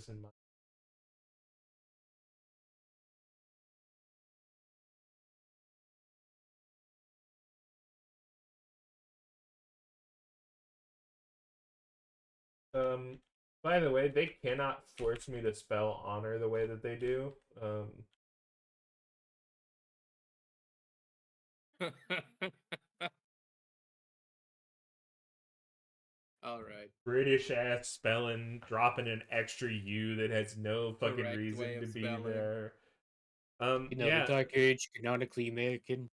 this in mind. Um, by the way, they cannot force me to spell honor the way that they do. All right. British ass spelling, dropping an extra U that has no fucking Correct way reason to of be spelling. there. The Yeah, Dark Age, canonically American.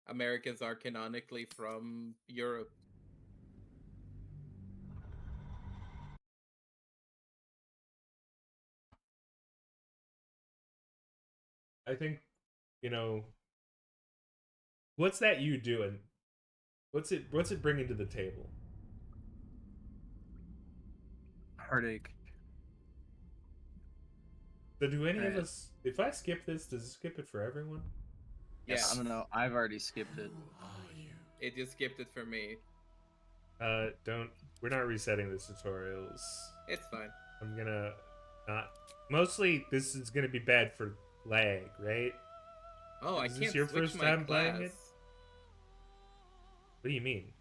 Americans are canonically from Europe. I think, you know, what's that you doing? What's it bringing to the table? Heartache. So do any of Right. us, if I skip this, does it skip it for everyone? Yes. I don't know. I've already skipped it. It just skipped it for me. Don't, we're not resetting the tutorials. It's fine. I'm gonna not, mostly this is gonna be bad for lag, right? Oh, I Is this can't your switch first my time playing class. it? What do you mean?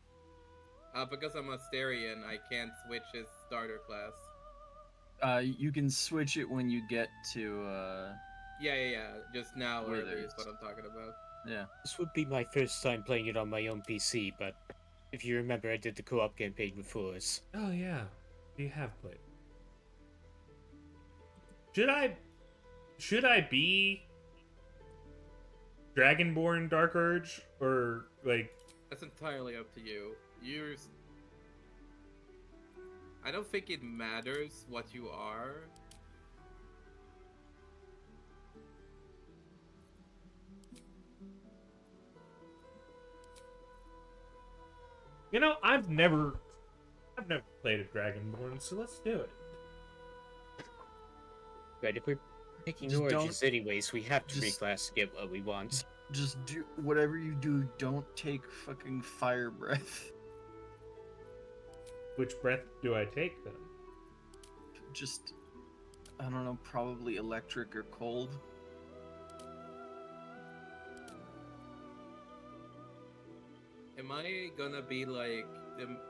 Because I'm Asterian, I can't switch his starter class. You can switch it when you get to Yeah. Just now early is Withers. what I'm talking about. yeah. This would be my first time playing it on my own PC, but if you remember, I did the co-op campaign before us. Oh yeah, you have played. Should I be Dragonborn Dark Urge or like? That's entirely up to you. I don't think it matters what you are. You know, I've never played a Dragonborn, so let's do it. Right, if we're picking Just origins don't- anyways, we have to just- reclass skip what we want. Just do whatever you do. Don't take fucking fire breath. Which breath do I take then? Just, I don't know, probably electric or cold. Am I gonna be like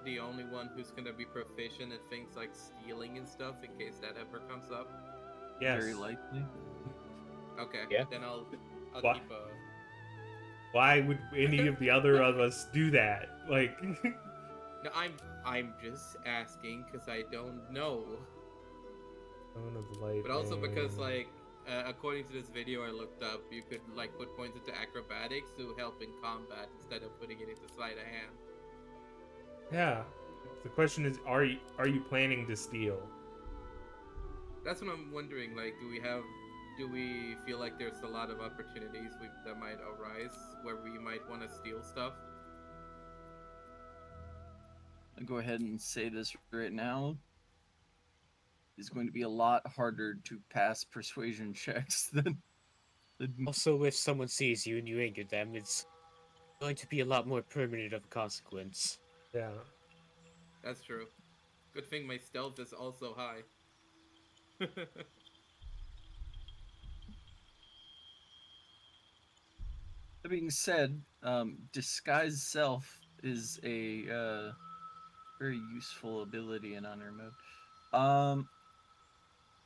the only one who's gonna be proficient at things like stealing and stuff in case that ever comes up? Yes. Very likely. Okay. Yeah. Then I'll What? keep a. Why would any of the other of us do that? Like, No, I'm just asking because I don't know. Tone of Light. But also because like according to this video I looked up, you could like put points into acrobatics to help in combat instead of putting it into sleight of hand. Yeah. The question is, are you planning to steal? That's what I'm wondering. Like, do we feel like there's a lot of opportunities that might arise where we might want to steal stuff? I'll go ahead and say this right now. It's going to be a lot harder to pass persuasion checks than Also, if someone sees you and you anger them, it's going to be a lot more permanent of a consequence. Yeah. That's true. Good thing my stealth is also high. That being said, disguise self is a very useful ability in honor mode.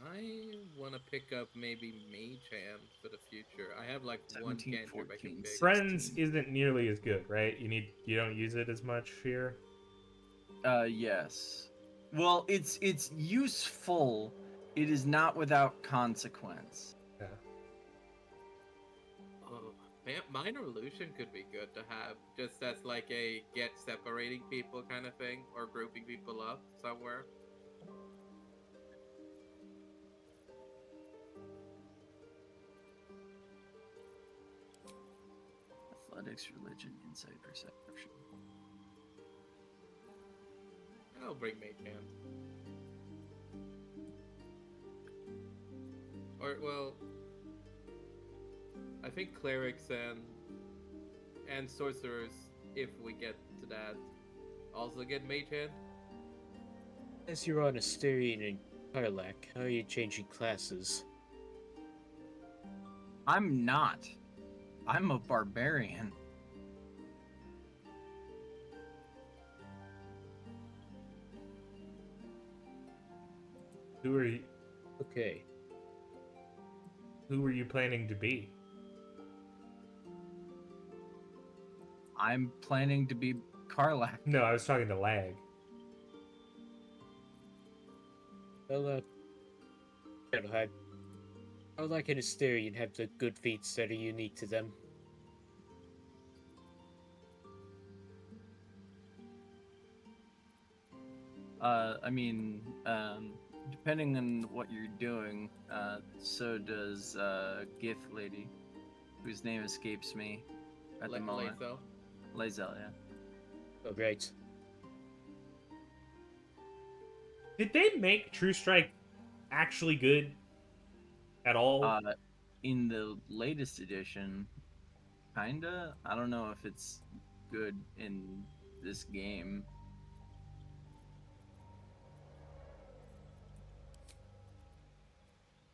I want to pick up maybe Mage Hand for the future. I have like one 17, cantrip I can 14, pick. Friends 16. isn't nearly as good, right? You don't use it as much here. Yes. Well, it's useful. It is not without consequence. Yeah. Oh, Minor Illusion could be good to have, just as like a get separating people kind of thing, or grouping people up somewhere. Athletics, religion, insight, perception. I'll bring Mage Hand. Or well, I think clerics and sorcerers, if we get to that, also get Mage Hand. As you're on Asterion and Karlak, how are you changing classes? I'm not. I'm a barbarian. Who are you? Okay. Who were you planning to be? I'm planning to be Karlak. No, I was talking to Lag. Well, Shadowhide, Karlak and Asterion have the good feats that are unique to them. I mean, depending on what you're doing, so does Gith Lady, whose name escapes me at the moment. Lae'zel. Lae'zel, yeah. Oh, great. Did they make True Strike actually good at all? In the latest edition, kinda. I don't know if it's good in this game.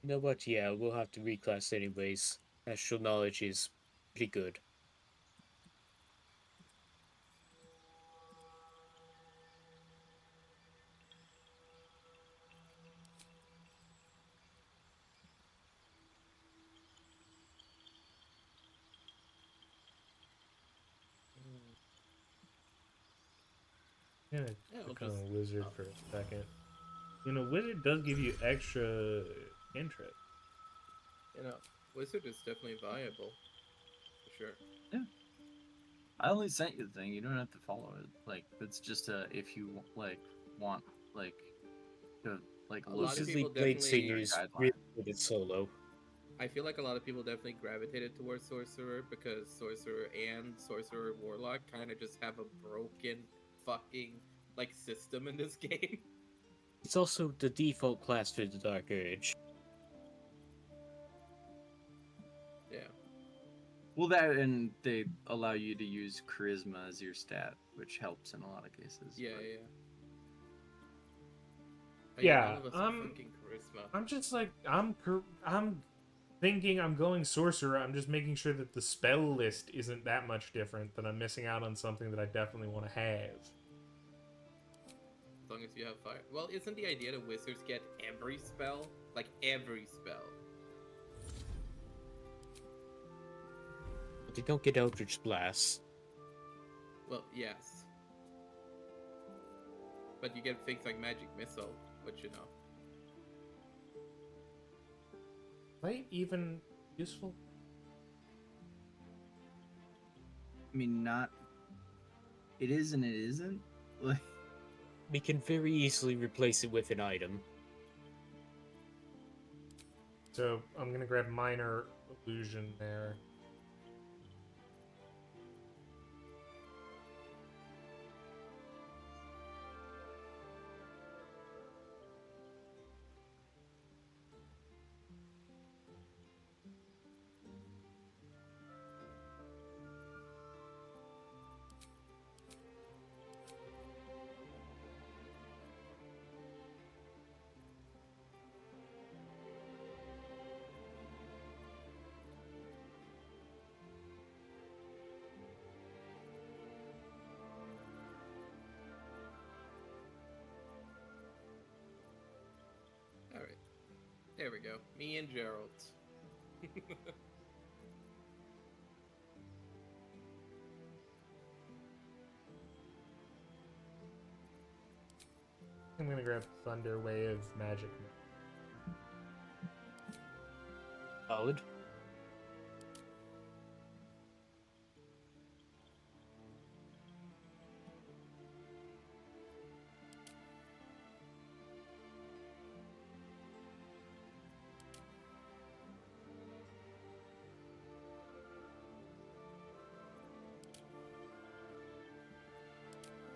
You know what? Yeah, we'll have to reclass anyways. Astral knowledge is pretty good. Yeah, Yeah, I'll become just- a wizard oh. for a second. You know, wizard does give you extra interest. You know, wizard is definitely viable. For sure. I only sent you the thing. You don't have to follow it. Like, it's just if you want to A lot look of at Lucidly people Blade definitely- Singer is guideline. really good at solo. I feel like a lot of people definitely gravitated towards sorcerer because sorcerer and sorcerer warlock kind of just have a broken fucking like system in this game. It's also the default class for the Dark Urge. Yeah. Well, that and they allow you to use charisma as your stat, which helps in a lot of cases. Yeah, but- yeah. Yeah, none of us are fucking charisma. I'm just like I'm thinking I'm going sorcerer. I'm just making sure that the spell list isn't that much different. That I'm missing out on something that I definitely want to have. As long as you have fire. Well, isn't the idea that wizards get every spell? Like every spell. But they don't get Eldritch Blast. Well, yes. But you get things like magic missile, which you know. Light even useful? I mean, not. It is and it isn't. Like, We can very easily replace it with an item. So I'm gonna grab minor illusion there. Alright. There we go. Me and Gerald. I'm gonna grab Thunder Wave Magic. Solid.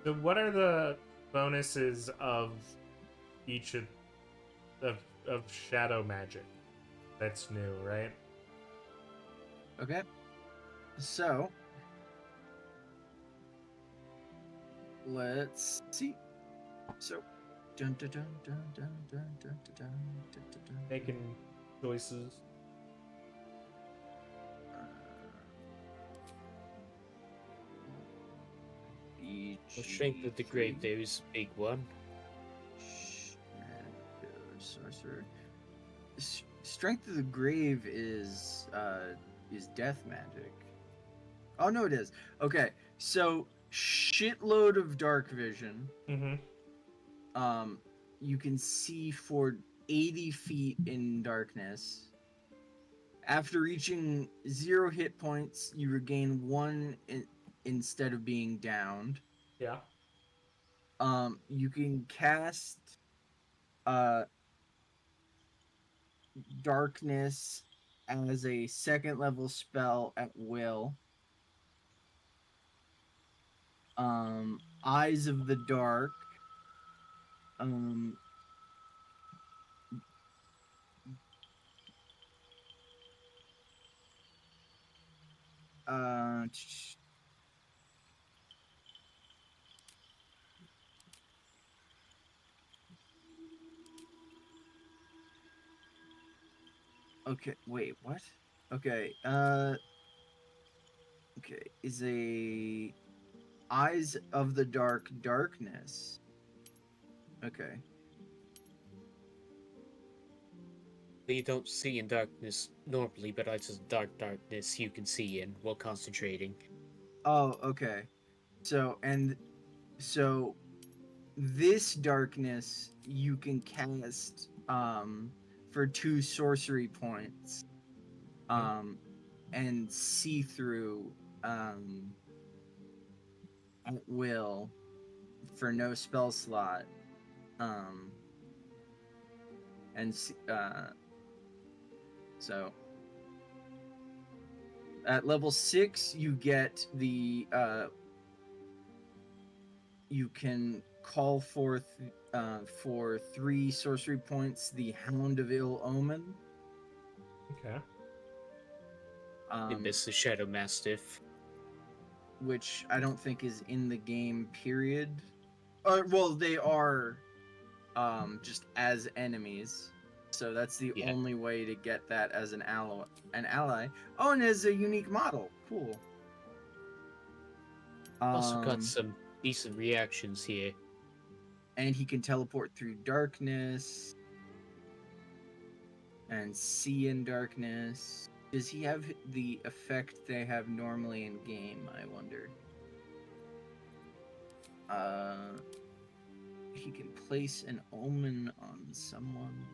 So what are the bonuses of each of shadow magic? That's new, right? okay. So, let's see. So, Dun, dun, dun, dun, dun, dun, dun, dun, dun, dun, dun. Making choices. The strength of the grave there is a big one. Sorcerer. Strength of the grave is death magic. Oh no, it is. Okay, so shitload of dark vision. Mm-hmm. You can see for 80 feet in darkness. After reaching 0 hit points, you regain 1 instead of being downed. Yeah. You can cast darkness as a 2nd level spell at will. Eyes of the Dark. Uh, okay, wait, what? Okay, okay, is a Eyes of the Dark darkness. Okay. You don't see in darkness normally, but it's just darkness you can see in while concentrating. Oh, okay. So this darkness you can cast for 2 sorcery points. And see through at will for no spell slot. And so at level 6 you get the you can call forth for 3 sorcery points the Hound of Ill Omen. Okay. Nimbus the Shadow Mastiff. Which I don't think is in the game, period. Well, they are just as enemies. So that's the only way to get that as an ally. Oh, and as a unique model. Cool. Also got some decent reactions here. And he can teleport through darkness. And see in darkness. Does he have the effect they have normally in game, I wonder? He can place an omen on someone.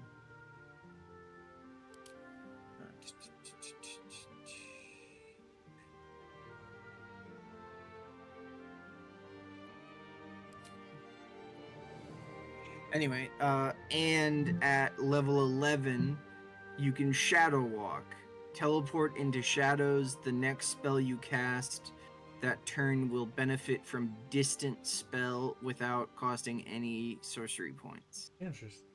Anyway, and at level 11, you can Shadow Walk. Teleport into shadows. The next spell you cast that turn will benefit from distant spell without costing any sorcery points. Interesting.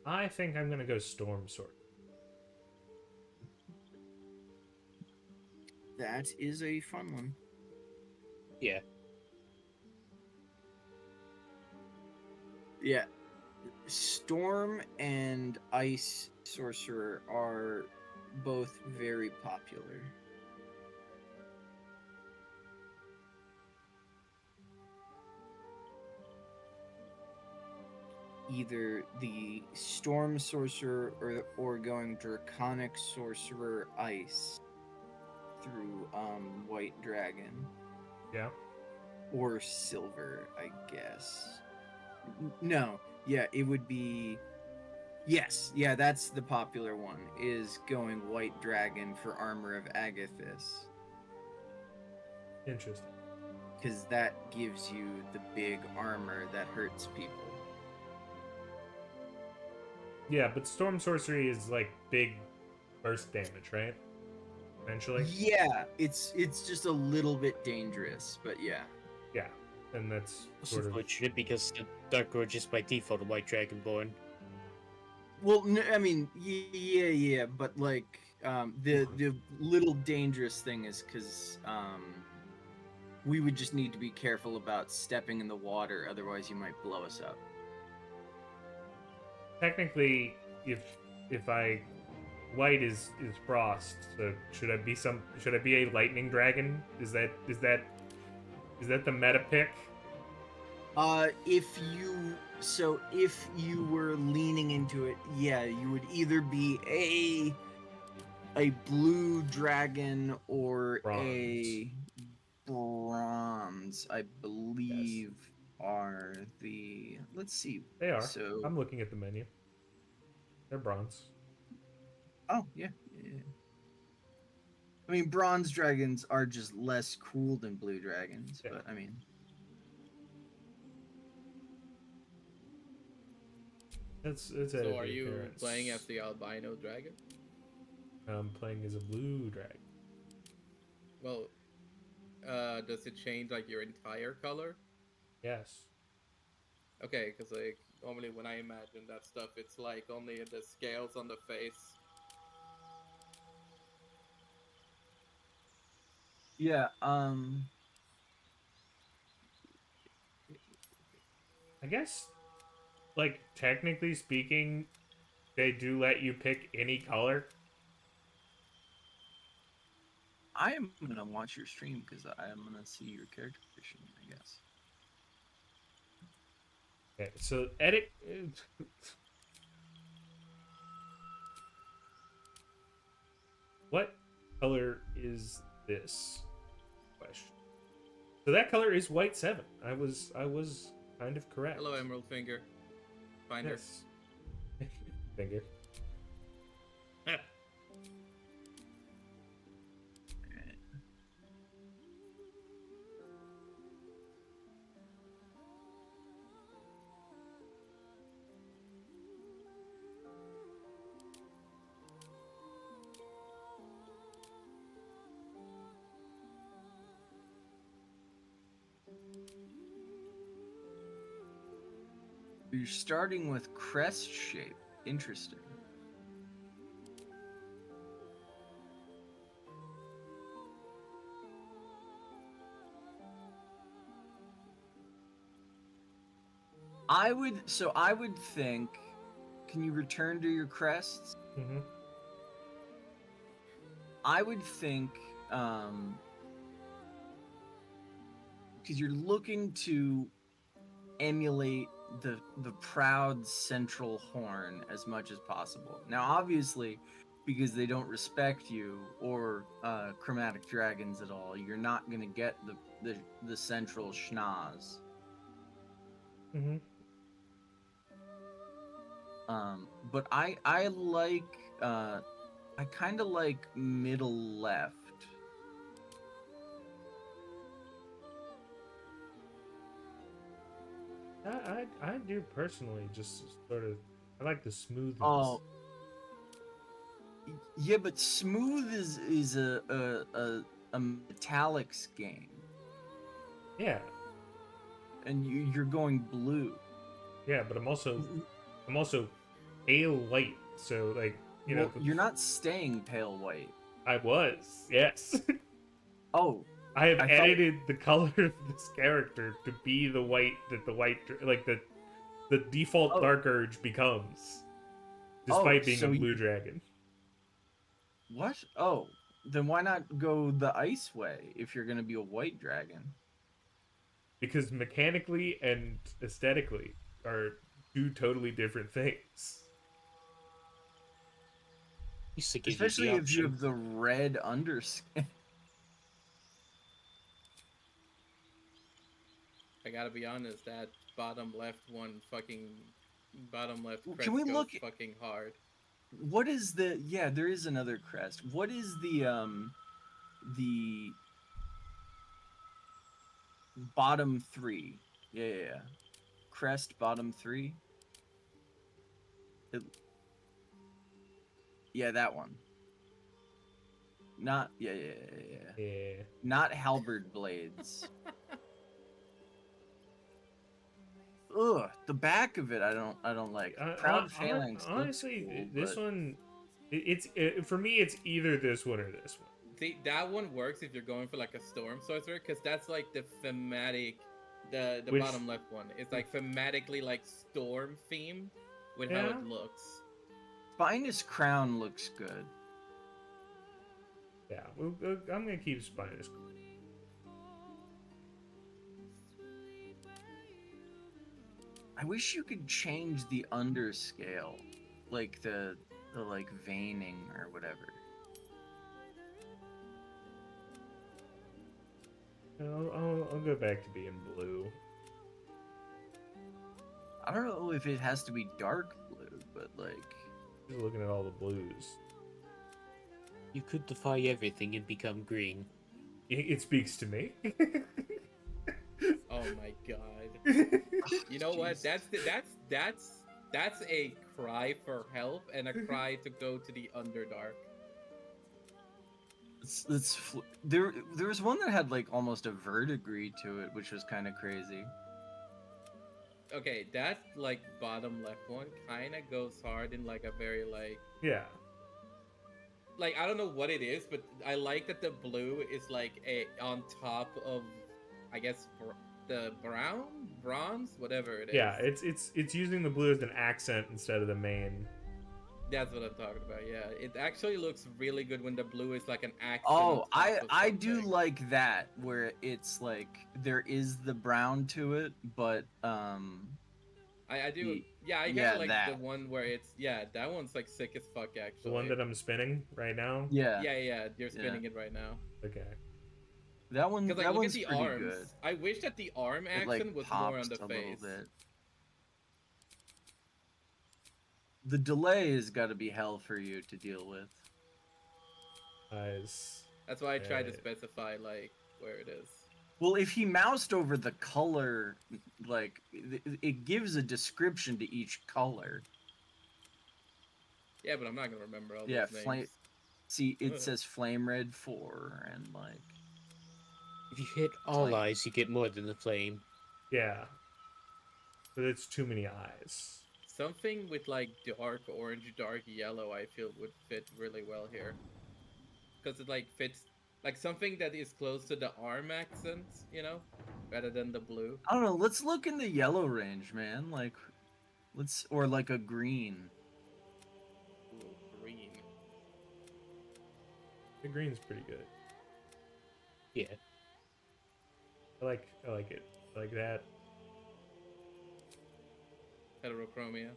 I think I'm gonna go Storm Sword. That is a fun one. Yeah. Yeah. Storm and Ice Sorcerer are both very popular. Either the Storm Sorcerer or going Draconic Sorcerer Ice through White Dragon. Yeah. Or Silver, I guess. No, yeah, it would be... Yes, yeah, that's the popular one, is going White Dragon for Armor of Agathis. Interesting. Because that gives you the big armor that hurts people. Yeah, but Storm Sorcery is like big burst damage, right? Eventually? Yeah, it's just a little bit dangerous, but yeah. Yeah. And that's It's sort of... unfortunate because the Dark Lord just by default a White Dragonborn. Well, no, I mean, yeah, but like, the little dangerous thing is because, We would just need to be careful about stepping in the water, otherwise you might blow us up. Technically, if I white is frost, so should I be a lightning dragon? Is that the meta pick? If you were leaning into it, yeah, you would either be a blue dragon or a bronze, I believe are the, let's see. They are. So I'm looking at the menu. They're bronze. oh yeah. I mean, bronze dragons are just less cool than blue dragons, Yeah. but I mean, It's So are you playing as the albino dragon? I'm playing as a blue dragon. Well, does it change like your entire color? Yes. Okay, because like normally when I imagine that stuff, it's like only the scales on the face. yeah. I guess, like, technically speaking, they do let you pick any color. I am gonna watch your stream because I am gonna see your character creation, I guess. Okay, so edit. What color is this? Question. So that color is white 7. I was kind of correct. Hello, Emerald Finger. Finder. Yes. Finger. You're starting with crest shape. Interesting. I would think, can you return to your crests? Mm-hmm. I would think, because you're looking to emulate the proud central horn as much as possible. Now, obviously, because they don't respect you or chromatic dragons at all, you're not gonna get the central schnoz. Mm-hmm. But I like I kind of like middle left. I do personally just sort of, I like the smoothness. Oh, yeah, but smooth is a metallics game, Yeah, and you're going blue. yeah, but I'm also pale white. So like, you know, Well, you're not staying pale white. I was, yes. Oh, I have I thought- edited the color of this character to be the white that the default Oh. Dark Urge becomes, despite being so a blue dragon. what? Oh, then why not go the ice way if you're gonna be a white dragon? Because mechanically and aesthetically are two totally different things. Used to give Especially you the if you option. have the red underskin. I gotta be honest, that bottom left crest Can we goes look- fucking hard. What is the? Yeah, there is another crest. What is the bottom 3? Yeah. Crest bottom 3. Yeah, that one. Not yeah. Yeah. Not halberd blades. Ugh, the back of it I don't like. Proud phalanx. looks Honestly, cool, this but- one, for me, it's either this one or this one. See, that one works if you're going for like a storm sorcerer, because that's like the thematic, the Which- bottom left one. It's like thematically like storm themed with how Yeah. it looks. Spinous Crown looks good. Yeah, I'm gonna keep Spinous. I wish you could change the underscale, like the like veining or whatever. I'll go back to being blue. I don't know if it has to be dark blue, but like Just looking at all the blues. You could defy everything and become green. It speaks to me. Oh my god. You know what? Jeez. That's a cry for help and a cry to go to the Underdark. there was one that had like almost a verdigris to it, which was kind of crazy. Okay, that like bottom left one kind of goes hard in like a very Yeah. like I don't know what it is, but I like that the blue is like a on top of, I guess the bronze, whatever it is. Yeah, it's using the blue as an accent instead of the main. That's what I'm talking about. Yeah, it actually looks really good when the blue is like an accent. Oh, on top of I do something. like that where it's like there is the brown to it, but I do. Ye- Yeah, I yeah, kind of like that. the one where it's that one's like sick as fuck actually. The one that I'm spinning right now. yeah, Yeah, you're spinning it right now. Okay. that one Because like that look at one's the pretty arms. good. I wish that the arm It action like was more on pops the a little face. bit. The delay has got to be hell for you to deal with. Eyes. That's why I tried to Right. specify like where it is. Well, if he moused over the color, like it gives a description to each color. Yeah, but I'm not gonna remember all Yeah, those flame. names. See, it Ugh. says Flame Red 4, and like If you hit all like- eyes, you get more than the flame. Yeah. But it's too many eyes. Something with like dark orange, dark yellow, I feel would fit really well here. Because it like fits like something that is close to the arm accents, you know, rather than the blue. I don't know. Let's look in the yellow range, man. Like, or like a green. Ooh, green. The green's pretty good. Yeah. I like it. I like that. Heterochromia.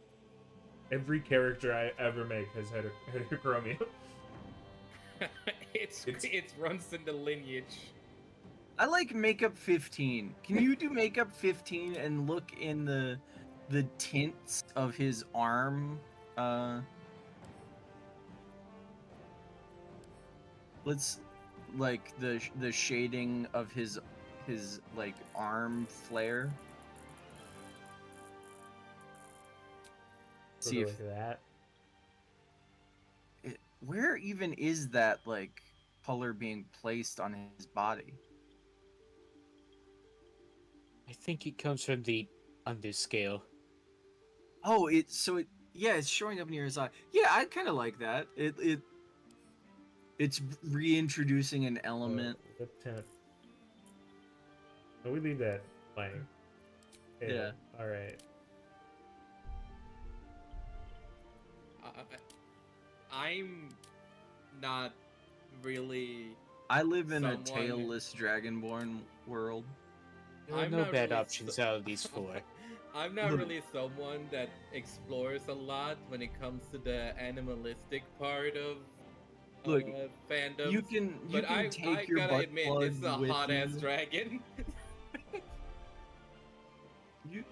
Every character I ever make has heterochromia. It's runs in the lineage. I like makeup 15. Can you do makeup 15 and look in the tints of his arm? Let's like the shading of his like arm flare. See Sort if of like that. where even is that like color being placed on his body? I think it comes from the underscale. Oh, it's showing up near his eye. Yeah, I kind of like that. It's reintroducing an element. The tent. No, we leave that playing. Yeah. All right. I'm not really. I live in a Someone- tailless dragonborn world. There are I'm no not bad really options so- out of these four. I'm not Look. really someone that explores a lot when it comes to the animalistic part of Look, fandom. You can but I take your gotta butt admit, plug this is a with hot ass you. dragon.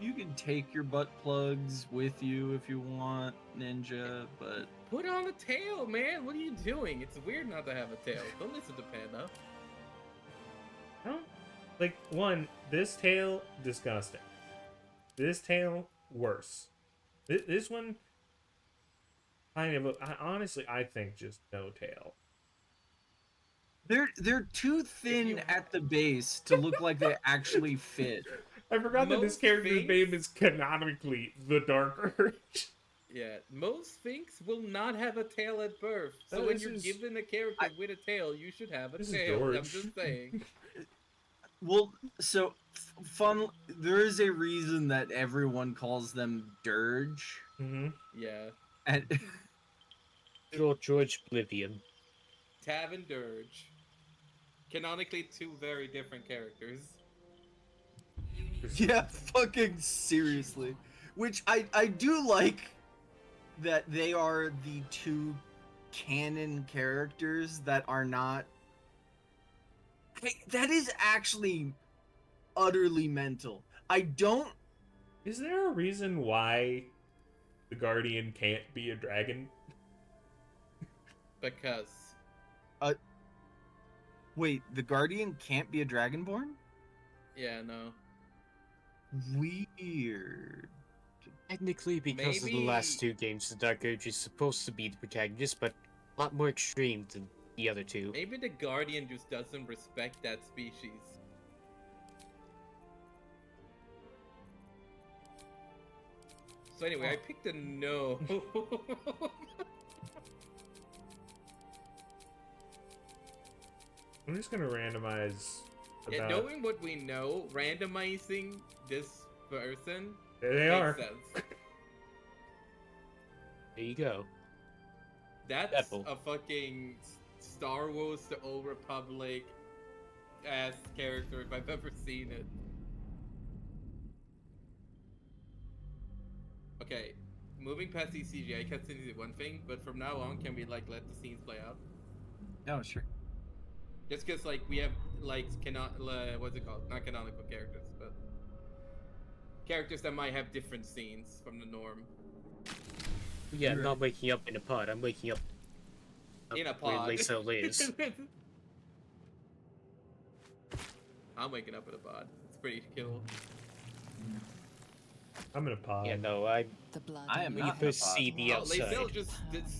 You can take your butt plugs with you if you want, Ninja. But Put on a tail, man. What are you doing? It's weird not to have a tail. Don't listen to Panda. I don't like one. This tail disgusting. This tail worse. This one kind of. Honestly, I think just no tail. they're too thin you- at the base to look like they actually fit. I forgot that this Most character's things- name is canonically the Dark Urge. Yeah, most Sphinx will not have a tail at birth. So Oh, when this you're is- given a character with a tail, you should have a This is tail. I'm George. just saying. Well, so fun. There is a reason that everyone calls them Dirge, Mm-hmm. Yeah. and Good old George Oblivion. Tav and Dirge. Canonically, two very different characters. yeah, fucking seriously. Which I do like that they are the two canon characters that are not. Hey, that is actually utterly mental. I don't. Is there a reason why the Guardian can't be a dragon? Because. Wait, the Guardian can't be a Dragonborn? Yeah, no. Weird. Technically, because of the last Maybe- two games, the Dark Urge is supposed to be the protagonist, but a lot more extreme than the other two. Maybe the Guardian just doesn't respect that species. So anyway, I picked a no. I'm just gonna randomize. Yeah, About... knowing what we know, randomizing this person There they makes are. sense. There you go. That's Devil. a fucking Star Wars: The Old Republic ass character if I've ever seen it. Okay, moving past these CGI cutscenes is one thing, but from now on, can we like let the scenes play out? Oh, sure. Just because like we have like what's it called? Not canonical characters, but characters that might have different scenes from the norm. Yeah, I'm Right. not waking up in a pod. I'm waking up In a where pod. Lisa lives. I'm waking up in a pod. It's pretty cool. I'm in a pod. Yeah, no, The blood I am in when you not your in a first pod. see the Oh, outside. Lacel just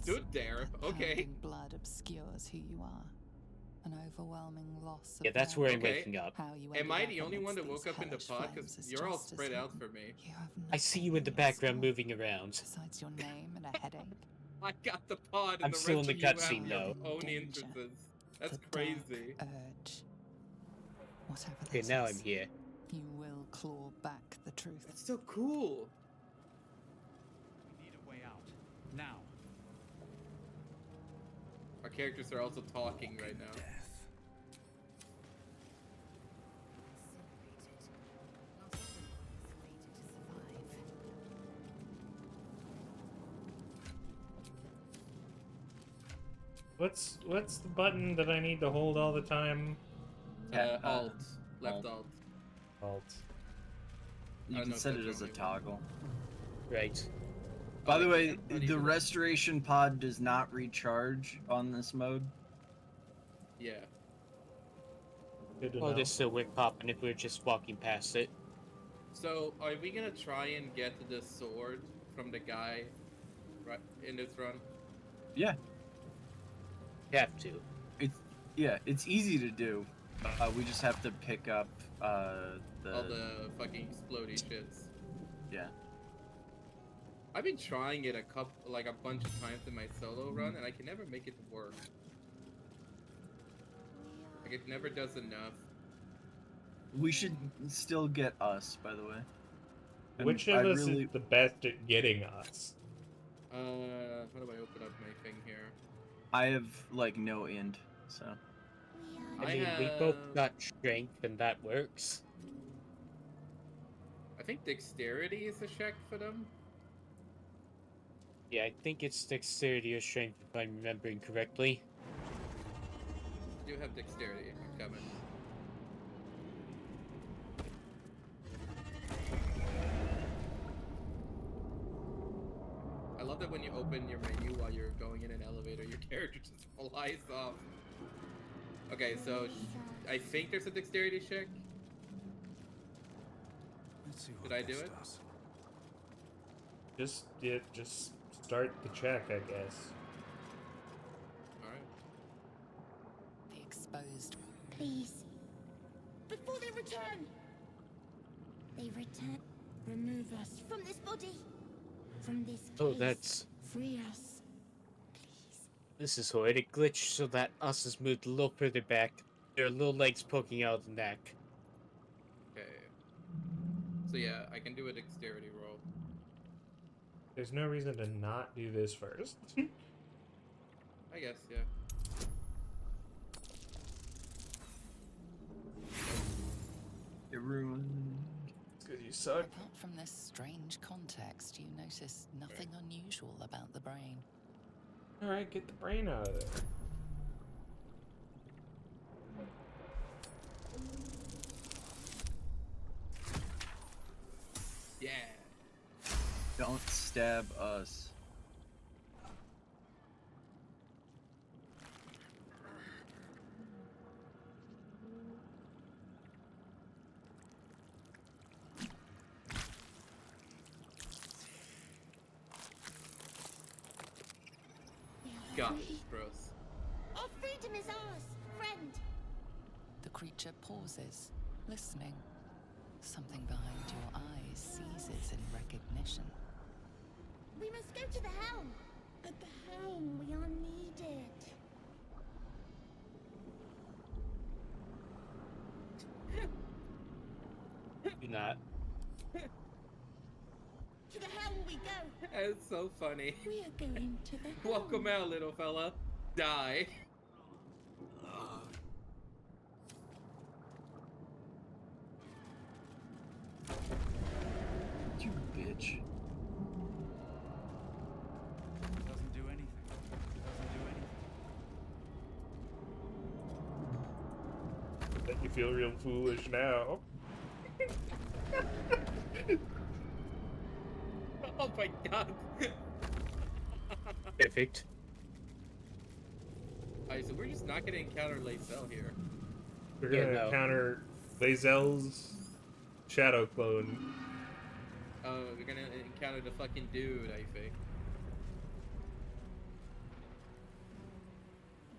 stood there. The Okay. pounding blood obscures who you are. An overwhelming loss of Yeah, that's where I'm Okay. waking up. How you Am I ended the up only one that amidst woke up these in the hellish pod? flames Because is you're all just as spread out hidden. for me. You have I see you in the nothing background personal moving around. besides your name and a headache. I got the pod, and I'm the still rest in of the you cutscene, have though. your own Danger. entrances. That's The crazy. dark urge. Whatever Okay, that now is, I'm here. You will claw back the truth. That's so cool. We need a way out. Now. Our characters are also talking right now. What's the button that I need to hold all the time? Alt. Left alt. Alt. I You don't can know if set that's it as a wrong either. toggle. Right. By Oh, the I way, can't- I need the to- restoration pod does not recharge on this mode. Yeah. Good to Well, know. this still went popping if we're just walking past it. So, are we gonna try and get the sword from the guy right in this run? Yeah, Have to. it's easy to do. We just have to pick up All the fucking explodey shits. yeah. I've been trying it a bunch of times in my solo run, and I can never make it work. Like it never does enough. We should still get us, by the way. And Which of us is the best at getting us? How do I open up my thing here? I have like no end, so I mean, we both have- got strength, and that works. I think dexterity is a check for them. Yeah, I think it's dexterity or strength if I'm remembering correctly. I do have dexterity. I'm coming. I love that when you open your menu while you're going in an elevator, your character just flies off. Okay, so I think there's a dexterity check. Let's see Did I do it? Just start the check, I guess. Alright. The exposed. Please. Before they return! They return. Remove us from this body. from this Oh, case. that's... Free us, please. This is horrid. It glitched so that us is moved a little further back. There are little legs poking out of the neck. Okay. So yeah, I can do a dexterity roll. There's no reason to not do this first. I guess, yeah. Everyone. Because you suck. Apart from this strange context, you notice nothing unusual about the brain. Alright, get the brain out of there. Yeah. Don't stab us. Gosh, gross. Our freedom is ours, friend. The creature pauses, listening. Something behind your eyes seizes in recognition. We must go to the helm. At the helm, we are needed. Do not. To the helm we go. It's so funny. We are going to the helm. Welcome out, little fella. Die. You bitch. Doesn't do anything. Doesn't do anything. Make you feel real foolish now. Oh my god. Perfect. Alright, so we're just not gonna encounter Lacel here. We're Yeah, gonna no. encounter Lazel's shadow clone. Oh, we're gonna encounter the fucking dude, I think.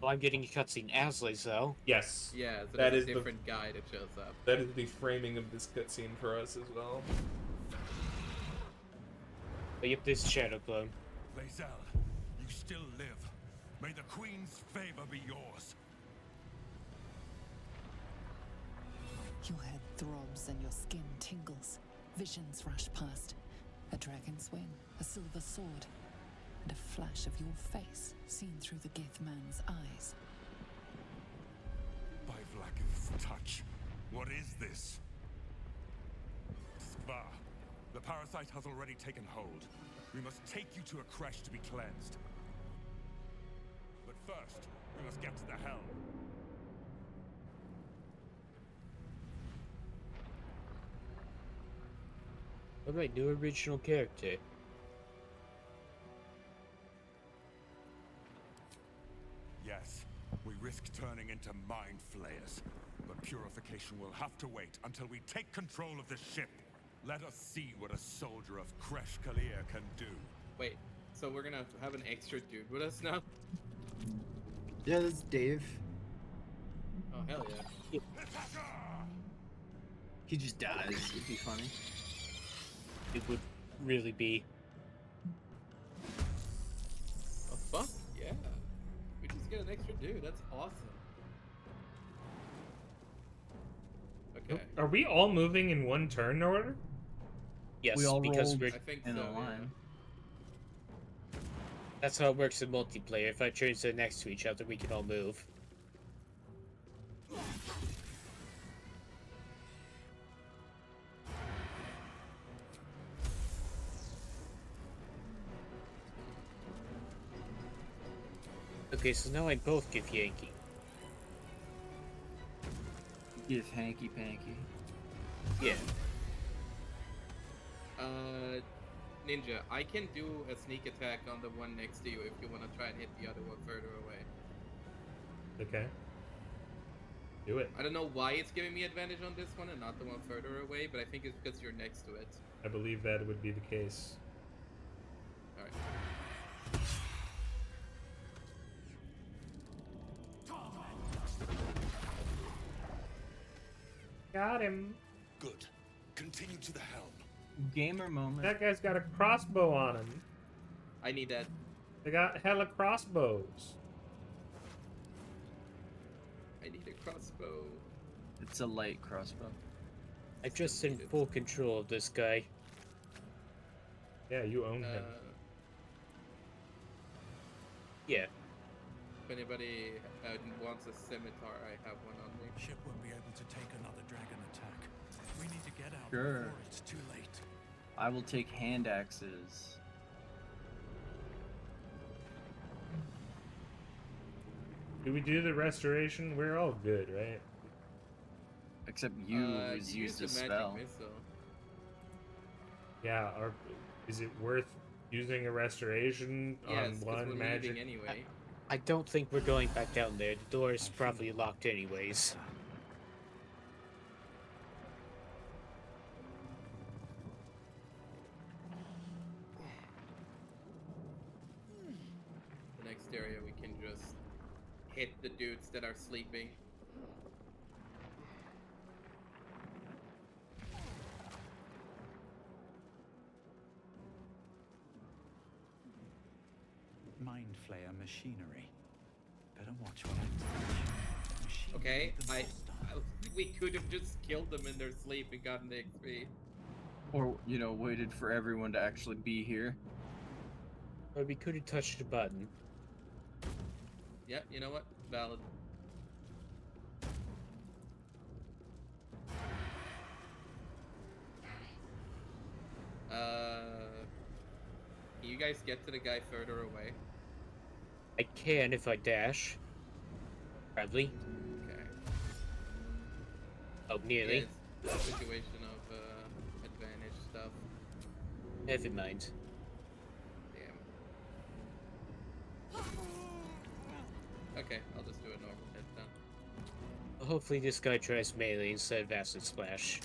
Well, I'm getting a cutscene as Lazel. Yes. Yeah, so That there's is a the- different guy that shows up. That is the framing of this cutscene for us as well. But yep, this Shadow Clone. Lae'zel, you still live. May the Queen's favor be yours. Your head throbs and your skin tingles. Visions rush past. A dragon's wing, a silver sword, and a flash of your face seen through the Gith man's eyes. By Vlaakith's touch, what is this? Skvar, the parasite has already taken hold. We must take you to a creche to be cleansed. But first, we must get to the helm. Alright, new original character. Yes, we risk turning into mind flayers. But purification will have to wait until we take control of the ship. Let us see what a soldier of Kresh Kalia can do. Wait, so we're gonna have an extra dude with us now? Yeah, that's Dave. Oh, hell yeah. He just dies. It'd be funny. It would really be. Oh, fuck yeah. We just get an extra dude. That's awesome. Okay. Are we all moving in one turn order? Yes, We all because rolled- we're, I think In so, a line. that's how it works in multiplayer. If our turns are next to each other, we can all move. Okay, so now I both give Yankee. Give hanky panky. Yeah. Ninja, I can do a sneak attack on the one next to you if you want to try and hit the other one further away. Okay. Do it. I don't know why it's giving me advantage on this one and not the one further away, but I think it's because you're next to it. I believe that would be the case. Alright. Got him. Good. Continue to the helm. Gamer moment. That guy's got a crossbow on him. I need that. They got hella crossbows. I need a crossbow. It's a light crossbow. I'm just in full control of this guy. Yeah, you own him. Yeah. If anybody wants a scimitar, I have one on me. Ship won't be able to take another dragon attack. We need to get out Sure. before it's too late. I will take hand axes. Do we do the restoration? We're all good, right? Except you who's used a magic spell. missile. Yeah, or is it worth using a restoration Yes, on 'cause one we're magic? leaving anyway. I don't think we're going back down there. The door is probably locked anyways. The next area we can just hit the dudes that are sleeping. Mind flayer machinery. Better watch what I Machine Okay, with the I Soul Stone. we could have just killed them in their sleep and gotten the XP. Or, you know, waited for everyone to actually be here. Or we could have touched the button. Yep, you know what? Valid. Can you guys get to the guy further away? I can if I dash. Probably. Okay. Oh, nearly. Yeah, it's a situation of advantage stuff. Never mind. Damn. Okay, I'll just do a normal hit then. Hopefully this guy tries melee instead of acid splash.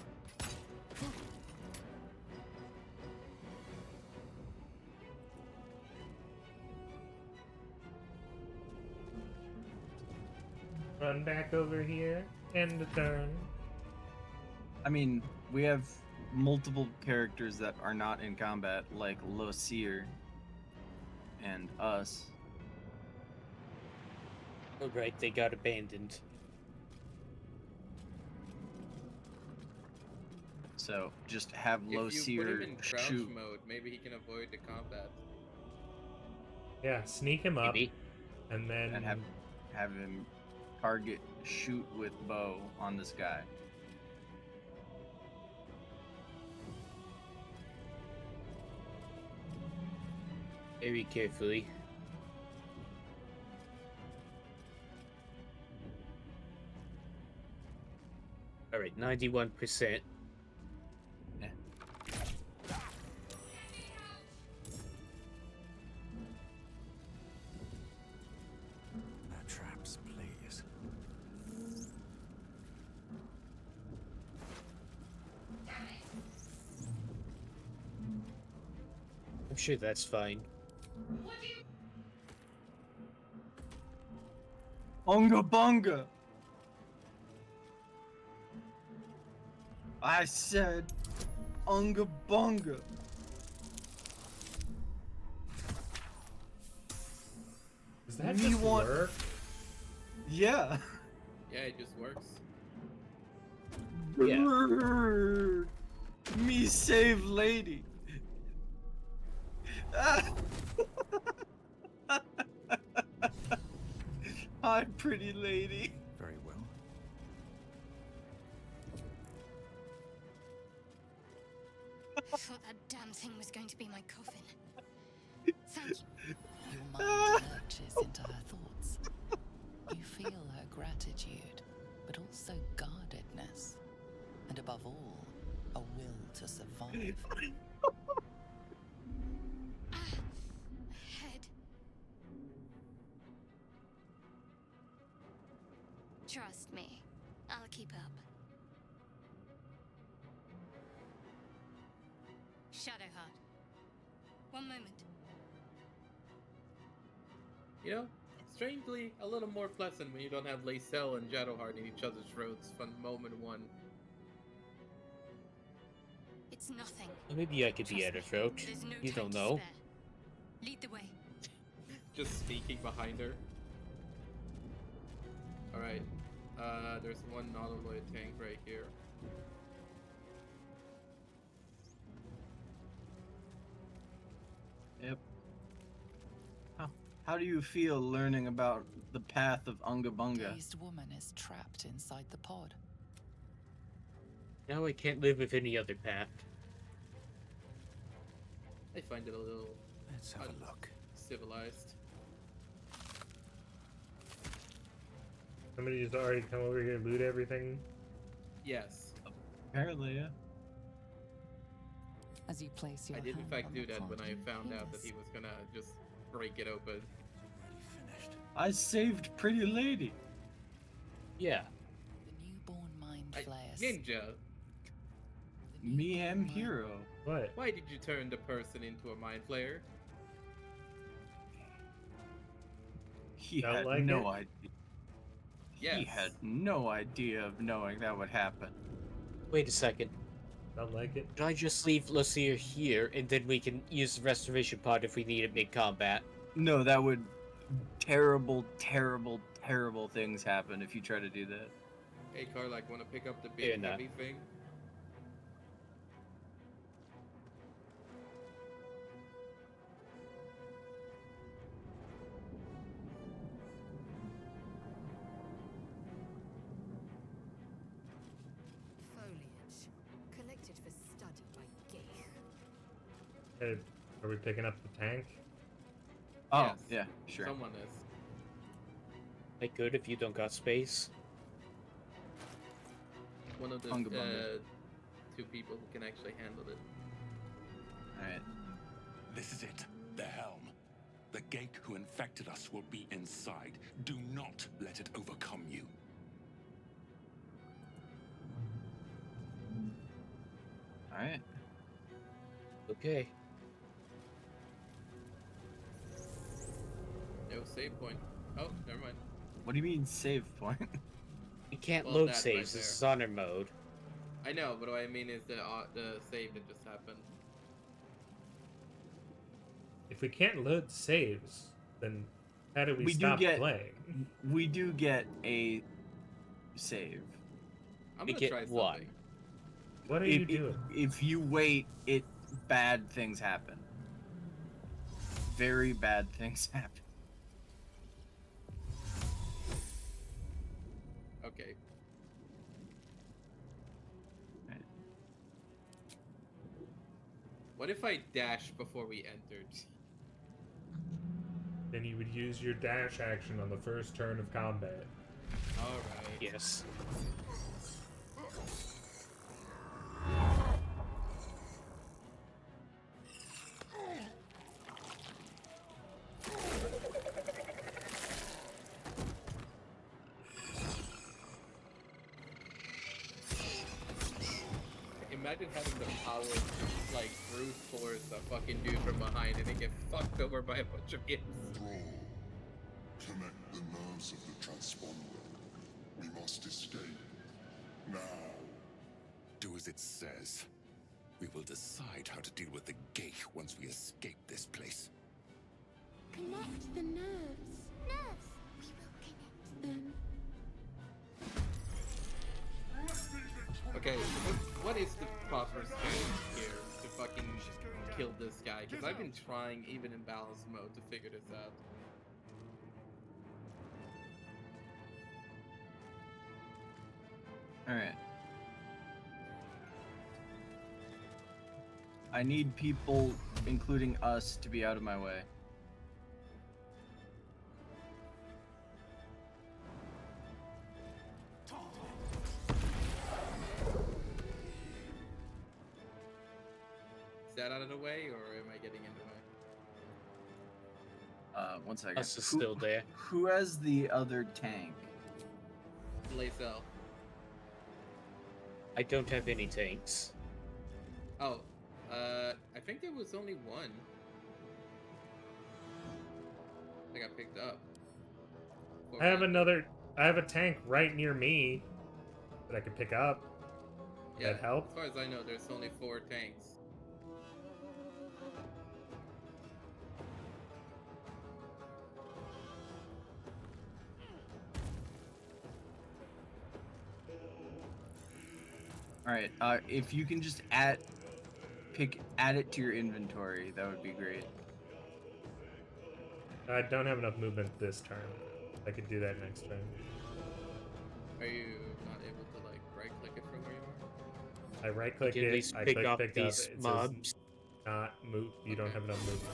Run back over here. End the turn. I mean, we have multiple characters that are not in combat, like Losir and us. Alright, they got abandoned. So just have If you put him in Losir crouch shoot. mode, maybe he can avoid the combat. Yeah, sneak him up, Maybe. and then And have him target shoot with bow on this guy. Very carefully. Alright, 91%. Yeah. Traps, please. I'm sure that's fine. Unga bunga! I said unga bunga. does that Me just want- work? Yeah. Yeah, it just works. Yeah. Brrr. Me save lady. Hi, pretty lady. Very well. I thought that damn thing was going to be my coffin. Thank you. Your mind lurches into her thoughts. You feel her gratitude, but also guardedness. And above all, a will to survive. Head. Trust me, I'll keep up. Shadowheart. One moment. You know, strangely, a little more pleasant when you don't have Lacel and Shadowheart in each other's throats from moment one. It It's nothing. Well, maybe I could be Trust at me, a throat. there's no You time don't to know. spare. Lead the way. Just sneaking behind her. Alright. There's one Nautiloid tank right here. Yep. How do you feel learning about the path of Unga Bunga? Dazed woman is trapped inside the pod. Now I can't live with any other path. I find it a little Let's have a look. civilized. Somebody just already come over here and loot everything. Yes. Apparently, yeah. As you place your I did in hand fact on do the that when pod, I you found hear out that this. he was gonna just break it open. Already finished. I saved Pretty Lady. Yeah. The newborn mind flayers. Ninja, The Me am newborn mind- hero. What? why did you turn the person into a mind flayer? He Don't had like no it? idea. Yes. He had no idea of knowing that would happen. Wait a second. Don't like it? Should I just leave Lucia here, and then we can use the restoration pod if we need it mid-combat? No, that would terrible, terrible, terrible things happen if you try to do that. Hey, Karlak, wanna pick up the Fair big enough. heavy thing? Foliage. Collected for study by Geich. Hey, are we picking up the tank? Oh, Yes. yeah, sure. Someone is. I could if you don't got space. One of the Unga Bunga. two people who can actually handle it. Alright. This is it. The helm. The Geik who infected us will be inside. Do not let it overcome you. Alright. Okay. No save point. Oh, never mind. What do you mean save point? We can't Well, load that right saves. This is honor mode. I know, but what I mean is the save that just happened. If we can't load saves, then how do we We do stop get- playing? We do get a save. I'm We gonna get try one. something. What are you doing? If you wait, bad things happen. Very bad things happen. Okay. Right. What if I dash before we entered? Then you would use your dash action on the first turn of combat. Alright. Yes. Imagine having the power to like brute force a fucking dude from behind and then get fucked over by a bunch of imps. Thrall, connect the nerves of the transponder. We must escape. Now. Do as it says. We will decide how to deal with the Geik once we escape this place. Connect the nerves. Nerves. We will connect them. Okay, so what is the proper strategy here to fucking kill this guy? Because I've been trying, even in balanced mode, to figure this out. Alright. I need people, including us, to be out of my way. Is that out of the way, or am I getting in the way? One second. Us is still there. Who has the other tank? Lacel. I don't have any tanks. Oh, I think there was only one that got picked up. I have another. I have a tank right near me that I could pick up. Yeah, That help? as far as I know, there's only 4 tanks. All right. If you can just add it to your inventory, that would be great. I don't have enough movement this turn. I could do that next turn. Are you not able to like right click it from where you are? I right click You can at it, least I pick click up pick up, these it says mobs. not move, you don't Okay. have enough movement.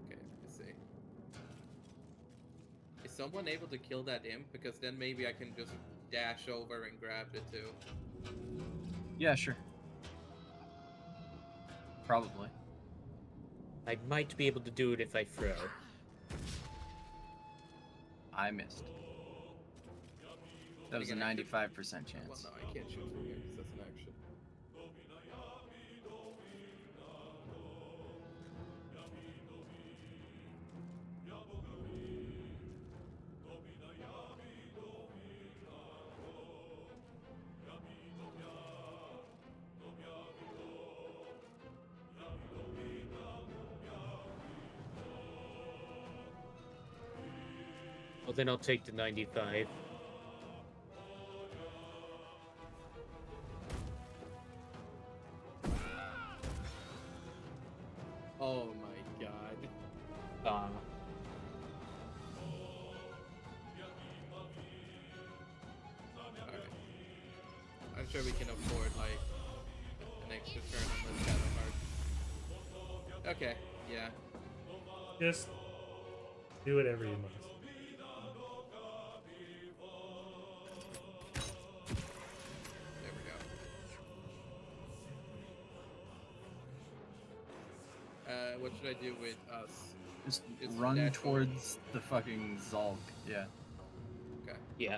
Okay, let's see. Is someone able to kill that imp? Because then maybe I can just dash over and grab it too. Yeah, sure. Probably. I might be able to do it if I throw. I missed. That was a 95% chance. Well, no, I can't shoot from here because that's an action. Well, then I'll take the 95. Oh my god. Alright. I'm sure we can afford like an extra turn on the Shadow Heart. Okay, yeah. Just do whatever you must. There we go. What should I do with us? Just Just run dash forward. towards the fucking Zalk. Yeah. Okay. Yeah.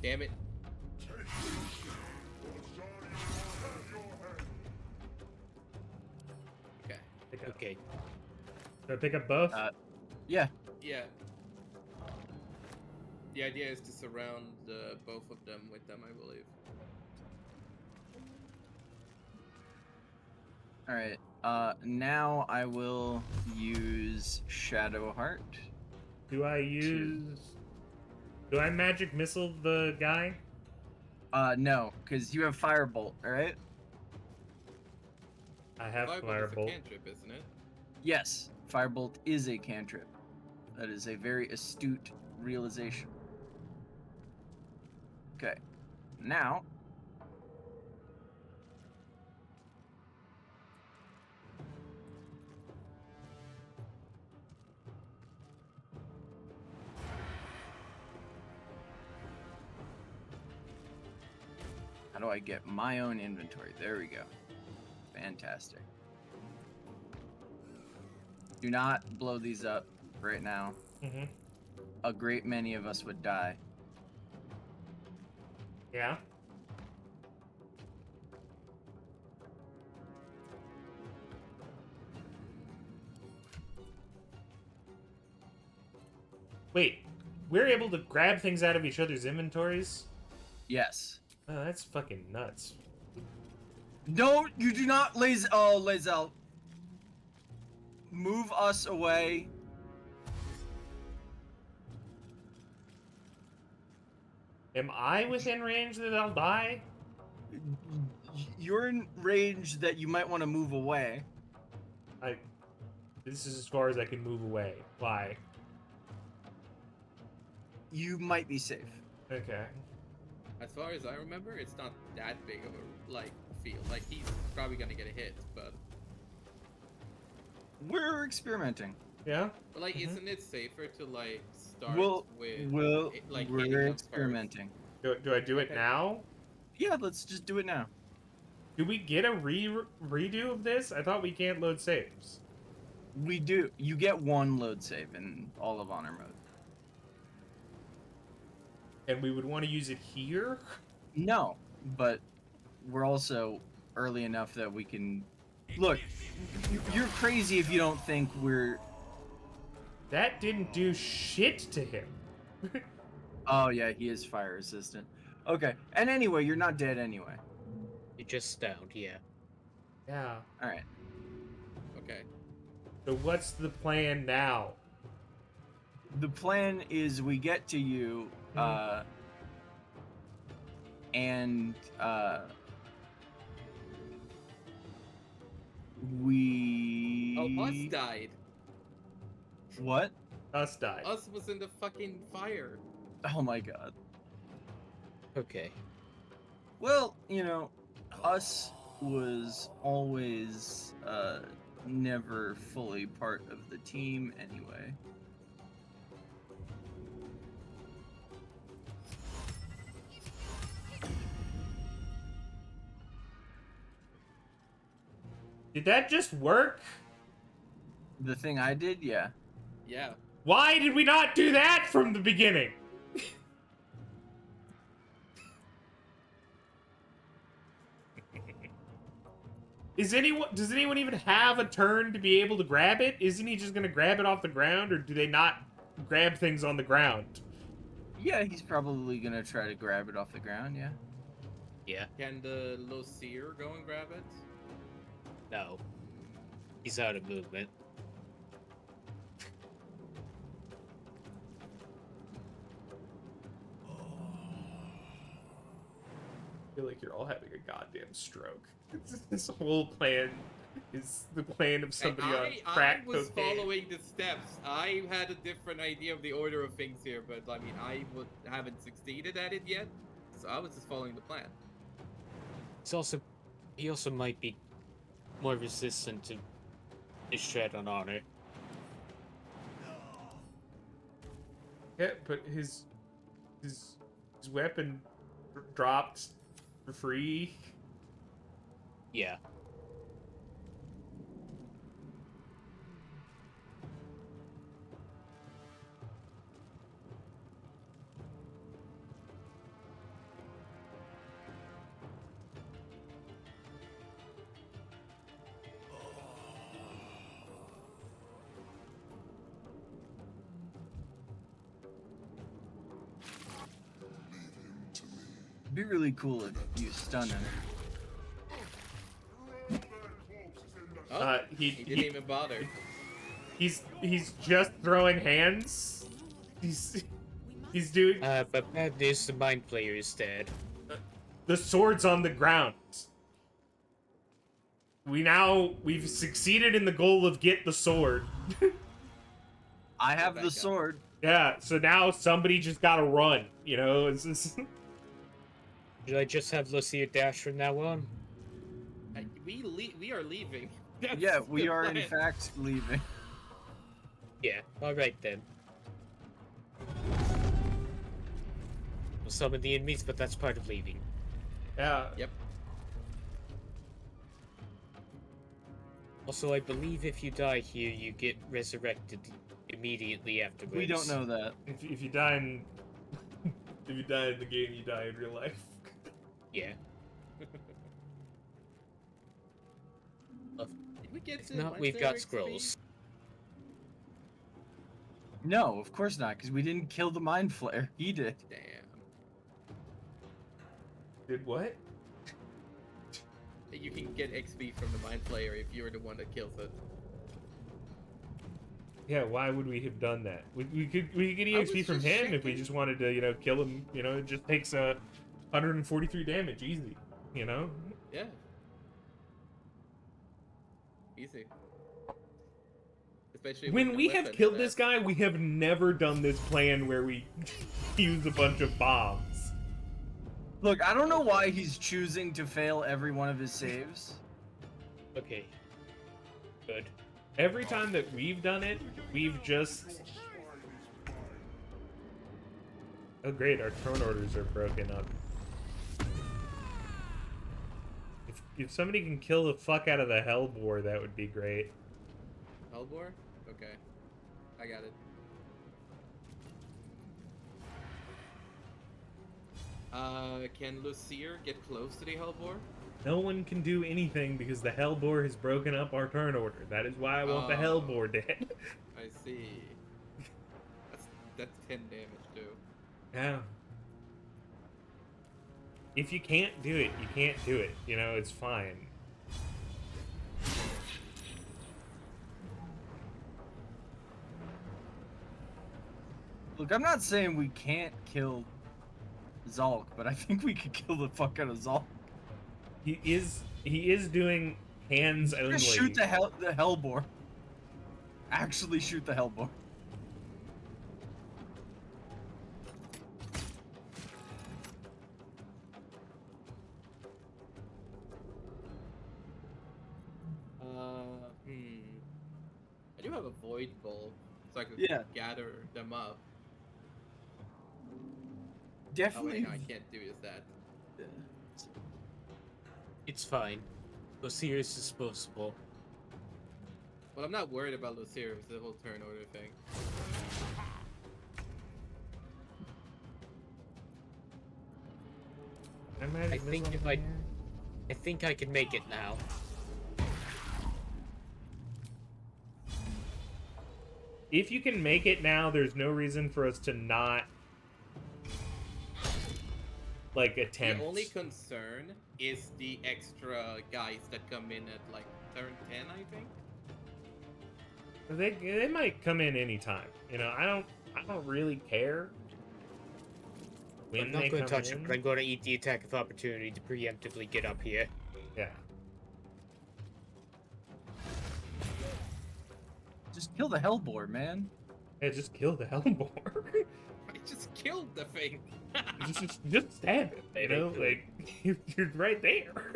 Damn it. Okay. Pick up. Okay. Do I pick up both? Yeah. Yeah. The idea is to surround both of them with them, I believe. All right. Now I will use Shadowheart. Do I magic missile the guy? No, because you have Firebolt, all right? I have Firebolt is a firebolt. cantrip, isn't it? Yes, Firebolt is a cantrip. That is a very astute realization. Okay. Now, how do I get my own inventory? There we go. Fantastic. Do not blow these up right now. Mm-hmm. A great many of us would die. Yeah. Wait, we're able to grab things out of each other's inventories? Yes. Oh, that's fucking nuts. No, you do not, Lae'zel. Move us away. Am I within range that I'll die? You're in range that you might want to move away. This is as far as I can move away. Why? You might be safe. Okay. As far as I remember, it's not that big of a like field. Like he's probably gonna get a hit, but We're experimenting. Yeah? but like, Mhm. isn't it safer to like start with We're like hitting them first? experimenting. Do I do it Okay. now? Yeah, let's just do it now. Do we get a redo of this? I thought we can't load saves. We do. You get one load save in all of Honor mode. And we would want to use it here? No, but we're also early enough that we can. Look, you're crazy if you don't think we're. That didn't do shit to him. Oh yeah, he is fire resistant. Okay, and anyway, you're not dead anyway. You're just stoned, yeah. Yeah. All right. Okay. So what's the plan now? The plan is we get to you, and we. Oh, us died. What? Us died. Us was in the fucking fire. Oh my god. Okay. Well, us was always never fully part of the team anyway. Did that just work? The thing I did, yeah. Yeah. Why did we not do that from the beginning? Does anyone even have a turn to be able to grab it? Isn't he just gonna grab it off the ground, or do they not grab things on the ground? Yeah, he's probably gonna try to grab it off the ground, yeah. Yeah. Can the Losier go and grab it? No. He's out of movement. I feel like you're all having a goddamn stroke. This whole plan is the plan of somebody on crack I was cocaine. following the steps. I had a different idea of the order of things here, but I mean, haven't succeeded at it yet, so I was just following the plan. He also might be more resistant to his tread on honor. Yeah, but his weapon dropped for free. Yeah. It'd be really cool if you stun him. Oh, He didn't even bother. He's just throwing hands. He's doing. But bad news, the Mind Flayer is dead. The sword's on the ground. We've succeeded in the goal of get the sword. I have the sword. Yeah, so now somebody just gotta run, it's just... Should I just have Lucia dash from now on? We are leaving. That's Yeah, we the are plan. in fact leaving. Yeah, alright then. We'll summon the enemies, but that's part of leaving. Yeah. Yep. Also, I believe if you die here, you get resurrected immediately afterwards. We don't know that. If you die in... if you die in the game, you die in real life. Yeah. Did we get If to not, we've got scrolls. No, of course not, because we didn't kill the Mind Flayer. He did. Damn. Did what? You can get XP from the Mind Flayer if you're the one that kills it. Yeah, why would we have done that? We could get I was EXP from just him if we checking. just wanted to, kill him. It just takes 143 damage, easy. Yeah. Easy. Especially When with we the have weapon killed that- this guy, we have never done this plan where we use a bunch of bombs. Look, I don't know why he's choosing to fail every one of his saves. Okay. Good. Every time that we've done it, we've just... Oh great, our throne orders are broken up. If somebody can kill the fuck out of the Hellbore, that would be great. Hellbore? Okay. I got it. Can Lucier get close to the Hellbore? No one can do anything because the Hellbore has broken up our turn order. That is why I want the Oh. Hellbore dead. I see. That's 10 damage too. Yeah. If you can't do it, you can't do it. You know, it's fine. Look, I'm not saying we can't kill Zalk, but I think we could kill the fuck out of Zalk. He is doing hands only. Just shoot the Hellbore. Actually shoot the Hellbore. I do have a Void Bulb, so I could gather them up. Definitely. Oh, wait, no, I can't do that. It's fine. Lucier is disposable. Well, I'm not worried about Lucier. It's the whole turn order thing. I think I can make it now. If you can make it now, there's no reason for us to not like attempt. The only concern is the extra guys that come in at like turn 10, I think. They might come in anytime. You know, I don't really care. I'm not going to touch it, but I'm going to eat the attack of opportunity to preemptively get up here. Yeah. Just kill the Hellbore, man. Yeah, just kill the Hellbore. I just killed the thing. just stab it. You know, like you're right there.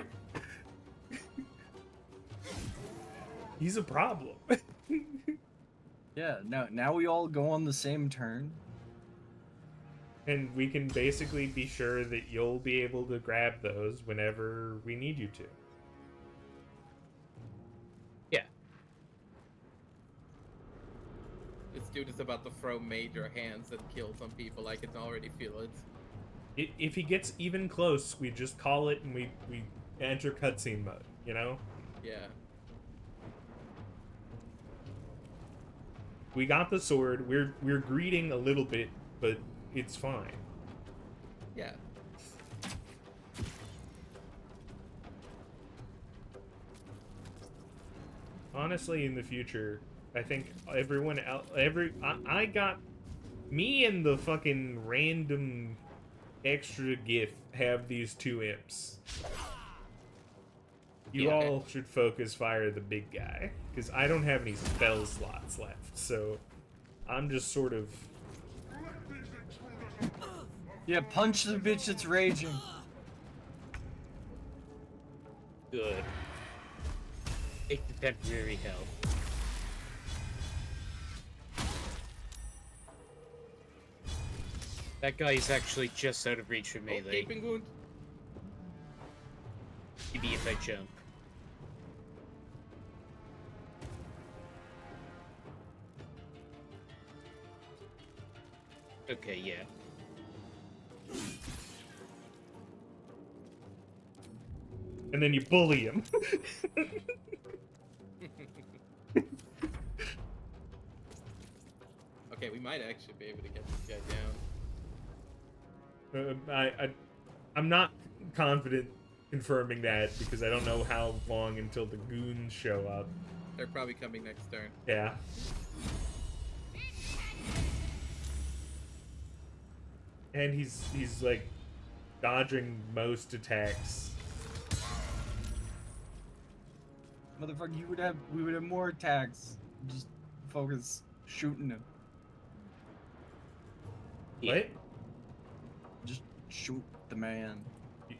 He's a problem. Yeah. Now we all go on the same turn. And we can basically be sure that you'll be able to grab those whenever we need you to. Yeah. This dude is about to throw major hands and kill some people. I can already feel it. If he gets even close, we just call it and we enter cutscene mode, you know? Yeah. We got the sword. We're greeting a little bit, but it's fine. Yeah. Honestly, in the future, I think everyone else, I got me and the fucking random extra gift have these two imps. You all should focus fire the big guy, because I don't have any spell slots left, so I'm just sort of... Yeah, punch the bitch that's raging. Good. Take the temporary health. That guy is actually just out of reach for melee. Gaping wound. Maybe if I jump. Okay, yeah. And then you bully him. Okay, we might actually be able to get this guy down. I'm not confident confirming that because I don't know how long until the goons show up. They're probably coming next turn. Yeah. And he's like dodging most attacks. Motherfucker, we would have more attacks. Just focus shooting him. What? Just shoot the man.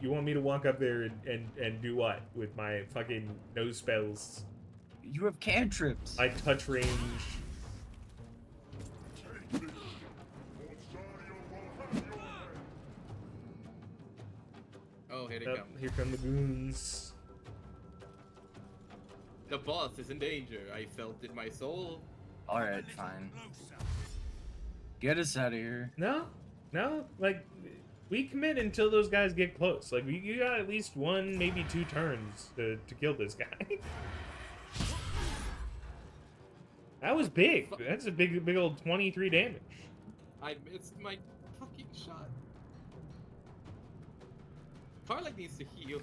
You want me to walk up there and do what with my fucking no spells? You have cantrips. I touch range. Oh, here they Yep, come. here come the goons. The boss is in danger. I felt it in my soul. Alright, fine. Get us out of here. No, like we commit until those guys get close. Like, you got at least 1, maybe 2 turns to kill this guy. That was big. That's a big old 23 damage. I missed my fucking shot. Karlach needs to heal.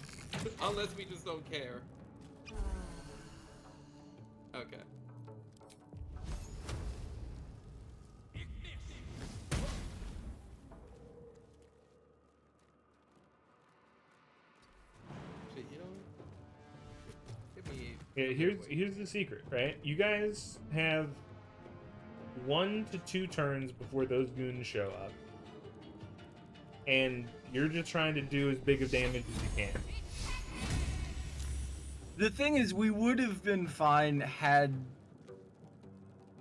Unless we just don't care. Okay. Actually, you know, give me. Yeah, here's the secret, right? You guys have 1 to 2 turns before those goons show up, and you're just trying to do as big of damage as you can. The thing is, we would have been fine had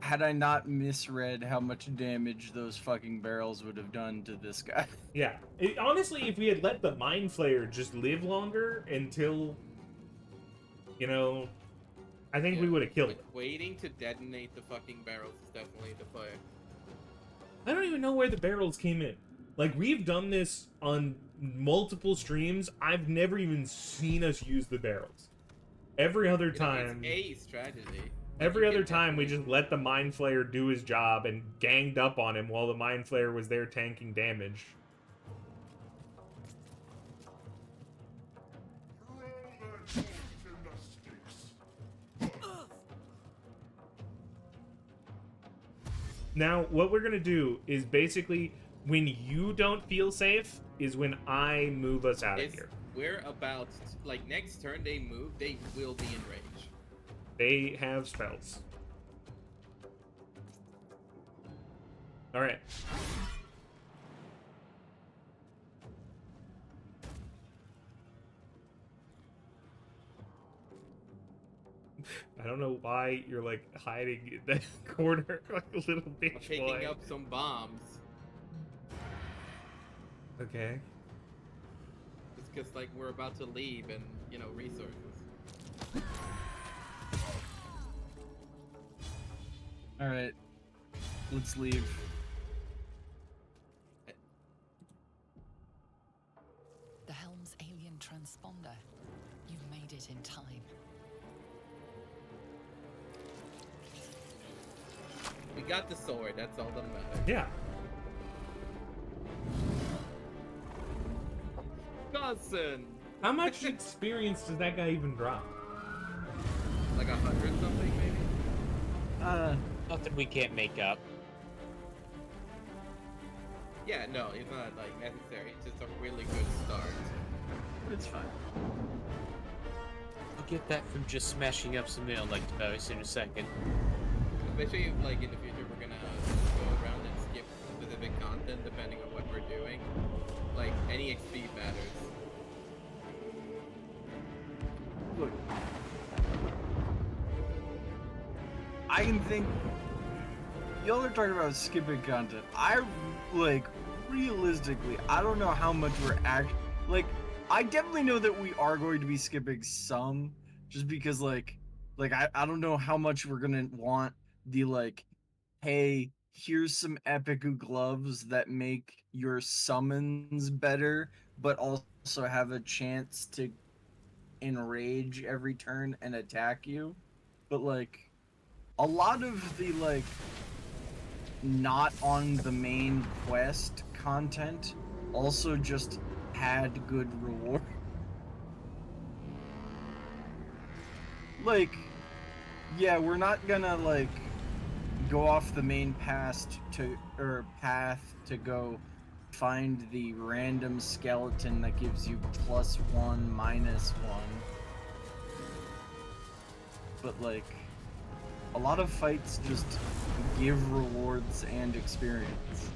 I not misread how much damage those fucking barrels would have done to this guy. Yeah, honestly, if we had let the Mind Flayer just live longer until, you know, I think we would have killed him. Waiting to detonate the fucking barrels is definitely the play. I don't even know where the barrels came in. Like, we've done this on multiple streams. I've never even seen us use the barrels. Every other time, it's a strategy. every other time we just let the Mind Flayer do his job and ganged up on him while the Mind Flayer was there tanking damage. Now, what we're gonna do is basically, when you don't feel safe, is when I move us out of here. We're about, like, next turn they move, they will be in range. They have spells. Alright. I don't know why you're, like, hiding in that corner like a little bitch I'm picking boy. up some bombs. Okay. It's because, like, we're about to leave and, you know, resources. Alright. Let's leave. The Helm's alien transponder. You've made it in time. We got the sword, that's all that matters. Yeah. Cousin! How much experience does that guy even drop? Like 100 something, maybe? Nothing we can't make up. Yeah, no, it's not, like, necessary. It's just a really good start. It's fine. I'll get that from just smashing up some mail like Devouse in a second. Especially if, like, in the future we're gonna go around and skip specific content depending on what we're doing. Like, any XP matters. Look. I can think... Y'all are talking about skipping content. Realistically, I don't know how much we're actually... Like, I definitely know that we are going to be skipping some, just because, I don't know how much we're gonna want the, like, hey, here's some epic gloves that make your summons better, but also have a chance to enrage every turn and attack you. But, like, a lot of the, like, not on the main quest content also just had good reward. Like, yeah, we're not gonna, like, go off the main path to go find the random skeleton that gives you +1, -1. But, like, a lot of fights just give rewards and experience.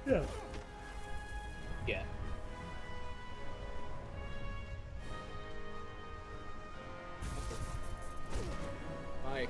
Yeah. Yeah. Bye.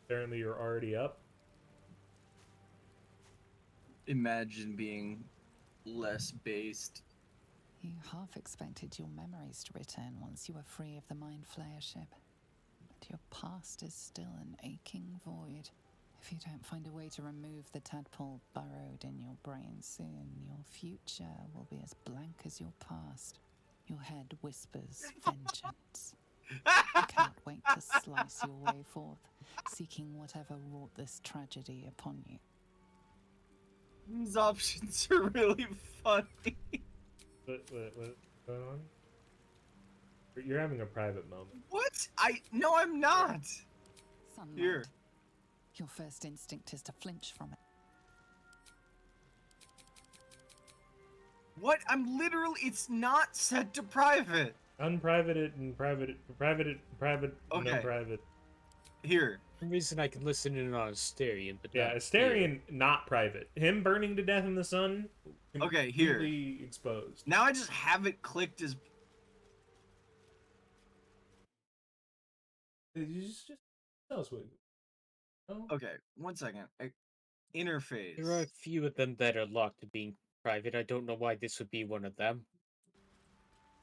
Apparently, you're already up. Imagine being less based. You half expected your memories to return once you were free of the Mind Flayer ship. But your past is still an aching void. If you don't find a way to remove the tadpole burrowed in your brain soon, your future will be as blank as your past. Your head whispers vengeance. You cannot wait to slice your way forth, seeking whatever wrought this tragedy upon you. These options are really funny. What's going on? You're having a private moment. What? No, I'm not. Sunlight. Here. Your first instinct is to flinch from it. What? I'm literally. It's not set to private. Unprivated and private, private, and Okay. unprivate. Here. For some reason I can listen in on Asterion, but Yeah, not Asterion, not private. Him burning to death in the sun. Okay, here. Completely exposed. Now I just have it clicked as. Just tell us what. Oh. Okay, 1 second. Interface. There are a few of them that are locked to being private. I don't know why this would be one of them.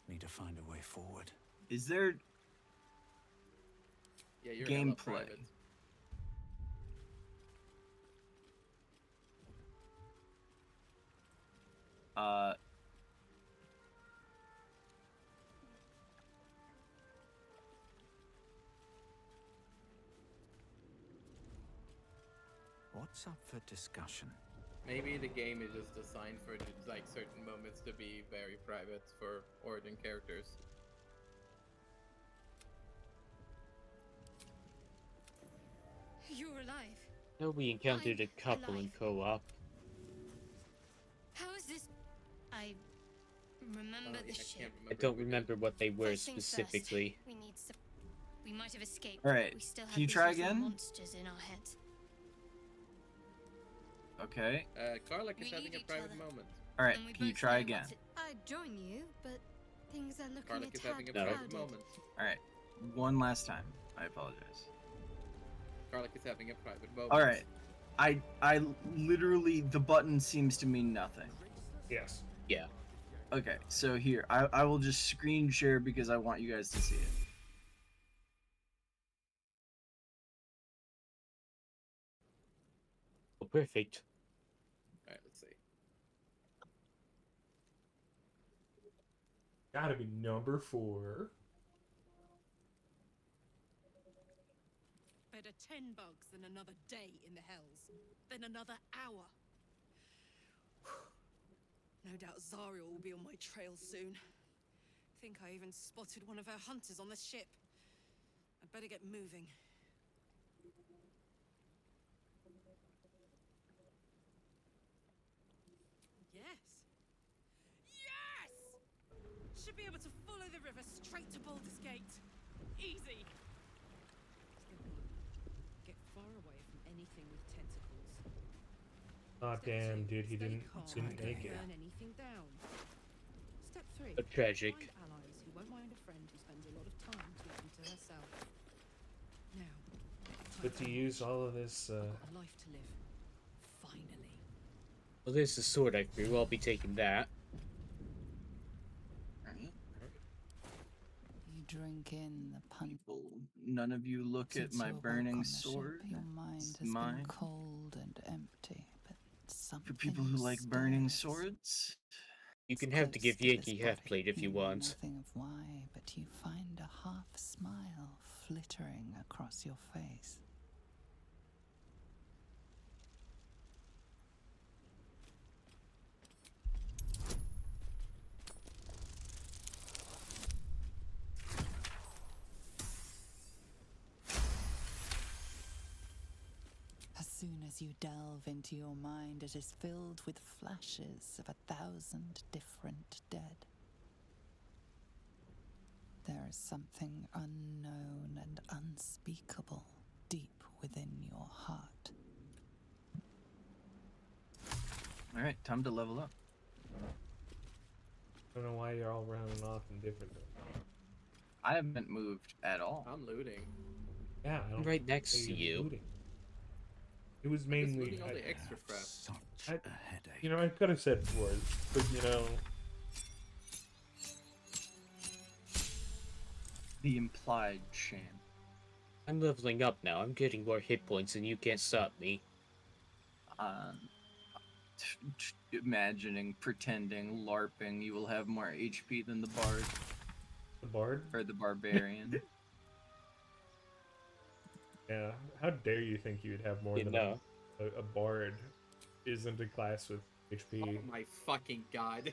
Need to find a way forward. Is there Yeah, you're hella gameplay? private. What's up for discussion? Maybe the game is just designed for like certain moments to be very private for Origin characters. You're alive. No, we encountered a couple in alive. co-op. How is this? I remember the ship. I don't remember what they were First things first, specifically. we need some. We might have escaped. Alright, but we still have can you these try little again? monsters in our heads. Okay. Karlak We is having need a each private other. moment. All right. And we Can you both try know again? what's it- I'd join you, but things are looking Karlak a is having a tad private crowded. moment. All right. One last time. I apologize. Karlak is having a private moment. All right. I literally the button seems to mean nothing. Yes. Yeah. Okay. So here I will just screen share because I want you guys to see it. Oh, perfect. Alright, let's see. Gotta be number 4. Better 10 bugs than another day in the hells. Then another hour. No doubt Zariel will be on my trail soon. Think I even spotted one of her hunters on the ship. I'd better get moving. Yes! Yes! Should be able to follow the river straight to Baldur's Gate. Easy! Step 1. Get far away from anything with tentacles. Oh Step damn, 2, dude, he stay didn't calm, make don't it. burn anything down. Step 3. But tragic. Find allies who won't mind a friend who spends a lot of time talking to herself. Now, But to use all of this, I've got a life to live. Finally. Well, there's the sword I threw. I'll be taking that. You drink in the punch. None of you look at Since my your walk burning on the ship, sword. your mind It's has mine. been cold and empty, but something For people who like burning stirs. swords. You can have to give Close to this Yankee half body. plate if you know want. Nothing of why, but you find a half smile flittering across your face. As soon as you delve into your mind, it is filled with flashes of 1,000 different dead. There is something unknown and unspeakable deep within your heart. All right, time to level up. I don't know why you're all running off in different. I haven't moved at all. I'm looting. Yeah, I I'm don't right next think to you're you. looting. It was Just mainly. moving all the extra crap. Such I- a headache. You know, I could have said words, but you know, The implied shame. I'm leveling up now. I'm getting more hit points and you can't stop me. Imagining, pretending, LARPing, you will have more HP than the bard the bard. or the barbarian. Yeah. How dare you think you'd have more You than know. a bard? Isn't a class with HP. Oh my fucking god.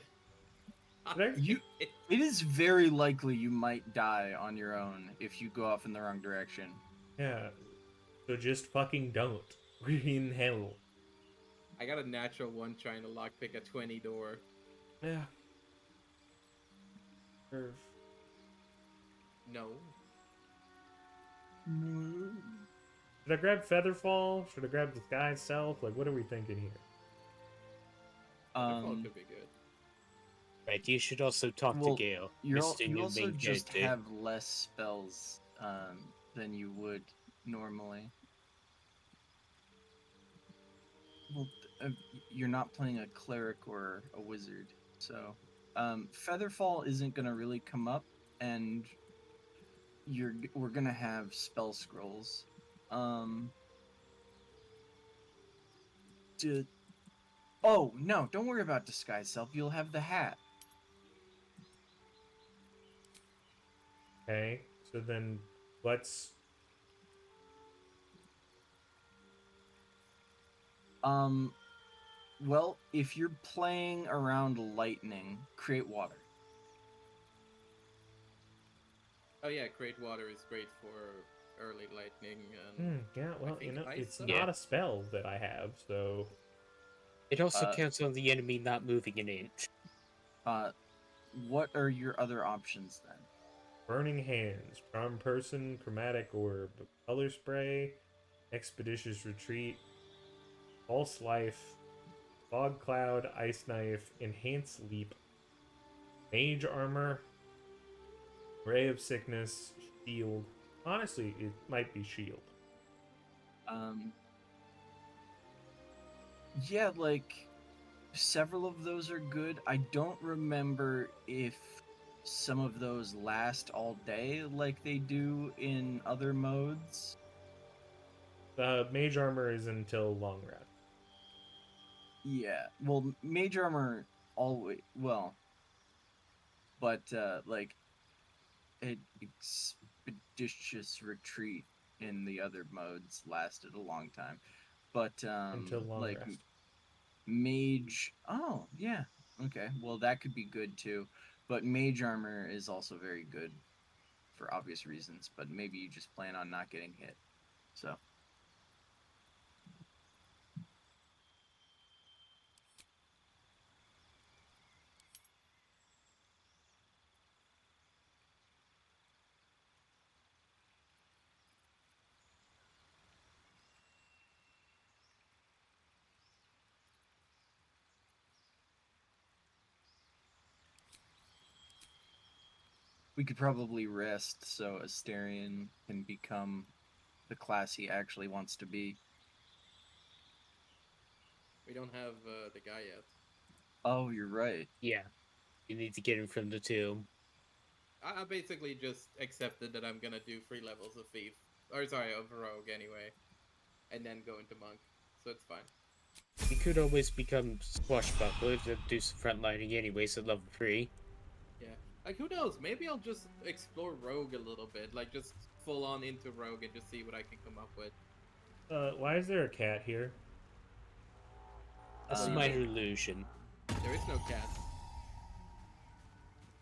Did I- You, it is very likely you might die on your own if you go off in the wrong direction. Yeah. So just fucking don't. We're in hell. I got a natural one trying to lockpick a 20 door. Yeah. Curve. No. Should I grab Featherfall? Should I grab the guy itself? Like, what are we thinking here? Featherfall could be good. Right, you should also talk Well, to Gale. You Mr. New also main just character. have less spells than you would normally. Well, you're not playing a cleric or a wizard, so Featherfall isn't gonna really come up, and we're gonna have spell scrolls. Oh no! Don't worry about disguise self. You'll have the hat. Okay. So then let's. Well, if you're playing around lightning, create water. Oh yeah, Great Water is great for early lightning and Yeah, well, think ice it's though? not a spell that I have, so. It also Uh, counts on the enemy not moving an inch. What are your other options then? Burning Hands, Charm Person, Chromatic Orb, Color Spray, Expeditious Retreat, False Life, Fog Cloud, Ice Knife, Enhanced Leap, Mage Armor, Ray of Sickness, Shield. Honestly, it might be Shield. Yeah, like several of those are good. I don't remember if some of those last all day like they do in other modes. Mage Armor is until Long Rest. Yeah, well, Mage Armor always but like Expeditious Retreat in the other modes lasted a long time, but Until Long like Rest. Mage. Oh yeah, okay. Well, that could be good too, but Mage Armor is also very good for obvious reasons. But maybe you just plan on not getting hit, so. We could probably rest so Asterion can become the class he actually wants to be. we don't have the guy yet. Oh, you're right. Yeah. You need to get him from the tomb. I basically just accepted that I'm gonna do 3 levels of thief, or sorry, of rogue anyway, and then go into monk, so it's fine. You could always become swashbuckler to do some frontlining anyways at level 3. Yeah, like who knows? Maybe I'll just explore rogue a little bit, like just full on into rogue and just see what I can come up with. Why is there a cat here? That's my illusion. There is no cat.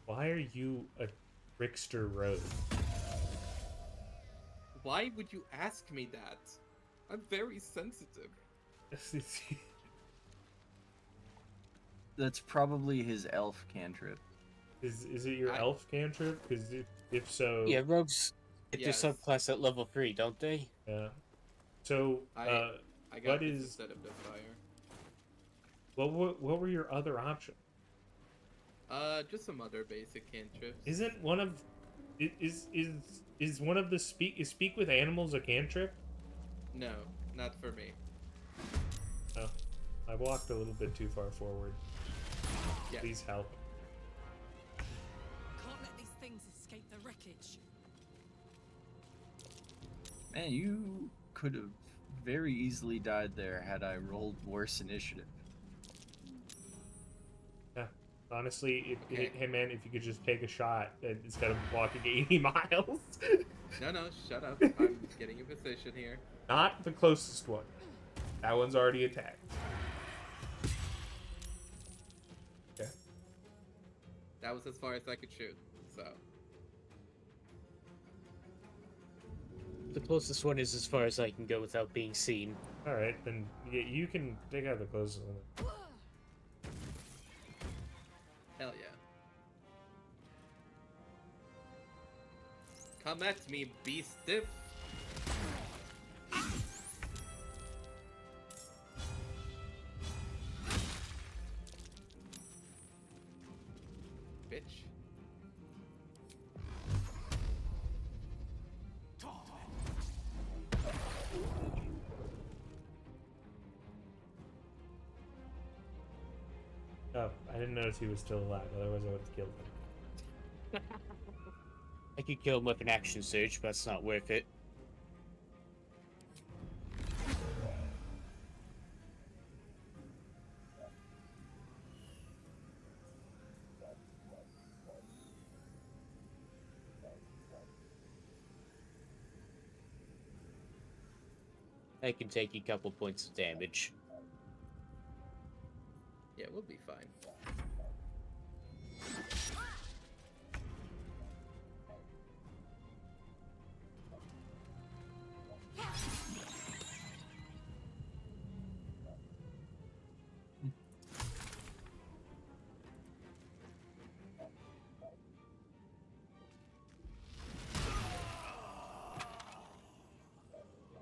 Why are you a trickster rogue? Why would you ask me that? I'm very sensitive. That's probably his elf cantrip. Is it your elf cantrip? Because if so, Yeah, rogues get Yes. their subclass at level 3, don't they? yeah. So I got what this is instead of the fire. what were your other options? Just some other basic cantrips. Isn't one of is one of the speak with animals a cantrip? No, not for me. Oh, I walked a little bit too far forward. Yeah. Please help. Can't let these things escape the wreckage. Man, you could have very easily died there had I rolled worse initiative. Yeah. Honestly, Okay. hey man, if you could just take a shot instead of walking 80 miles. No, shut up. I'm getting a position here. Not the closest one. That one's already attacked. Okay. That was as far as I could shoot, so. The closest one is as far as I can go without being seen. Alright, then you can take out the closest one. Hell yeah. Come at me, be stiff. Bitch. Oh, I didn't notice he was still alive, otherwise I would have killed him. I could kill him with an action surge, but it's not worth it. I can take a couple points of damage. Yeah, we'll be fine.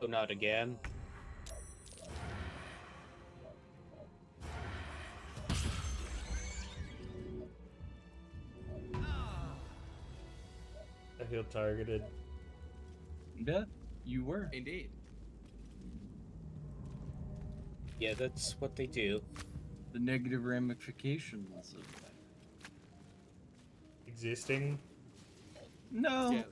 Oh, not again. I feel targeted. Yeah, you were. Indeed. Yeah, that's what they do. The negative ramifications of that. Existing? No. Yes.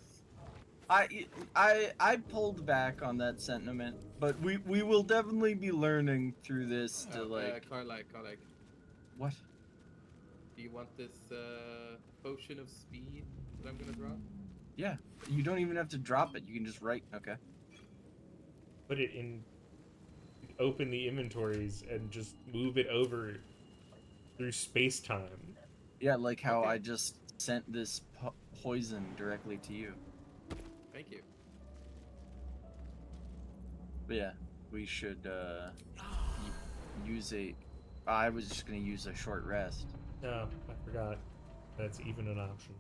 I pulled back on that sentiment, but we will definitely be learning through this to Carlac. What? Do you want this potion of speed that I'm gonna drop? Yeah, you don't even have to drop it. You can just write. Okay. Put it in. Open the inventories and just move it over through space time. Yeah, like how Okay. I just sent this poison directly to you. Thank you. But yeah, we should use a. I was just gonna use a short rest. No, I forgot. That's even an option.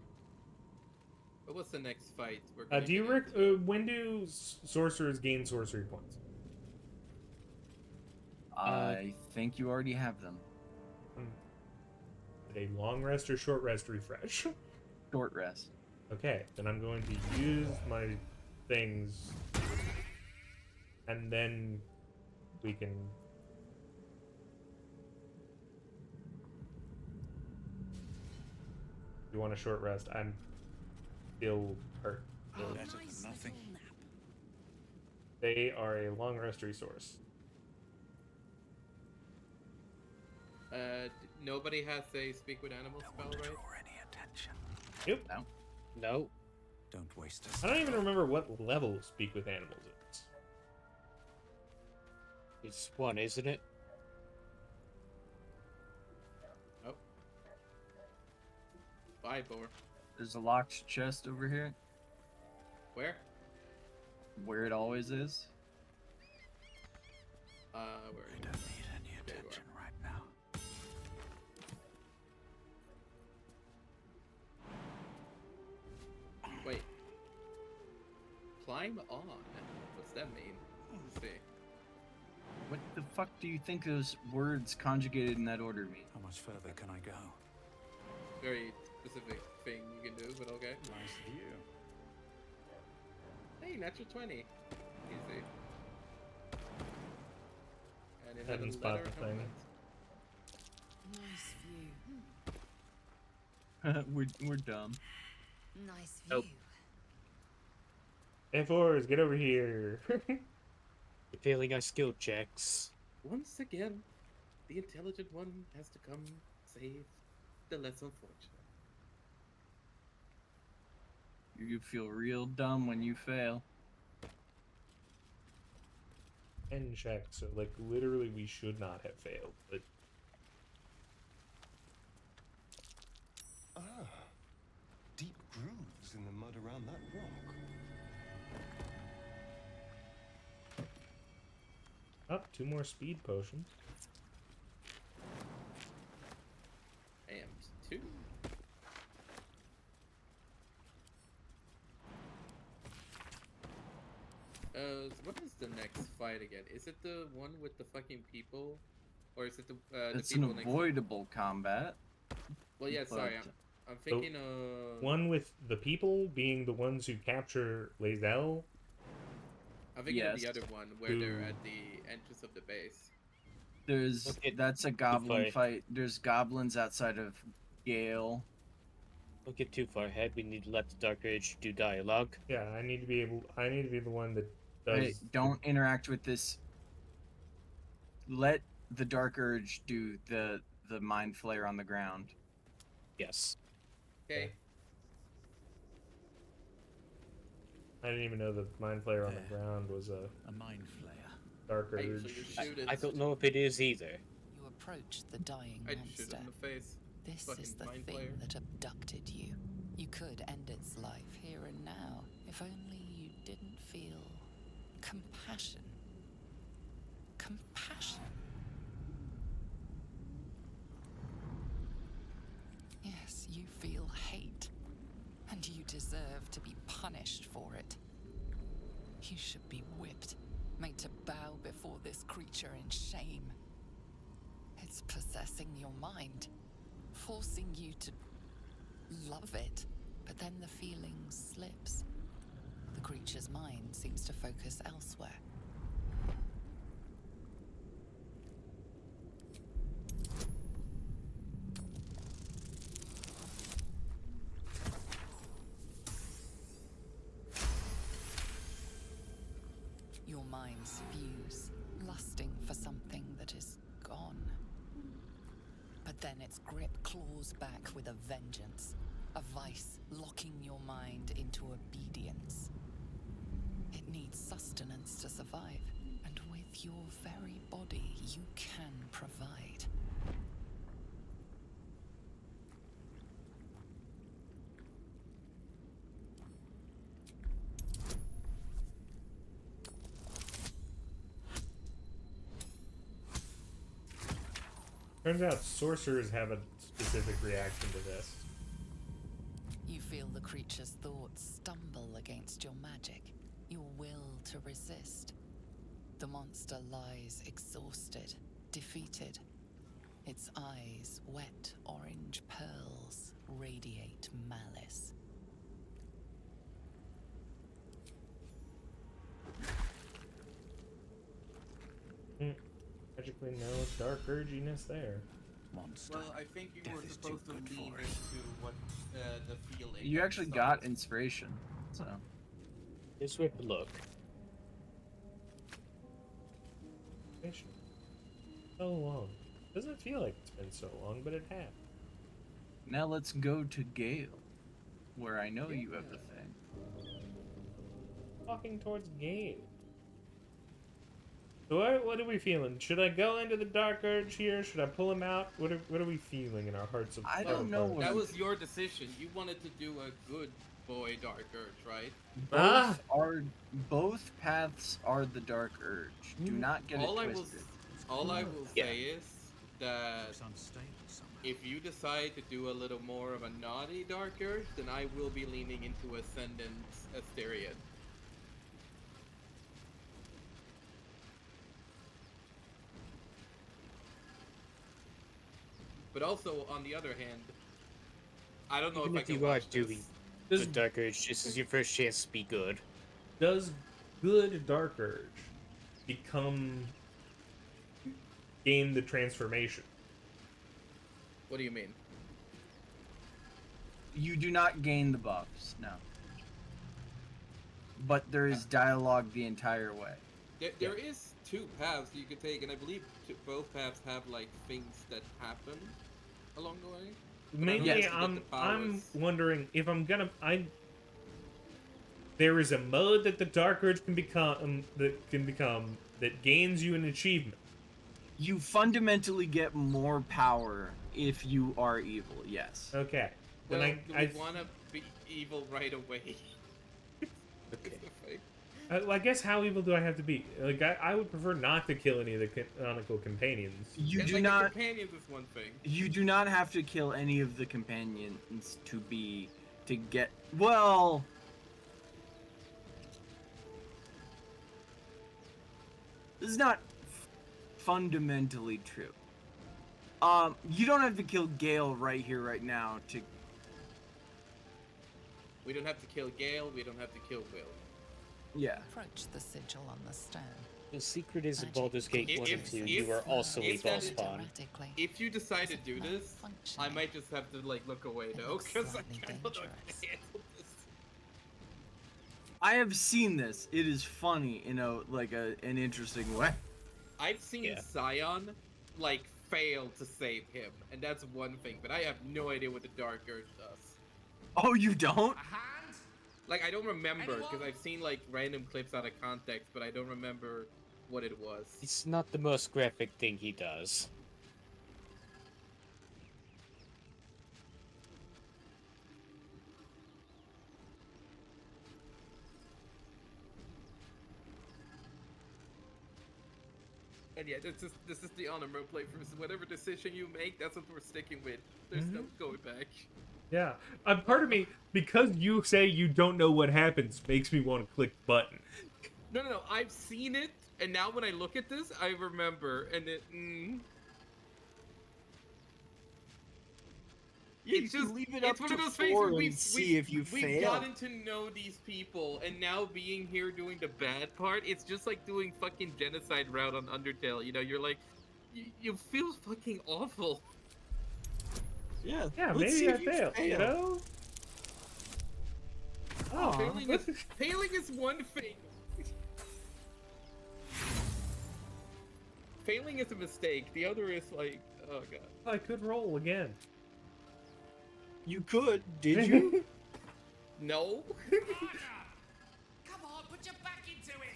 But what's the next fight? We're Do you gonna get when do sorcerers gain sorcery points? I think you already have them. A long rest or short rest refresh? Short rest. Okay, then I'm going to use my things, and then we can. If you want a short rest, I'm still hurt. So Better than nothing. they are a long rest resource. Nobody has a speak with animals spell, right? Any attention. Yep. No. Don't waste I don't even remember what level Speak with Animals is. It's one, isn't it? Oh. Bye, Boar. There's a locked chest over here, Where? where it always is. Where? I don't need any attention right now. Wait. Climb on. What's that mean? Let's see. What the fuck do you think those words conjugated in that order mean? How much further can I go? Very specific thing you can do, but okay. Nice view. Hey, natural 20. Easy. And it I had a didn't spot leather the thing. helmet. Nice view. We're dumb. Nice view. Nope. F4s, get over here. Failing our skill checks. Once again, the intelligent one has to come save the less unfortunate. You feel real dumb when you fail. 10 checks, so like literally we should not have failed, but Ah, deep grooves in the mud around that rock. up 2 more speed potions. And 2. What is the next fight again? Is it the one with the fucking people? Or is it the It's people an next avoidable combat. Well, yeah, sorry, but- I'm thinking of... One with the people being the ones who capture Lae'zel. I'm thinking of the Yes. other one where they're Ooh. at the entrance of the base. There's Okay, that's a goblin fight. fight. There's goblins outside of Gale. Don't get too far ahead. We need to let the Dark Urge do dialogue. Yeah, I need to be the one that does. Hey, don't interact with this. Let the Dark Urge do the Mind Flayer on the ground. Yes. Okay. I didn't even know the Mind Flayer on the There. ground was a A mind flayer. Dark I Urge. usually just shoot it. I don't know if it is either. You approach the dying I just shoot it monster. in the face. This Fucking is the mind thing flayer. that abducted you. You could end its life here and now, if only you didn't feel compassion. Compassion. Yes, you feel hate, and you deserve to be punished for it. You should be whipped, made to bow before this creature in shame. It's possessing your mind, forcing you to love it, but then the feeling slips. The creature's mind seems to focus elsewhere. Your minds fuse, lusting for something that is gone. But then its grip claws back with a vengeance, a vice locking your mind into obedience. It needs sustenance to survive, and with your very body, you can provide. Turns out sorcerers have a specific reaction to this. You feel the creature's thoughts stumble against your magic, your will to resist. The monster lies exhausted, defeated. Its eyes, wet orange pearls, radiate malice. Magically no dark urginess there. Monster. Well, I think you Death were is too supposed to good lean for it. into what the feeling. You of actually the got song. inspiration. So Let's rip a look. So long. Doesn't feel like it's been so long, but it has. now let's go to Gale, where I know you have the thing. Walking towards Gabe. So what are we feeling? Should I go into the Dark Urge here? Should I pull him out? What are we feeling in our hearts of I heart of don't know hearts? what That I'm- was your decision. You wanted to do a good boy Dark Urge, right? Both paths are the Dark Urge. Do not get all it I will, twisted. all I will Yeah. say is that Looks unstable somehow. if you decide to do a little more of a naughty Dark Urge, then I will be leaning into Ascendant Asterion. But also, on the other hand, I don't know Even if I if can you are watch doing this. the Dark Urge, this is your first chance to be good. Does good Dark Urge become gain the transformation. What do you mean? You do not gain the buffs, no. But there is dialogue the entire way. There is two paths you could take, and I believe both paths have like things that happen along the way. Mainly, I'm wondering if I'm gonna. There is a mode that the Dark Urge can become that gains you an achievement. You fundamentally get more power if you are evil. Yes. Okay. Well, Then I want to be evil right away. Okay. Well, I guess how evil do I have to be? Like, I would prefer not to kill any of the canonical companions. You do like not. The companions is one thing. You do not have to kill any of the companions to get. Well. This is not fundamentally true. You don't have to kill Gale right here, right now to. We don't have to kill Gale. We don't have to kill Will. Yeah. Approach the sigil on the stone. The secret is in Baldur's Gate 1 and 2, you are also a boss spawn. If you decide to do this, I might just have to like look away though, because I cannot handle this. I have seen this. It is funny in an interesting way. I've seen Scion like fail to save him, and that's one thing. But I have no idea what the Dark Urge does. Oh, you don't? Like I don't remember because I've seen like random clips out of context, but I don't remember what it was. It's not the most graphic thing he does. And yeah, this is the honor mode playthrough. So whatever decision you make, that's what we're sticking with. There's no going back. Yeah, part of me, because you say you don't know what happens, makes me want to click the button. No. I've seen it, and now when I look at this, I remember, and it. Yeah, It's just leave it up it's one to of those things 4 where and we've see if you we've fail. gotten to know these people, and now being here doing the bad part, it's just like doing fucking genocide route on Undertale. You know, you're like, you feel fucking awful. Yeah. Yeah, let's see maybe I if you fail. You know? Oh, Failing is one thing. Failing is a mistake. The other is like, oh god. I could roll again. You could. Did you? No. Come on, put your back into it.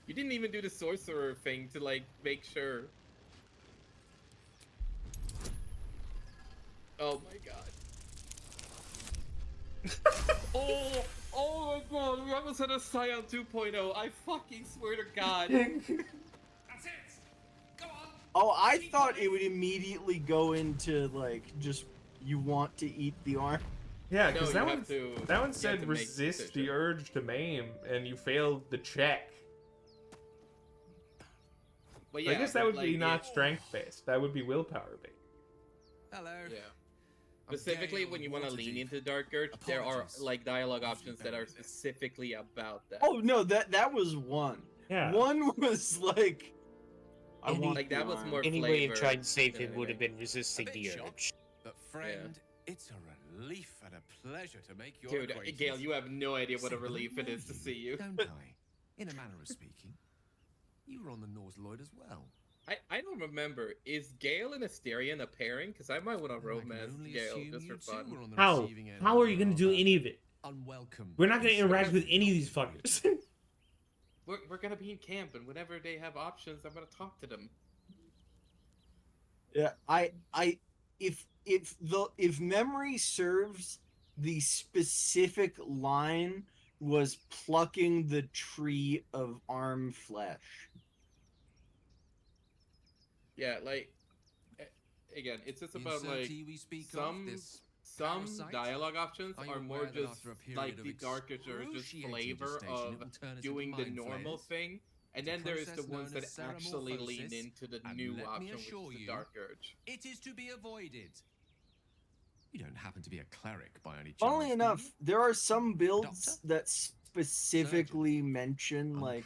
You didn't even do the sorcerer thing to like make sure. Oh my god. oh my god, we almost had a Scion 2.0. I fucking swear to god. That's it. Go on. Oh, I thought it would immediately go into like just you want to eat the arm. Yeah, No, because you that have one to- you that one have said to make the resist the decision. urge to maim, and you failed the check. But I guess that but, would be like, not strength based. That would be willpower based. Hello. Yeah. I'm Specifically, Gale when you want to lean Waterdeep. into Dark Urge, there are Apologies. like dialogue Wasn't options that very are good. specifically about that. Oh no, that was one. Yeah. One was like I Any- want like the that was arm. more Any way of flavor trying to save than him would have anything. been resisting bit the shocked. urge. But friend, it's a relief and a pleasure to make your Dude, acquaintance. Gale, you have no idea what a Simply relief it know is to see you. Don't I? In a manner of speaking. You were on the Norse Lloyd as well. I don't remember. Is Gale and Asterion a pairing? Because I might want to And I can romance only Gale assume just you for two fun. were on the How? receiving end How of are you going to a do rather any of it? Unwelcome. We're not going to incident. interact with any of these fuckers. We're gonna be in camp, and whenever they have options, I'm gonna talk to them. Yeah, if memory serves, the specific line was plucking the tree of arm flesh. Yeah, like again, it's just about The like uncertainty we speak of, some parasite? dialogue options Are you are more aware that just after a period like of the Dark Urge or just excruciating flavor gestation, of it will turn us into doing the mind normal flayers? thing, and It's a then there is the process ones known that as actually lean ceramorphosis, into the and new let me option, which assure is the you, Dark Urge. It is to be avoided. You don't happen to be a cleric by any chance. Funnily do enough, you? there are some builds Doctor? that specifically mention like,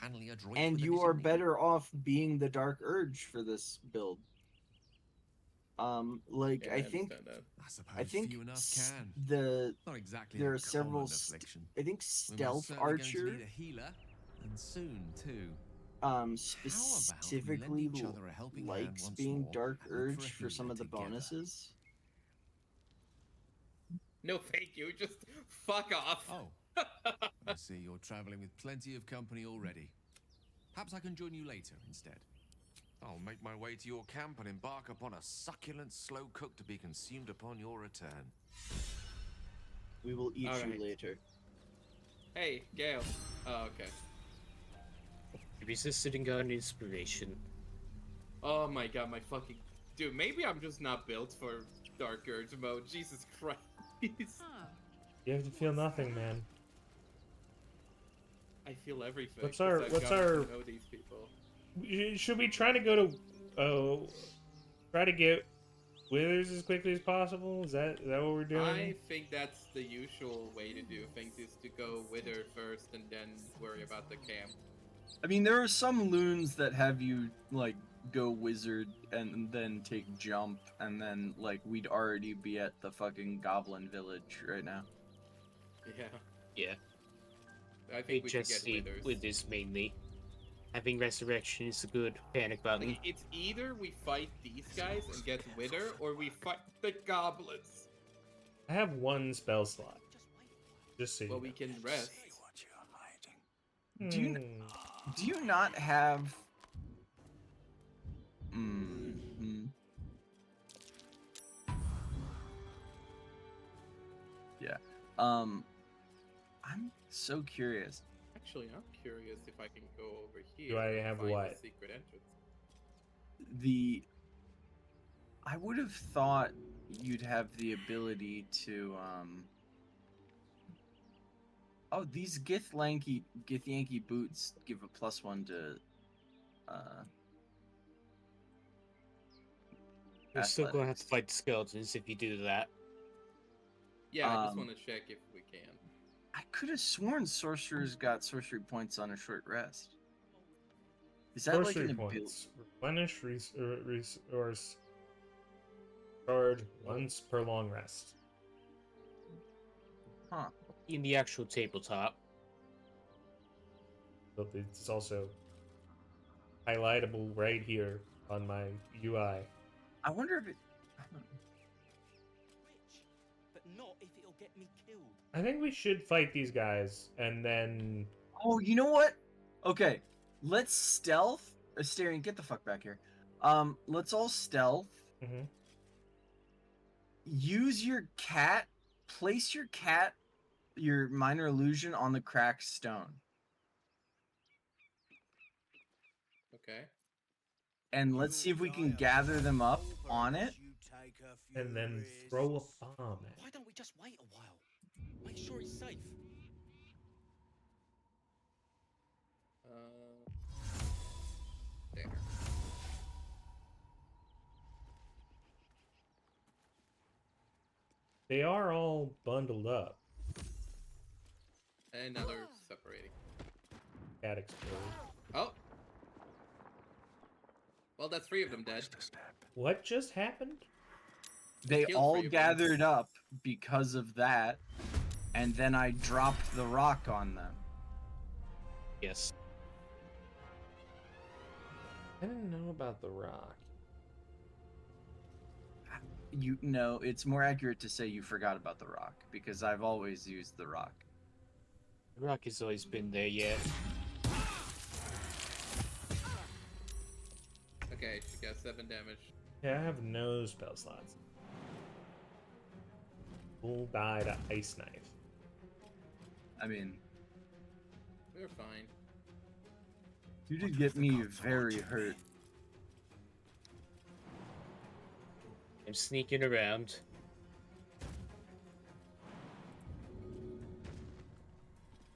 and you are better off being the Dark Urge for this build. Like Yeah, I think understand that. I suppose I think few enough can. the Not exactly there a are several common affliction. I think We most stealth certainly going to archer need a healer, and soon too. specifically lend each other a helping hand likes once being more Dark and look for a Urge for some healer of the together? bonuses. No, thank you. Just fuck off. Oh, I see you're traveling with plenty of company already. Perhaps I can join you later instead. I'll make my way to your camp and embark upon a succulent slow cook to be consumed upon your return. We will eat All you right. later. Hey, Gale. Oh, okay. Resisted and got an inspiration. Oh my god, my fucking dude. Maybe I'm just not built for Dark Urge mode. Jesus Christ. You have to feel nothing, man. I feel everything. What's 'cause our- I've what's gotten to our- know these people. Should we try to go to try to get Withers as quickly as possible? Is that what we're doing? I think that's the usual way to do things, is to go Wither first and then worry about the camp. I mean, there are some loons that have you like go wizard and then take jump, and then like we'd already be at the fucking goblin village right now. Yeah. Yeah. I think we should just get need Withers. with this mainly. Having resurrection is a good panic button. Like, it's either we fight these guys and get Wither, or we fight the goblins. I have one spell slot. Just so you Well, know. we can rest. Do you do you not have? Yeah. I'm so curious. Actually, I'm curious if I can go over here. Do I and have find what? the secret entrance. I would have thought you'd have the ability to Oh, these Githyanki boots give a +1 to You're still gonna have athletics. to fight the skeletons if you do that. Yeah, I just Um, want to check if we can. I could have sworn sorcerers got sorcery points on a short rest. Is that Sorcery like an ability? points. Replenish resource charge once per long rest. Huh. In the actual tabletop. But it's also highlightable right here on my UI. I wonder if it. But not if it'll get me killed. I think we should fight these guys and then. Oh, you know what? Okay, let's stealth. Astarion, get the fuck back here. Let's all stealth. Mhm. Use your cat. Place your minor illusion on the cracked stone, Okay. and let's see if we can gather them up on it. And then throw a bomb at it. Why don't we just wait a while? Make sure it's safe. There. They are all bundled up. And now they're separating. Cat explode. Oh. Well, that's 3 of them dead. What just happened? They Killed all 3 of them. gathered up because of that, and then I dropped the rock on them. Yes. I didn't know about the rock. You know, it's more accurate to say you forgot about the rock, because I've always used the rock. The rock has always been there, yeah. Okay, she got 7 damage. Yeah, I have no spell slots. Full die to ice knife. I mean, We're fine. you did get me very hurt. I'm sneaking around.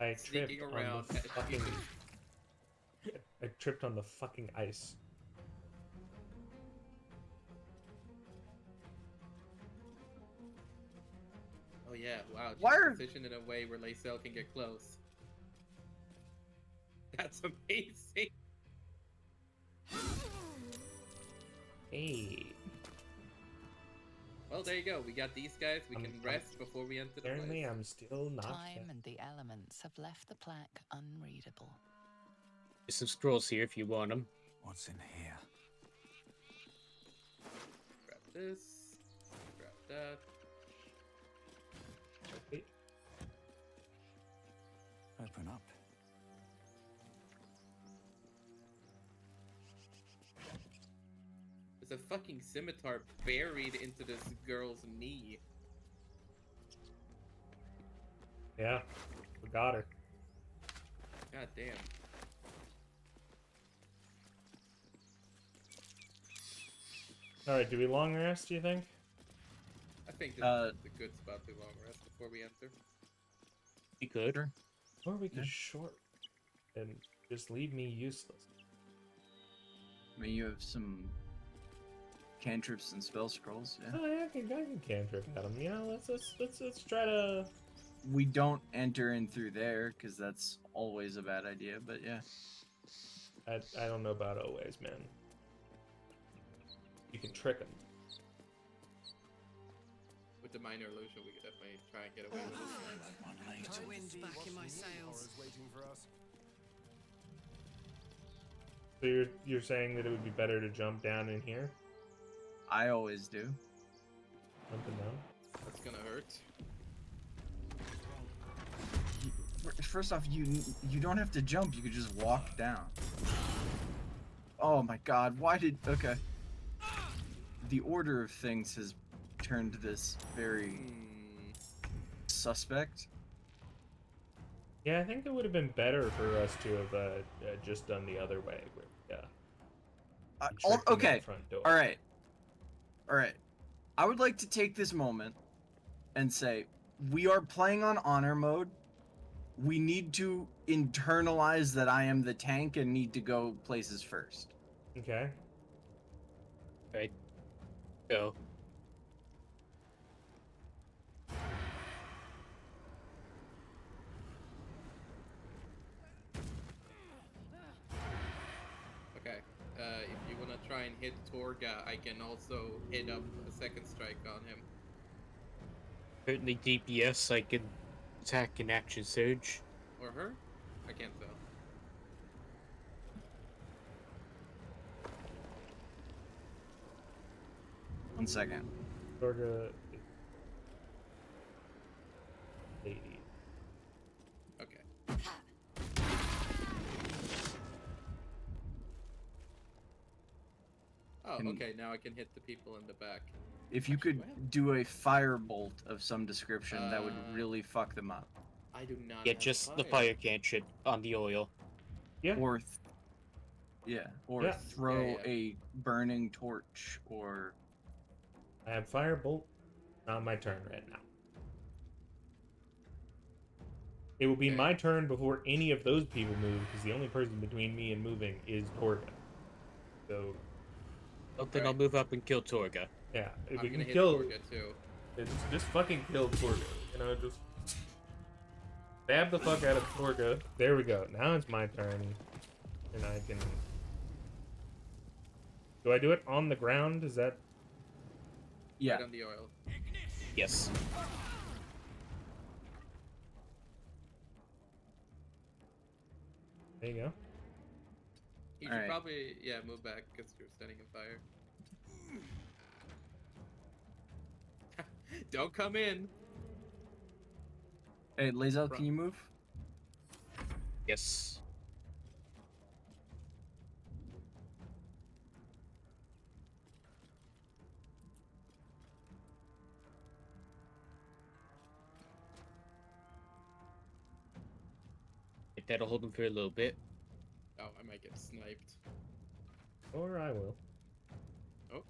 I Sneaking tripped around. on the fucking. I tripped on the fucking ice. Oh yeah, wow. She's Why are- positioned in a way where Lacel can get close. That's amazing. Hey. Well, there you go. We got these guys. We can I'm- rest before we enter the Apparently, place. I'm still not. Time and the elements have left the plaque unreadable. There's some scrolls here if you want them. What's in here? Grab this. Grab that. Wait. Open up. There's a fucking scimitar buried into this girl's knee. Yeah, we got her. God damn. All right, do we long rest? Do you think? I think this is a good spot to long rest before we enter. You could. Or we could short and just leave me useless. I mean, you have some cantrips and spell scrolls. Yeah. Oh, yeah, I can cantrip at him. Yeah, let's try to. We don't enter in through there because that's always a bad idea. But yeah. I don't know about always, man. You can trick him. With the minor illusion, we could definitely try and get away with this. Wind's back in my sails. So you're saying that it would be better to jump down in here? I always do. Jumping down? That's gonna hurt. First off, you don't have to jump. You could just walk down. Oh my god! Why did? Okay. The order of things has turned this very suspect. Yeah, I think it would have been better for us to have just done the other way. Where, Okay. All right. All right. I would like to take this moment and say we are playing on honor mode. We need to internalize that I am the tank and need to go places first. Okay. Right. Go. Okay. If you wanna try and hit Torga, I can also hit up a second strike on him. Certainly DPS, I can attack and action surge. Or her? I can't tell. One second. Torga. Lady. Okay. Oh, okay. Now I can hit the people in the back. If you could do a firebolt of some description, that would really fuck them up. I do not. Yeah, have just the fire cantrip on the oil. Yeah. Or or Yeah. throw a burning torch or I have firebolt. Not my turn right now. It will be my turn before any of those people move, because the only person between me and moving is Torga. So. Well, then I'll move up and kill Torga. Yeah, if I'm we gonna can hit kill. Torga too. Just fucking kill Torga. You know, just stab the fuck out of Torga. There we go. Now it's my turn, and I can. Do I do it on the ground? Is that? Yeah. Right on the oil. Yes. There you go. You should probably, move back because you're standing in fire. Don't come in. Hey, Lazel, can you move? Yes. That'll hold him for a little bit. Oh, I might get sniped. Or I will. Oh.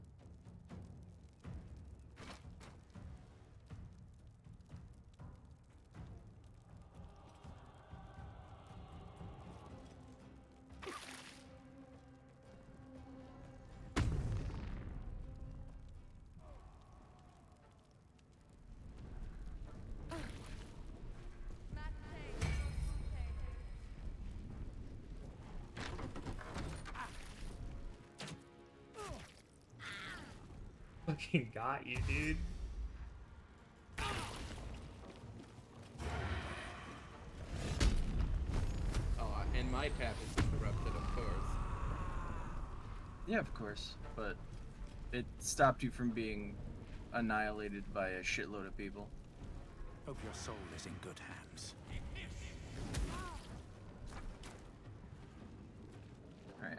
fucking got you, dude. Oh, and my path is interrupted, of course. Yeah, of course, but it stopped you from being annihilated by a shitload of people. Hope your soul is in good hands. Alright.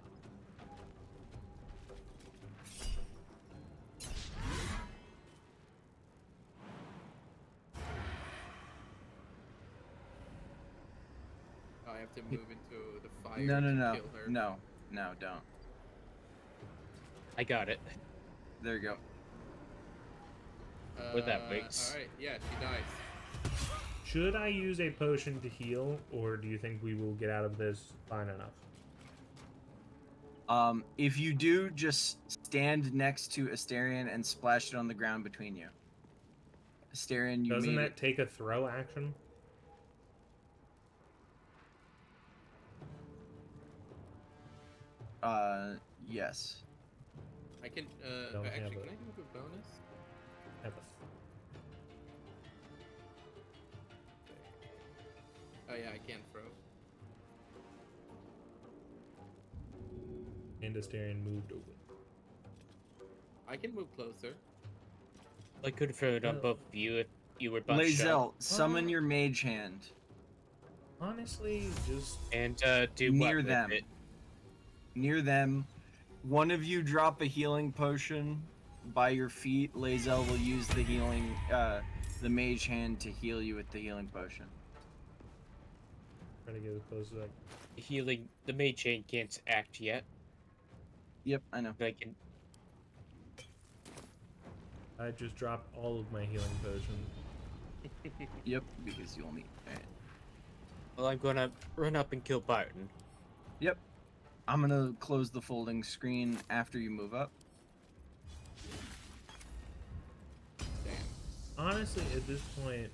I have to move into the fire No, no, to no. kill her. No, no, don't. I got it. There you go. With that makes. Alright, yeah, she dies. Should I use a potion to heal, or do you think we will get out of this fine enough? If you do, just stand next to Asterion and splash it on the ground between you. Asterion, you Doesn't made that it. take a throw action? Yes. I can, Don't actually, have can a- I move a bonus? Have Oh yeah, I can throw. a... And Asterion moved over. I can move closer. I could have thrown it on Well- both of you if you were butt Lae'zel, shot. summon your mage hand. Honestly, just... And do Near what with them. it? Near them. One of you drop a healing potion by your feet. Lae'zel will use the healing, the mage hand to heal you with the healing potion. Try to get as close as I... Healing. The mage chain can't act yet. Yep, I know. But I can. I just dropped all of my healing potions. Yep, because you only. Alright. Well, I'm gonna run up and kill Barton. Yep. I'm gonna close the folding screen after you move up. Honestly, at this point,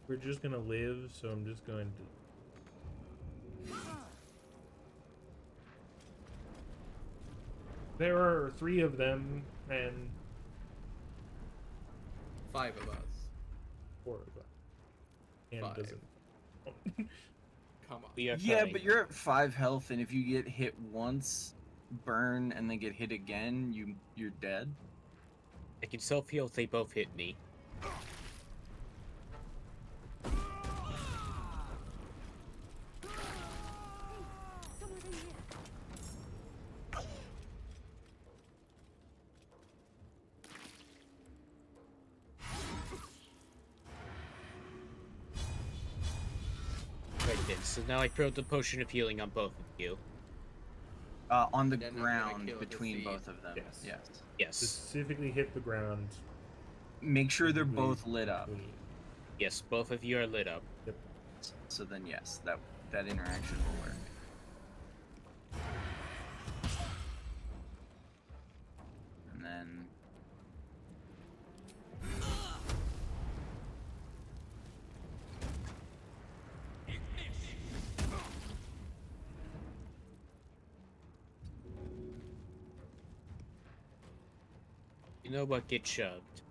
we're just gonna live, so I'm just going to... There are 3 of them, and 5 of us. 4 of them. And 5. doesn't... Come on. We are Yeah, fine. but you're at 5 health, and if you get hit once, burn, and then get hit again, you're dead. I can self heal if they both hit me. Right then, so now I throw the potion of healing on both of you. On the Then I'm gonna ground kill the between seed. both of them. Yes. Yes. Yes. Specifically hit the ground. Make sure they're Specifically both lit up. between- Yes, both of you are lit up. Yep. So then, yes, that interaction will work. And then. You know what? Get shoved.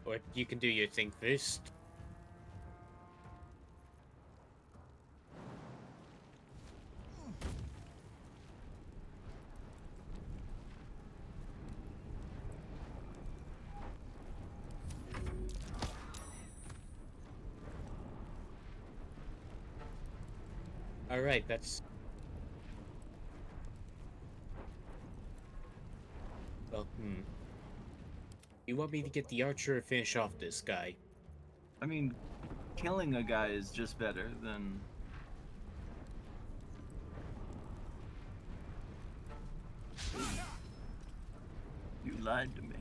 Or you can do your thing first. Alright, that's... Well, You want me to get the archer or finish off this guy? I mean, killing a guy is just better than. You lied to me.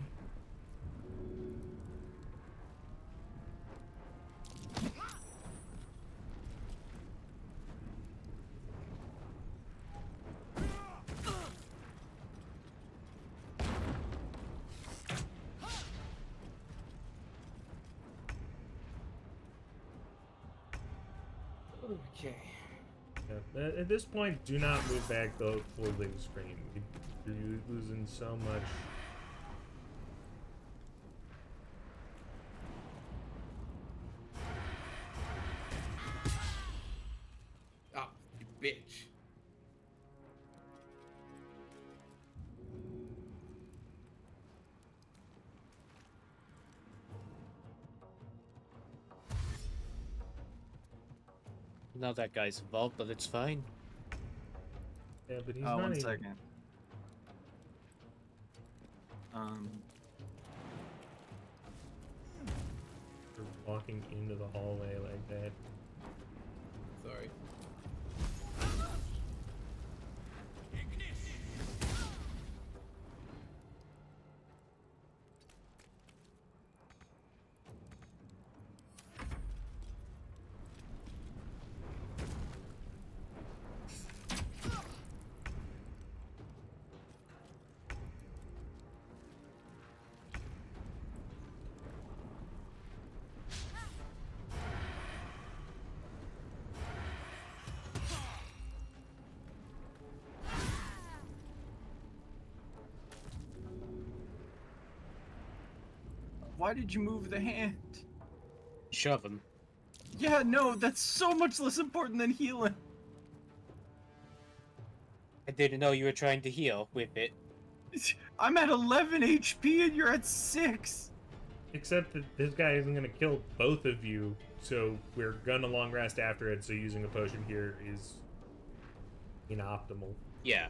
Okay. Yeah. At this point, do not move back the folding screen. You're losing so much bitch. Now that guy's involved, but it's fine. Yeah, but he's Oh, not one even second. walking into the hallway like that. Sorry. Why did you move the hand? Shove him. Yeah, no, that's so much less important than healing. I didn't know you were trying to heal with it. I'm at 11 HP and you're at 6. Except that this guy isn't gonna kill both of you, so we're gonna long rest after it, so using a potion here is inoptimal. Yeah.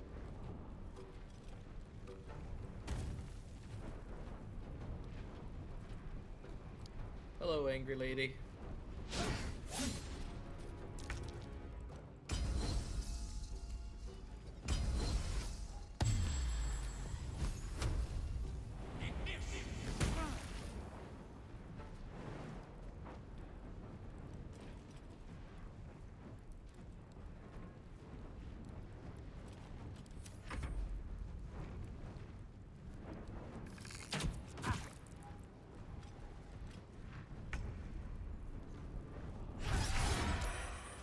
Hello, angry lady.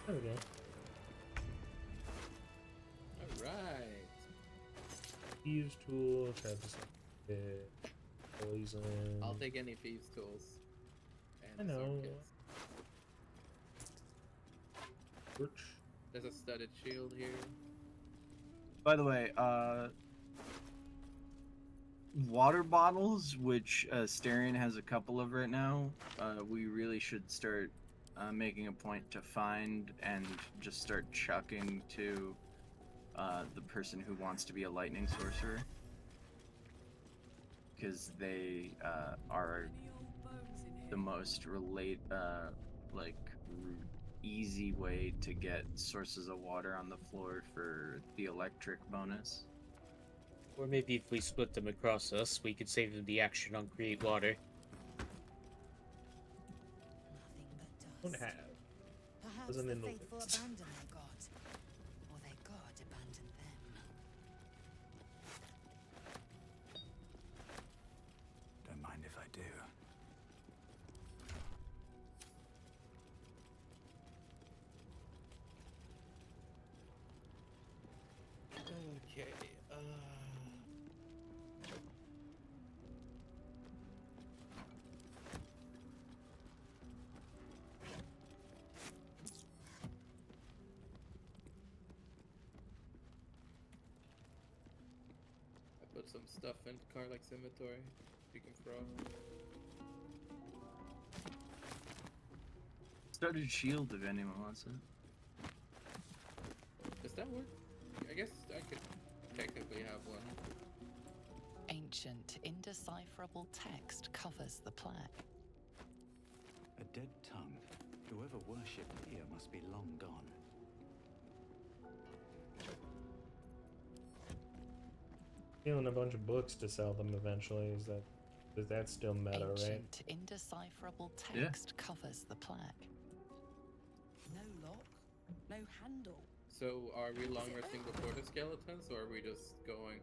There we go. Alright. Thieves tool, Travis poison. I'll take any thieves tools. I And know. sword kits. Torch. There's a studded shield here. By the way, water bottles, which Starion has a couple of right now, we really should start making a point to find and just start chucking to the person who wants to be a lightning sorcerer. Because they are the most easy way to get sources of water on the floor for the electric bonus. Or maybe if we split them across us, we could save them the action on create water. Don't have. Perhaps Wasn't the in the faithful list. abandon their god, or their god abandoned them. Don't mind if I do. Okay, I put some stuff in Karlach's inventory. Speaking from. Started shield if anyone wants it. Does that work? I guess I could technically have one. Ancient, indecipherable text covers the plaque. A dead tongue. Whoever worshipped here must be long gone. Stealing a bunch of books to sell them eventually. Is that still meta, right? Ancient, indecipherable text covers the plaque. No lock, no handle. So are we long resting before the skeletons, or are we just going?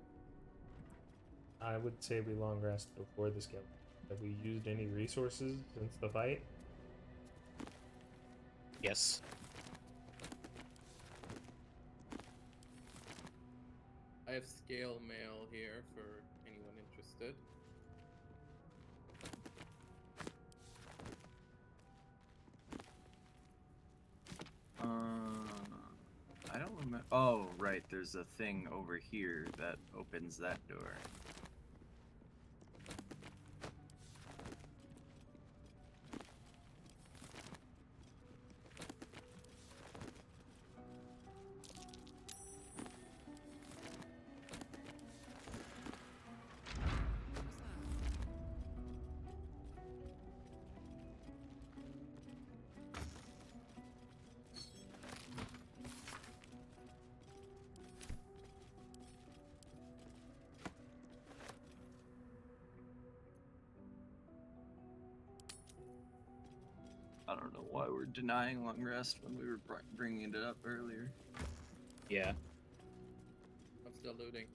I would say we long rest before the skeleton. Have we used any resources since the fight? Yes. I have scale mail here for anyone interested. I don't Oh, right. There's a thing over here that opens that door. I don't know why we're denying long rest when we were bringing it up earlier. Yeah. I'm still looting.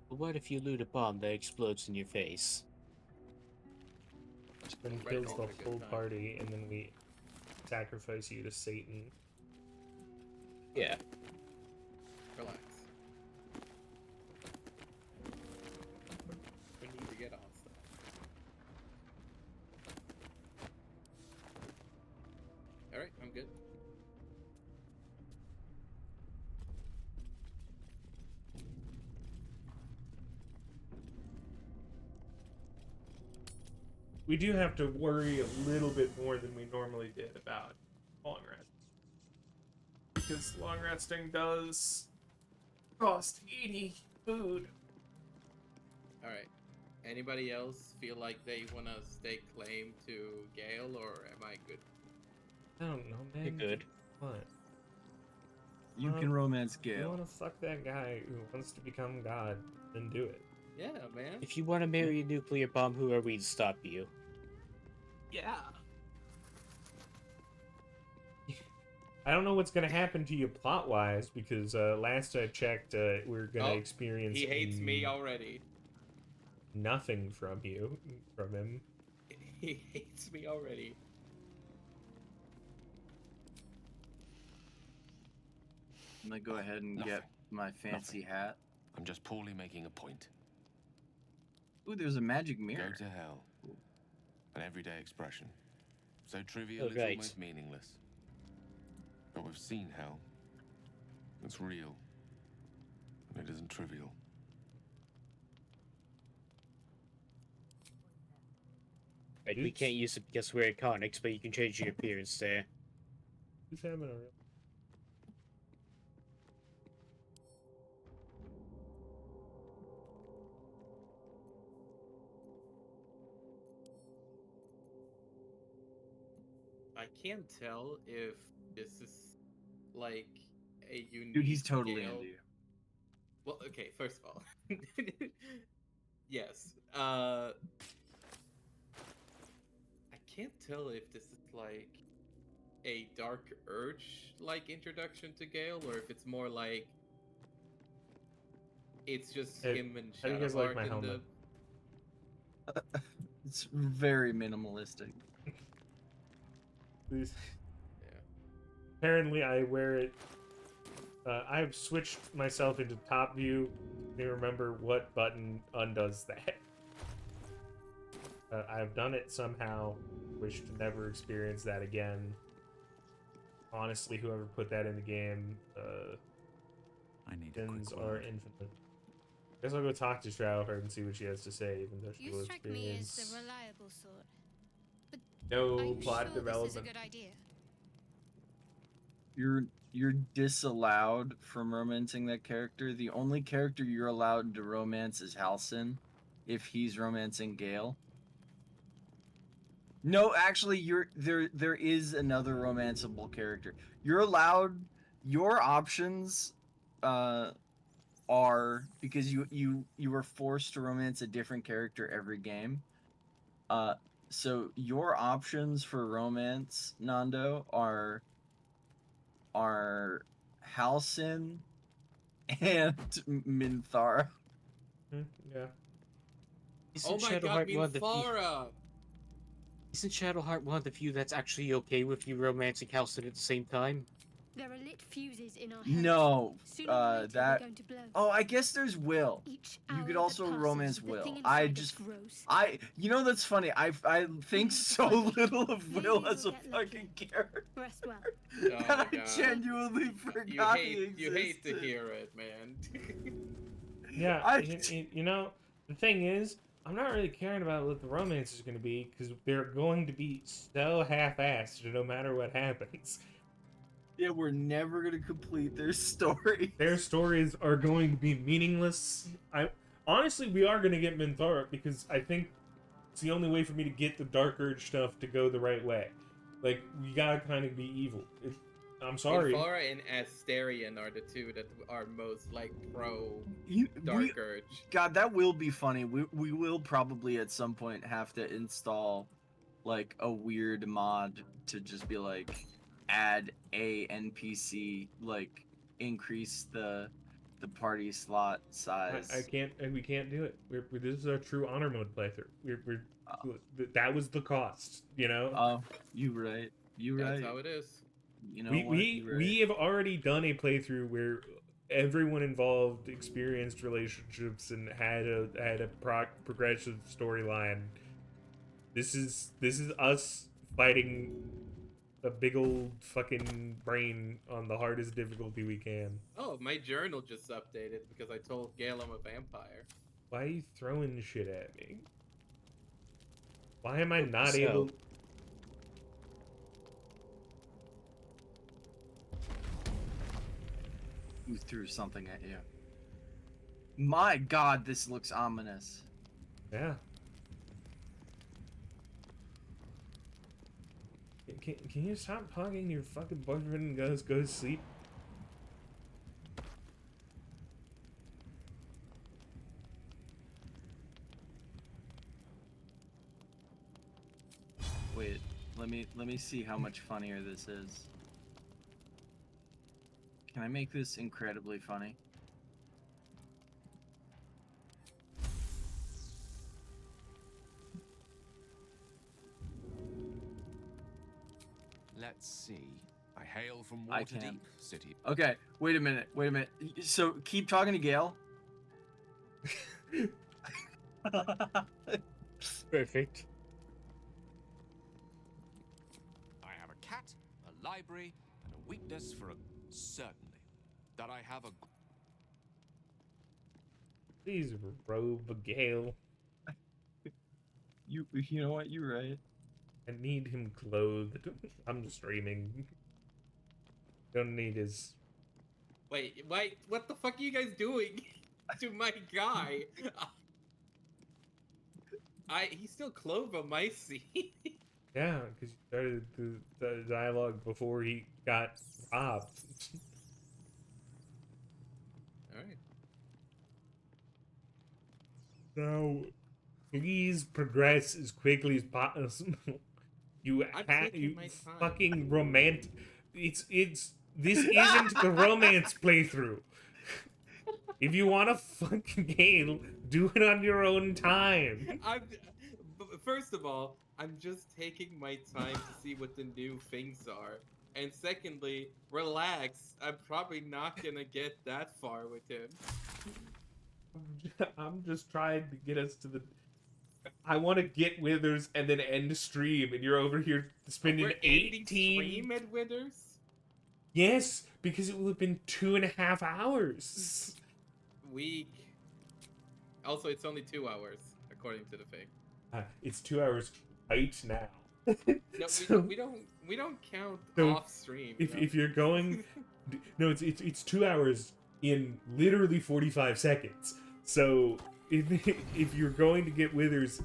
But what if you loot a bomb that explodes in your face? Then Right, kills all the in a good whole time. party, and then we sacrifice you to Satan. Yeah. Relax. We need to get on stuff. Alright, I'm good. We do have to worry a little bit more than we normally did about long rest. Because long resting does cost 80 food. Alright. Anybody else feel like they want to stake claim to Gale, or am I good? I don't know, man. You're good. What? You can romance You Gale. want to fuck that guy who wants to become God, then do it. Yeah, man. If you want to marry a nuclear bomb, who are we to stop you? Yeah. I don't know what's gonna happen to you plot-wise, because last I checked, we're gonna Oh, experience. He hates me already. Nothing from him. He hates me already. I'm gonna go ahead and get my fancy hat. I'm just poorly making a point. Ooh, there's a magic mirror. Go to hell. An everyday expression. So trivial Oh, it's right. almost meaningless. But we've seen hell. It's real. And it isn't trivial. Right, we can't use it because we're iconics, but you can change your appearance there. Who's having a real? I can't tell if this is like a unique. Dude, he's totally Gale. into you. Well, okay. First of all, yes. I can't tell if this is like a Dark Urge like introduction to Gale, or if it's more like it's just Hey, him and how do you guys like my Shadowheart in the. helmet? It's very minimalistic. Please. Yeah. Apparently, I wear it. I've switched myself into top view. Let me remember what button undoes that. I've done it somehow. Wish to never experience that again. Honestly, whoever put that in the game, I need sins are infinite. Guess I'll go talk to Shadowheart and see what she has to say, even though she You will strike me as experience the reliable sort. But no are you plot sure development. this is a good idea? You're disallowed from romancing that character. The only character you're allowed to romance is Halcyon, if he's romancing Gale. No, actually, there is another romanceable character. You're allowed. Your options are, because you were forced to romance a different character every game. So your options for romance, Nando, are Halcyon and Minthara. Yeah. Oh my God, Minthara! Isn't Shadowheart one of the few that's actually okay with you romancing Halcyon at the same time? There are lit fuses in our house. No, Sooner or later, they're that. going to blow. Oh, I guess there's Will. Each You hour could that also passes, romance the Will. thing I inside us just, grows. you know, that's funny. I think so little of Will Maybe as a we'll get lucky. fucking character Rest well. Oh that my I God. genuinely forgot he You hate to existed. hear it, man. Yeah, you know, the thing is, I'm not really caring about what the romance is going to be because they're going to be so half-assed no matter what happens. Yeah, we're never gonna complete their story. Their stories are going to be meaningless. Honestly, we are going to get Minthara because I think it's the only way for me to get the Dark Urge stuff to go the right way. Like, we gotta kind of be evil. I'm sorry. Minthara and Asterion are the two that are most like pro Dark Urge. God, that will be funny. We will probably at some point have to install like a weird mod to just be like add a NPC, like increase the party slot size. I can't, and we can't do it. This is our true honor mode playthrough. That was the cost, you know. Oh, you right. You right. That's how it is. You know we have already done a playthrough where everyone involved experienced relationships and had a progressive storyline. This is us fighting a big old fucking brain on the hardest difficulty we can. Oh, my journal just updated because I told Gale I'm a vampire. Why are you throwing shit at me? Why am I not able? Who threw something at you? My God, this looks ominous. Yeah. Can you stop talking to your fucking boyfriend and go to sleep? Wait, let me see how much funnier this is. Can I make this incredibly funny? Let's see. I hail from I can. Waterdeep City. Okay, wait a minute. So keep talking to Gale. Perfect. I have a cat, a library, and a weakness for a certainly that I have a. Please robe Gale. You know what? You're right. I need him clothed. I'm streaming. Don't need his. Wait, what the fuck are you guys doing to my guy? He's still clove on my seat. Yeah, because you started the dialogue before he got robbed. Alright. Now, please progress as quickly as possible. You fucking romantic. This isn't the romance playthrough. If you want to fucking Gale, do it on your own time. First of all, I'm just taking my time to see what the new things are. And secondly, relax. I'm probably not gonna get that far with him. I'm just trying to get us to the... I want to get Withers and then end stream, and you're over here spending 18... stream at Withers? Yes, because it would have been 2.5 hours. Weak. Also, it's only 2 hours, according to the thing. It's 2 hours right now. No, So- we don't count So, off stream. If you're going... No, it's 2 hours in literally 45 seconds. So, if you're going to get Withers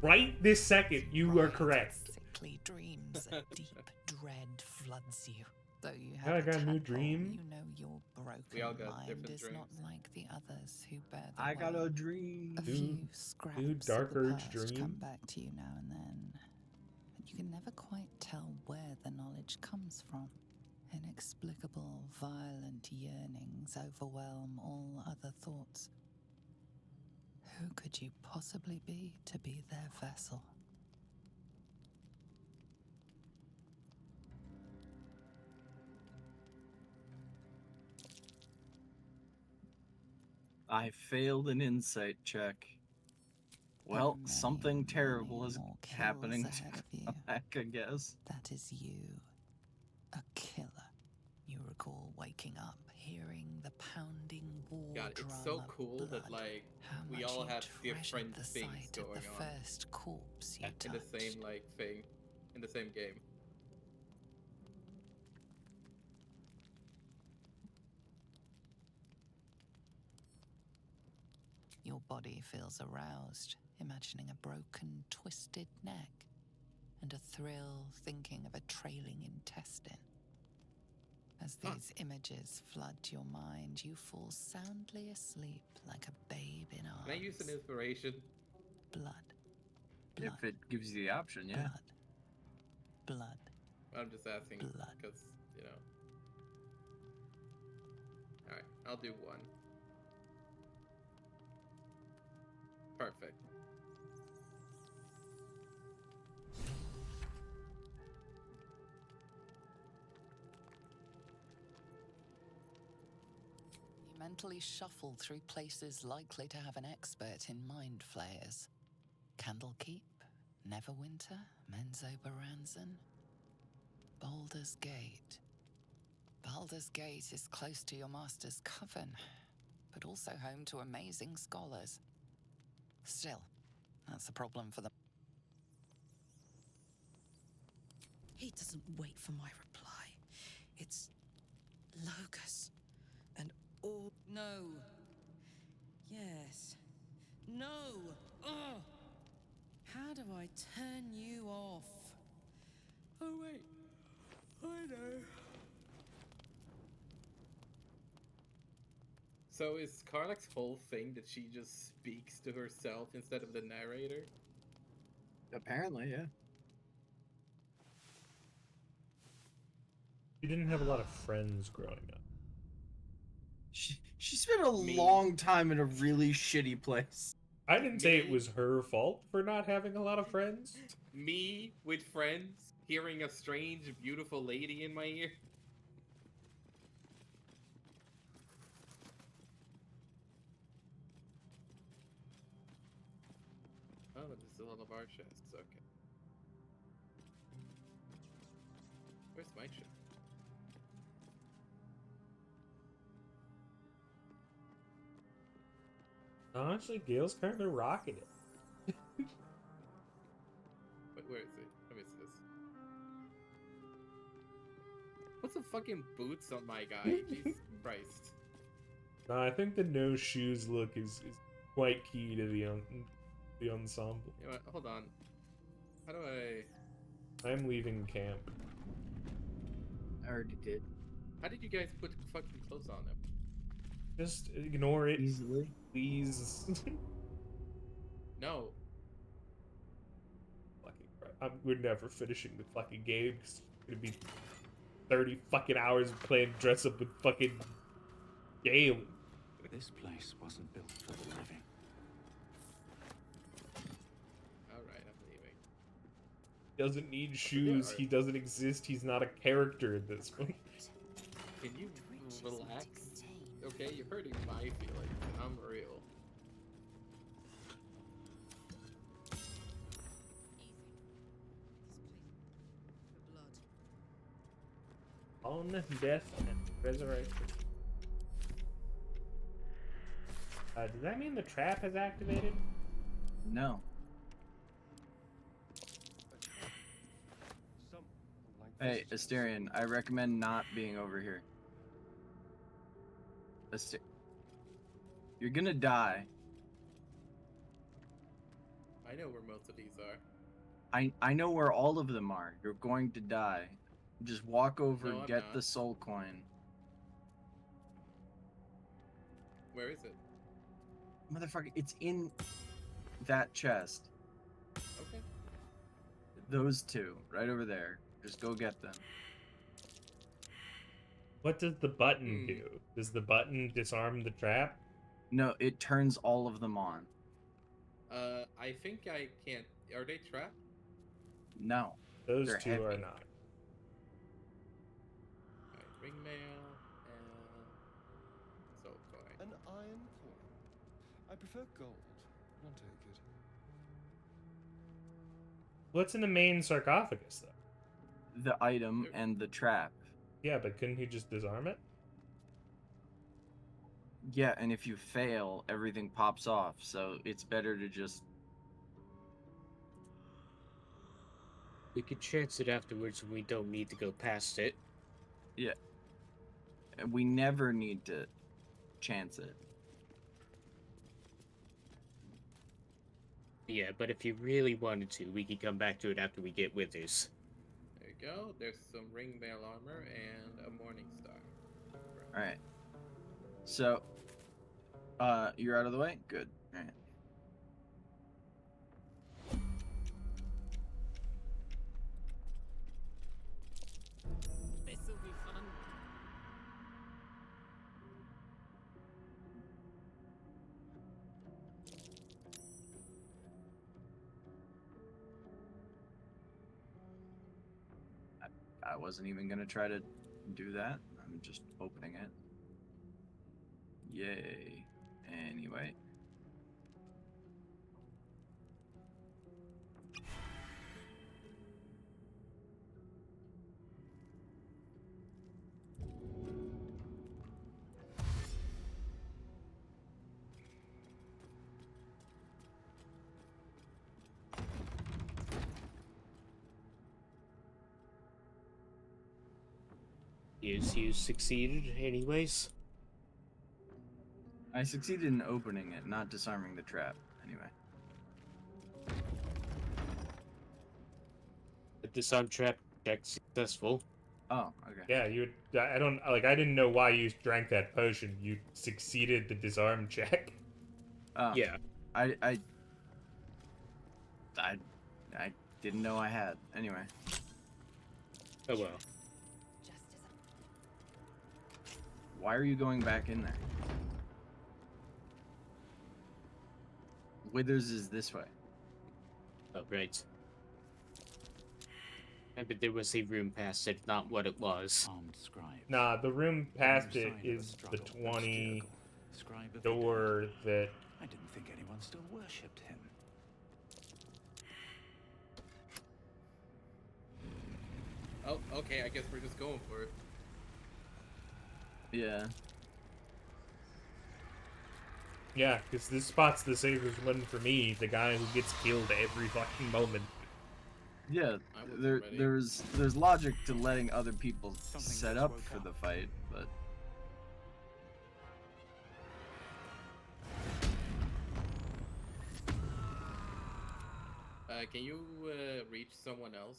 right this second, you are correct. Sickly dreams, a deep dread floods you. Though you Yeah, I have a got a new tadpole, dream. you know your broken We all got mind different is not dreams. like the others who bear the I got a weight. dream. A few scraps Dark of the Urge past dream. come back to you now and then, and you can never quite tell where the knowledge comes from. Inexplicable, violent yearnings overwhelm all other thoughts. Who could you possibly be to be their vessel? I failed an insight check. Well, something terrible is happening ahead of you. back, I guess. That is you. A killer. You recall waking up, hearing the pounding war God, drum it's so of cool blood. that like How we much all you have treasured different the things sight of going the on first corpse you in the touched. same like thing, in the same game. Your body feels aroused, imagining a broken, twisted neck, and a thrill thinking of a trailing intestine. As these images flood your mind, you fall soundly asleep like a babe in arms. Can I use an inspiration? Blood. If it gives you the option, yeah. Blood. I'm just asking because, you know. Alright, I'll do one. Perfect. You mentally shuffle through places likely to have an expert in mind flayers. Candlekeep, Neverwinter, Menzoberranzan, Baldur's Gate. Baldur's Gate is close to your master's coven, but also home to amazing scholars. Still, that's a problem for them. He doesn't wait for my reply. It's Locus. And all. No. Yes. No. Ugh. How do I turn you off? Oh, wait. I know. So is Karlach's whole thing that she just speaks to herself instead of the narrator? Apparently, yeah. She didn't have a lot of friends growing up. She spent a long time in a really shitty place. I didn't say it was her fault for not having a lot of friends. Me with friends, hearing a strange, beautiful lady in my ear. Oh, this is all of our chests. Okay. Where's my ship? Honestly, Gale's kind of rocking it. Wait, where is it? Let me see this. What's the fucking boots on my guy? Jesus Christ. No, I think the no shoes look is quite key to the ensemble. You know what? Hold on. How do I... I'm leaving camp. I already did. How did you guys put fucking clothes on him? Just ignore it. Easily. Please. No. Fucking crap. We're never finishing the fucking game. It's gonna be 30 fucking hours playing dress up with fucking Gale. This place wasn't built for the living. Alright, I'm leaving. He doesn't need shoes. He doesn't exist. He's not a character in this one. Can you relax? Okay, you're hurting my feelings. I'm real. On death and resurrection. Does that mean the trap has activated? No. Hey, Asterion, I recommend not being over here. You're gonna die. I know where most of these are. I know where all of them are. You're going to die. Just walk over, No, I'm get not. the soul coin. Where is it? Motherfucker, it's in that chest. Okay. Those two, right over there. Just go get them. What does the button do? Does the button disarm the trap? No, it turns all of them on. I think I can't. Are they trapped? No. Those they're two heavy. are not. Alright, ring mail and soul coin. An iron core. I prefer gold. I'll take it. What's in the main sarcophagus, though? The item and the trap. Yeah, but couldn't he just disarm it? Yeah, and if you fail, everything pops off, so it's better to just... We could chance it afterwards when we don't need to go past it. Yeah. And we never need to chance it. Yeah, but if you really wanted to, we could come back to it after we get Withers. There you go. There's some ring mail armor and a morning star. Alright. So, you're out of the way? Good. Alright. This'll be fun. I wasn't even gonna try to do that. I'm just opening it. Yay. Anyway. You succeeded, anyways. I succeeded in opening it, not disarming the trap. Anyway. The disarm trap check successful. Oh, okay. Yeah, you. I don't like. I didn't know why you drank that potion. You succeeded the disarm check. Oh. Yeah. I didn't know I had. Anyway. Oh well. Why are you going back in there? Withers is this way. Oh, right. But there was a room past it, not what it was. Nah, the room past it is the 20 door that. I didn't think anyone still worshipped him. Oh, okay. I guess we're just going for it. Yeah. Yeah, because this spot's the safest one for me. The guy who gets killed every fucking moment. Yeah, there's logic to letting other people set up for the fight, but Can you reach someone else,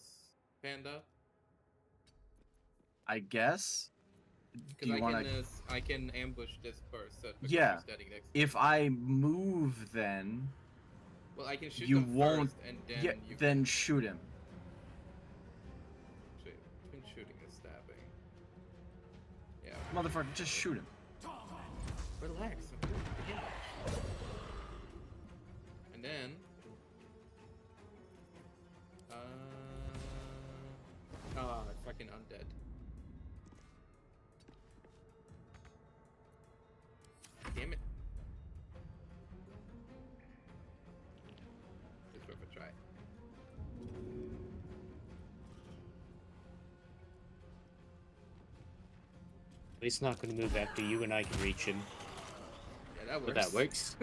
Panda? I guess. Do Because you want to? I can ambush this person. because Yeah. you're standing next to If I move, then Well, I can shoot you them won't. first, and then Yeah, you then shoot him. between shooting and stabbing. Yeah. Motherfucker, just shoot him. Relax. I'm doing it again. And then. Fucking undead. Damn it. It's worth a try. He's not going to move after you and I can reach him. Yeah, that works. But that works.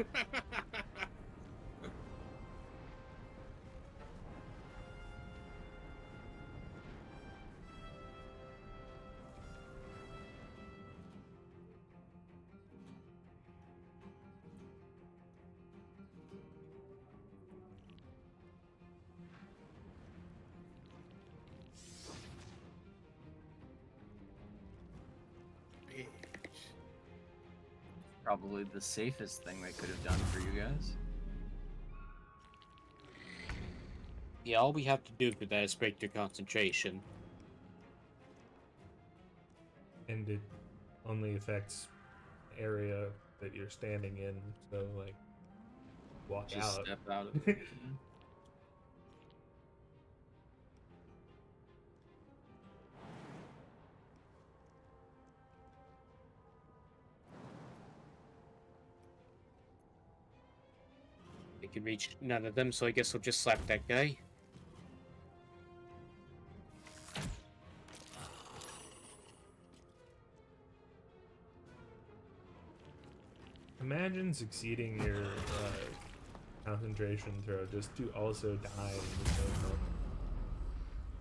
Probably the safest thing they could have done for you guys. Yeah, all we have to do for that is break their concentration. And it only affects the area that you're standing in, so like walk Just out. step out of it. I can reach none of them, so I guess I'll just slap that guy. Imagine succeeding your concentration throw just to also die in the same moment.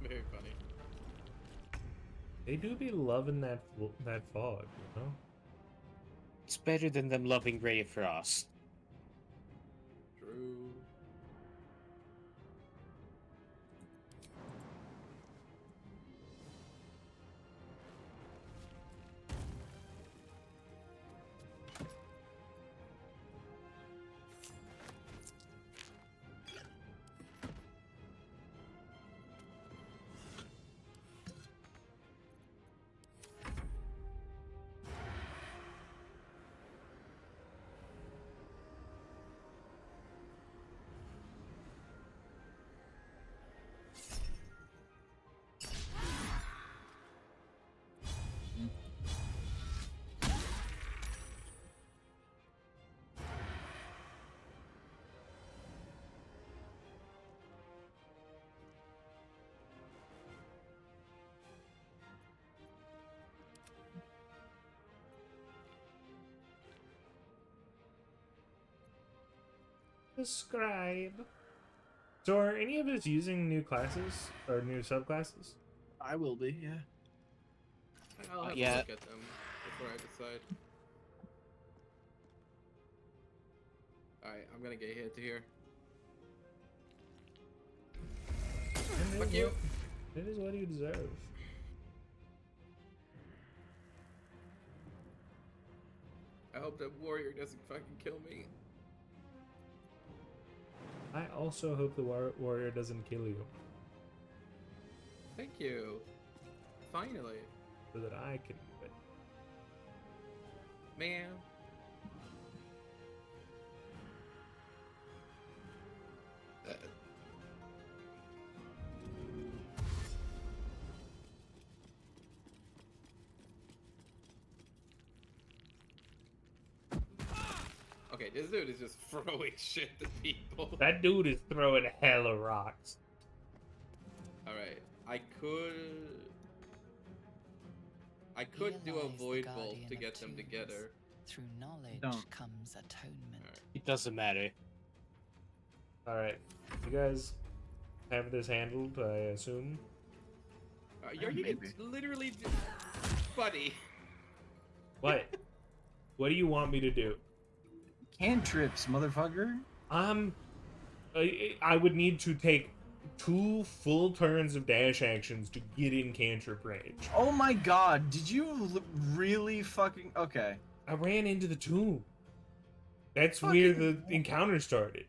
Very funny. They do be loving that fog, you know? It's better than them loving Ray of Frost. True. The scribe. So are any of us using new classes or new subclasses? I will be, yeah. I'll have yeah. a look at them before I decide. Alright, I'm gonna get hit here. Fuck you! It is what you deserve. I hope that warrior doesn't fucking kill me. I also hope the warrior doesn't kill you, Thank you. Finally. so that I can do it. Man. Okay, this dude is just throwing shit to people. That dude is throwing hella rocks. Alright, I could do a Realize the void bolt guardian to of get them tombs. together. Through knowledge Don't. comes atonement. It doesn't matter. Alright, you guys have this handled, I assume? You're maybe. literally, buddy. What? What do you want me to do? Cantrips, motherfucker. I would need to take 2 full turns of dash actions to get in cantrip range. Oh my god, did you really fucking... Okay. I ran into the tomb. That's Fucking- where the encounter started.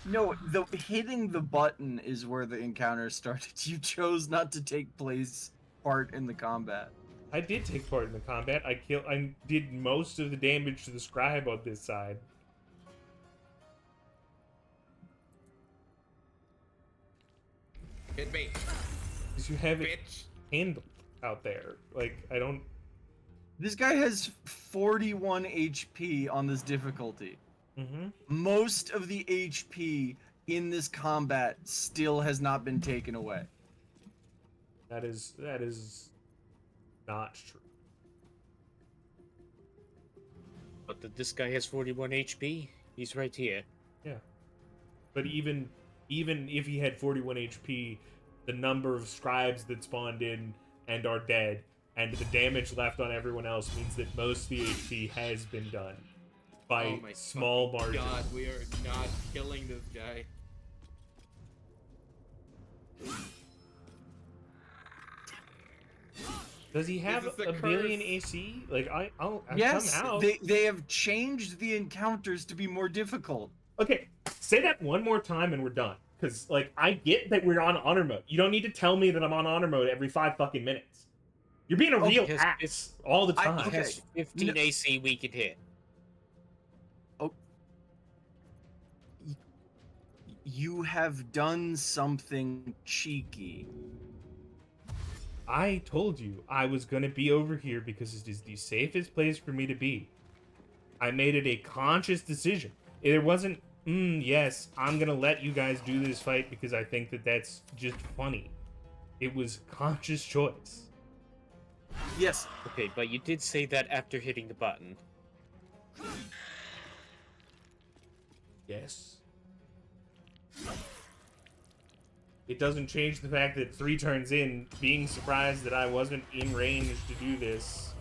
No, the hitting the button is where the encounter started. You chose not to take part in the combat. I did take part in the combat. I did most of the damage to the scribe on this side. Hit me. Because you have it Bitch. handled out there. Like, I don't... This guy has 41 HP on this difficulty. Mm-hmm. Most of the HP in this combat still has not been taken away. That is not true. But this guy has 41 HP. He's right here. Yeah. But even if he had 41 HP, the number of scribes that spawned in and are dead, and the damage left on everyone else means that most of the HP has been done by Oh my small fucking margins. God, we are not killing this guy. Does he have This is the a billion curse. AC? Like I'll Yes, come out. they have changed the encounters to be more difficult. Okay, say that one more time and we're done. Because, like, I get that we're on honor mode. You don't need to tell me that I'm on honor mode every 5 fucking minutes. You're being a Okay, real because ass all the I- time. He Okay. has 15 No. AC we can hit. You have done something cheeky. I told you I was gonna be over here because it is the safest place for me to be. I made it a conscious decision. It wasn't, yes, I'm gonna let you guys do this fight because I think that that's just funny. It was conscious choice. Yes. Okay, but you did say that after hitting the button. Yes. It doesn't change the fact that 3 turns in, being surprised that I wasn't in range to do this.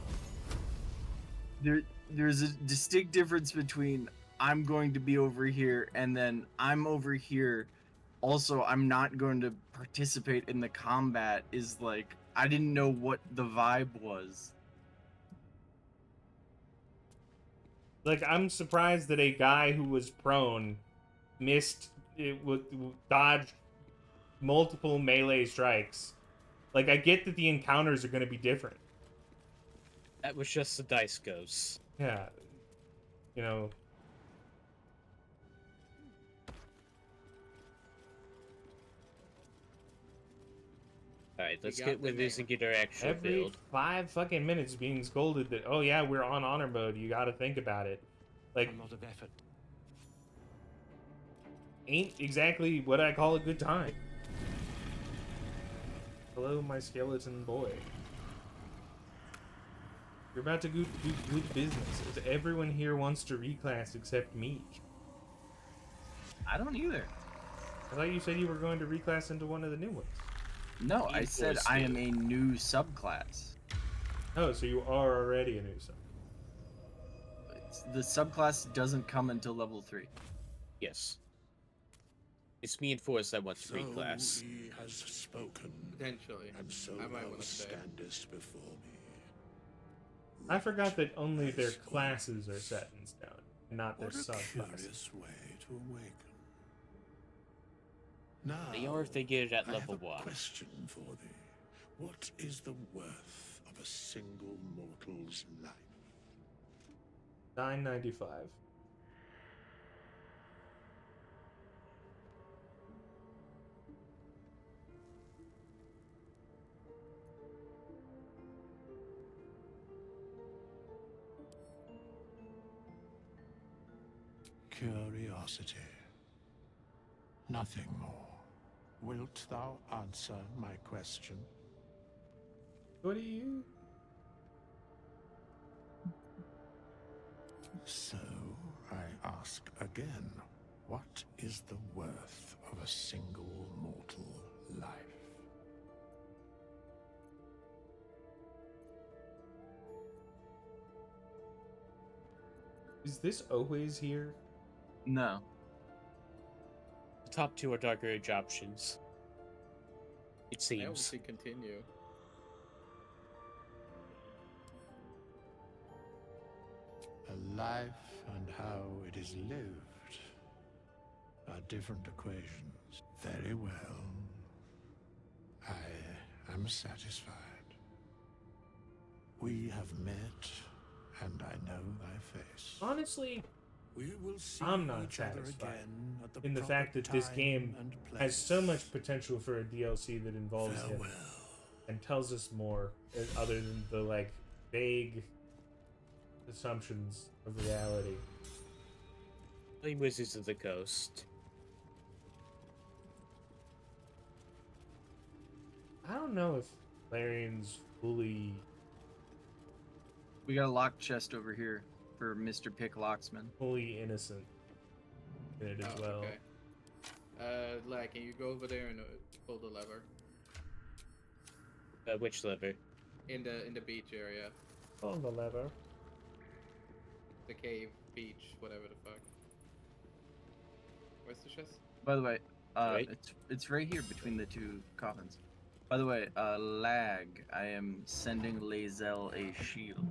There's a distinct difference between I'm going to be over here and then I'm over here. Also, I'm not going to participate in the combat. Is like, I didn't know what the vibe was. Like, I'm surprised that a guy who was prone dodged multiple melee strikes. Like, I get that the encounters are going to be different. That was just the dice goes. Yeah. You know. Alright, let's get with this and get our actual Every build. 5 fucking minutes being scolded that, oh yeah, we're on honor mode, you gotta think about it. Like, A lot of effort. ain't exactly what I call a good time. Hello, my skeleton boy. You're about to do good business, as everyone here wants to reclass except me. I don't either. I thought you said you were going to reclass into one of the new ones. No, I said I am a new subclass. Oh, so you are already a new sub. The subclass doesn't come until level 3. Yes. It's me and Forrest that want to reclass. He has spoken. Potentially. And so I might thou want to stay. standest before me. I forgot that only their classes are set in stone, not their What a subclasses. curious way to awaken. Now, They are if they get it at I level have a 1. question for thee. What is the worth of a single mortal's life? $9.95. Curiosity. Nothing more. Wilt thou answer my question? What do you? So, I ask again, what is the worth of a single mortal life? Is this always here? No. The top 2 are Dark Age options. It I seems. obviously continue. A life and how it is lived are different equations. Very well. I am satisfied. We have met, and I know thy face. Honestly, We will see I'm not each other satisfied again at the in the proper fact that this time game and has so place. much potential for a DLC that involves him Farewell. and tells us more, other than the like vague assumptions of reality. Playing Wizards of the Coast. I don't know if Larian's fully We got a lock chest over here for Mr. Pick Locksman. innocent in it as well. Okay. Like, can you go over there and pull the lever Which lever? in the beach area, Pull the lever. the cave, beach, whatever the fuck. Where's the chest? By the way, Right. it's right here between the 2 coffins. By the way, lag. I am sending Lae'zel a shield,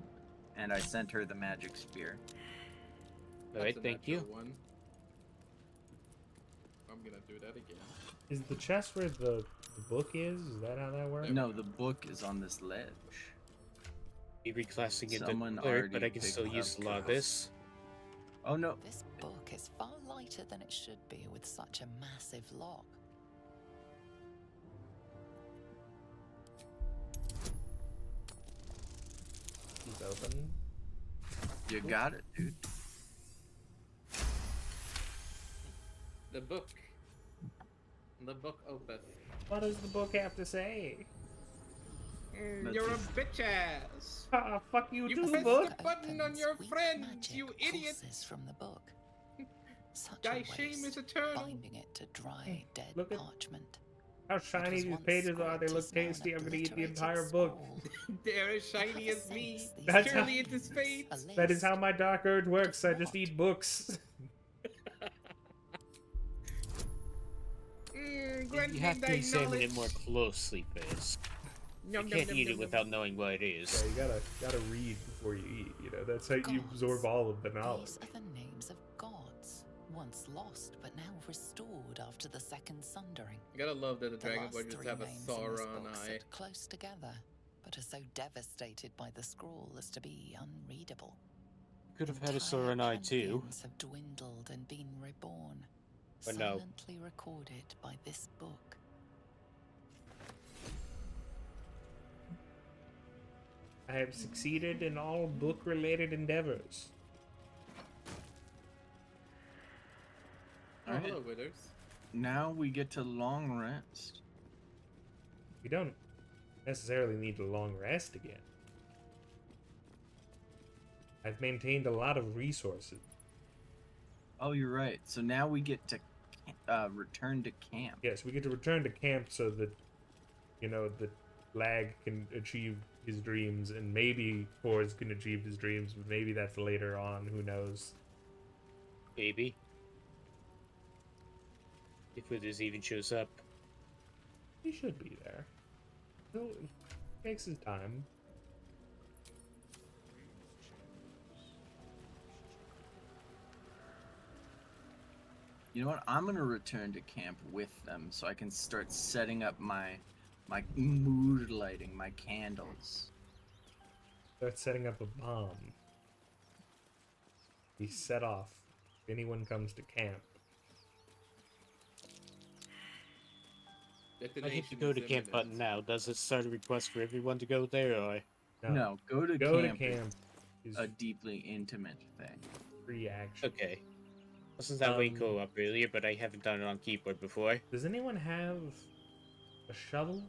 and I sent her the magic spear. Alright, That's a thank you. natural one. I'm gonna do that again. Is the chest where the book is? Is that how that works? No, the book is on this ledge. Be reclassing into Someone cleric, but already I can still picked use up a lot of this. Oh no. This book is far lighter than it should be with such a massive lock. He's open. You got it, dude. The book. The book opus. What does the book have to say? You're a bitch ass. Ah, fuck you, You too, pressed book. the button on your friend, you idiot. Pulses from the book. Such Thy a shame is waste, eternal. binding it to dry, dead Look at- parchment. How shiny was these once pages are. They scribed look as now an tasty. I'm gonna eat the obliterated entire book. scroll. They're as shiny Have a as me. sense these That's Surely how- it is fate. A That is how list. my dark urge works. I just eat books. Grant You me have thy to examine knowledge. it more closely first. Yum, You yum, can't yum, eat yum, it yum. without knowing what it is. Yeah, you gotta read before you eat. You know, that's how you absorb all of the knowledge. These are the names of gods, once lost but now restored after the second sundering. You gotta love that the The Dragon last Ball just three have a names in this Sauron book eye. sit close together, but are so devastated by the scroll as to be unreadable. Could have had a Entire Sauron eye too. pantheons have dwindled and been reborn, But no. silently recorded by this book. I have succeeded in all book-related endeavors. Oh, Alright. hello, Withers. Now we get to long rest. We don't necessarily need a long rest again. I've maintained a lot of resources. Oh, you're right. So now we get to return to camp. Yes, we get to return to camp so that, you know, the Lag can achieve his dreams, and maybe Forz can achieve his dreams, but maybe that's later on. Who knows? Maybe. If Withers even shows up. He should be there. He'll, it takes his time. You know what? I'm gonna return to camp with them so I can start setting up my mood lighting, my candles. Start setting up a bomb. Be set off if anyone comes to camp. I hit the Detonation go is to camp button imminent. now. Does it start a request for everyone to go there, or? No, go to Go camp. to camp. Is Is a deeply intimate thing. free action. Okay. Wasn't that way Um, cool up earlier, but I haven't done it on keyboard before. Does anyone have a shovel?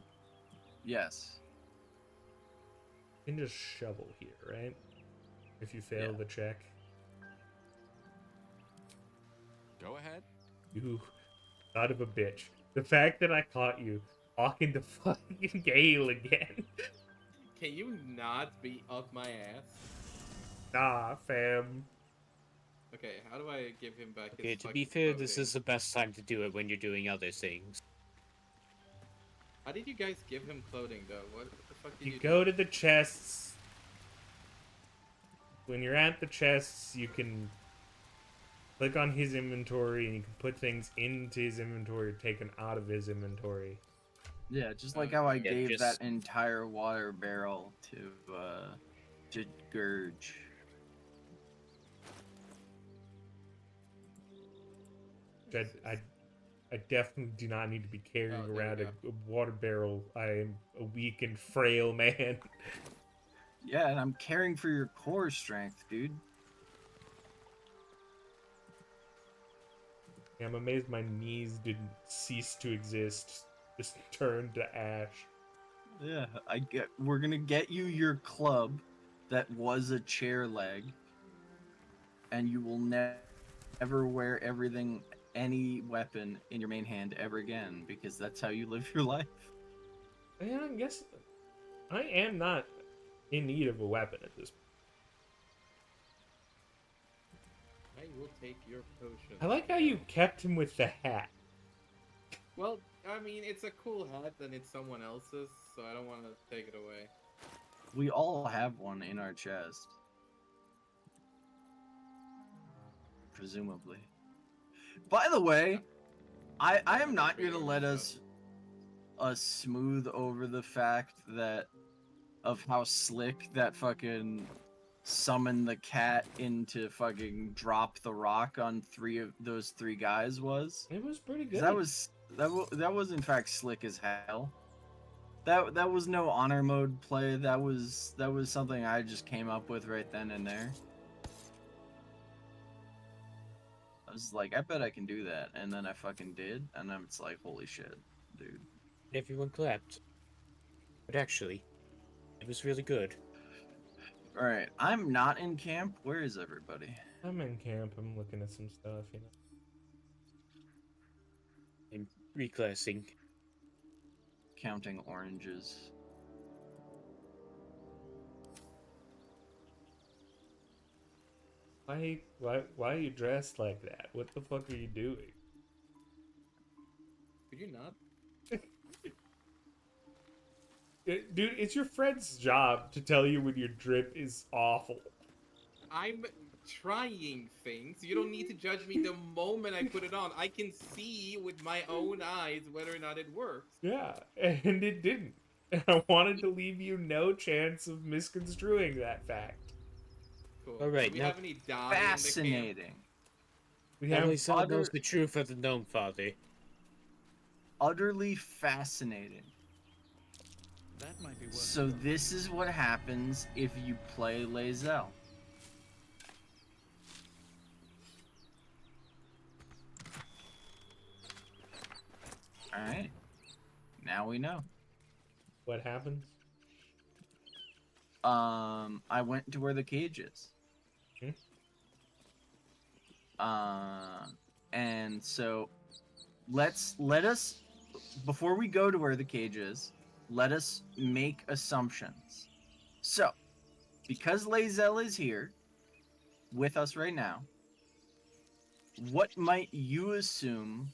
Yes. You can just shovel here, right? If you fail Yeah. the check. Go ahead. You son of a bitch. The fact that I caught you talking to fucking Gale again. Can you not be up my ass? Nah, fam. Okay, how do I give him back Okay, his to be fucking fair, this clothing? is the best time to do it when you're doing other things. How did you guys give him clothing, though? What the fuck did You you go to the chests. When you're at the chests, you can click on his inventory and you can put things into his inventory or take them out of his inventory. Yeah, just like how I Yeah, gave just- that entire water barrel to Gurge. I definitely do not need to be carrying Oh, there we around go. a water barrel. I am a weak and frail man. Yeah, and I'm caring for your core strength, dude. I'm amazed my knees didn't cease to exist. Just turned to ash. Yeah, we're gonna get you your club that was a chair leg, and you will never wear any weapon in your main hand ever again, because that's how you live your life. Yeah, I guess I am not in need of a weapon at this point. I will take your potion. I like how you kept him with the hat. Well, I mean, it's a cool hat and it's someone else's, so I don't want to take it away. We all have one in our chest. Presumably. By the way, I am not gonna let us smooth over the fact that of how slick that fucking summon the cat into fucking drop the rock on those three guys was. It was pretty 'Cause good. that was in fact slick as hell. That was no honor mode play. That was something I just came up with right then and there. was like, I bet I can do that, and then I fucking did, and then it's like, holy shit, dude. Everyone clapped. But actually, it was really good. All right, I'm not in camp. Where is everybody? I'm in camp. I'm looking at some stuff, you know. I'm reclassing. Counting oranges. Why are you dressed like that? What the fuck are you doing? Could you not? Dude, it's your friend's job to tell you when your drip is awful. I'm trying things. You don't need to judge me the moment I put it on. I can see with my own eyes whether or not it works. Yeah, and it didn't. I wanted to leave you no chance of misconstruing that fact. Cool. All right, Do we now have any dye Fascinating. We At have least someone other- knows the truth of the gnome father. Utterly fascinating. That might be worth So this is what happens if you play Lae'zel. Alright. Now we know. what happens. I went to where the cage is. And so let us before we go to where the cage is, let us make assumptions. So, because Lae'zel is here with us right now, what might you assume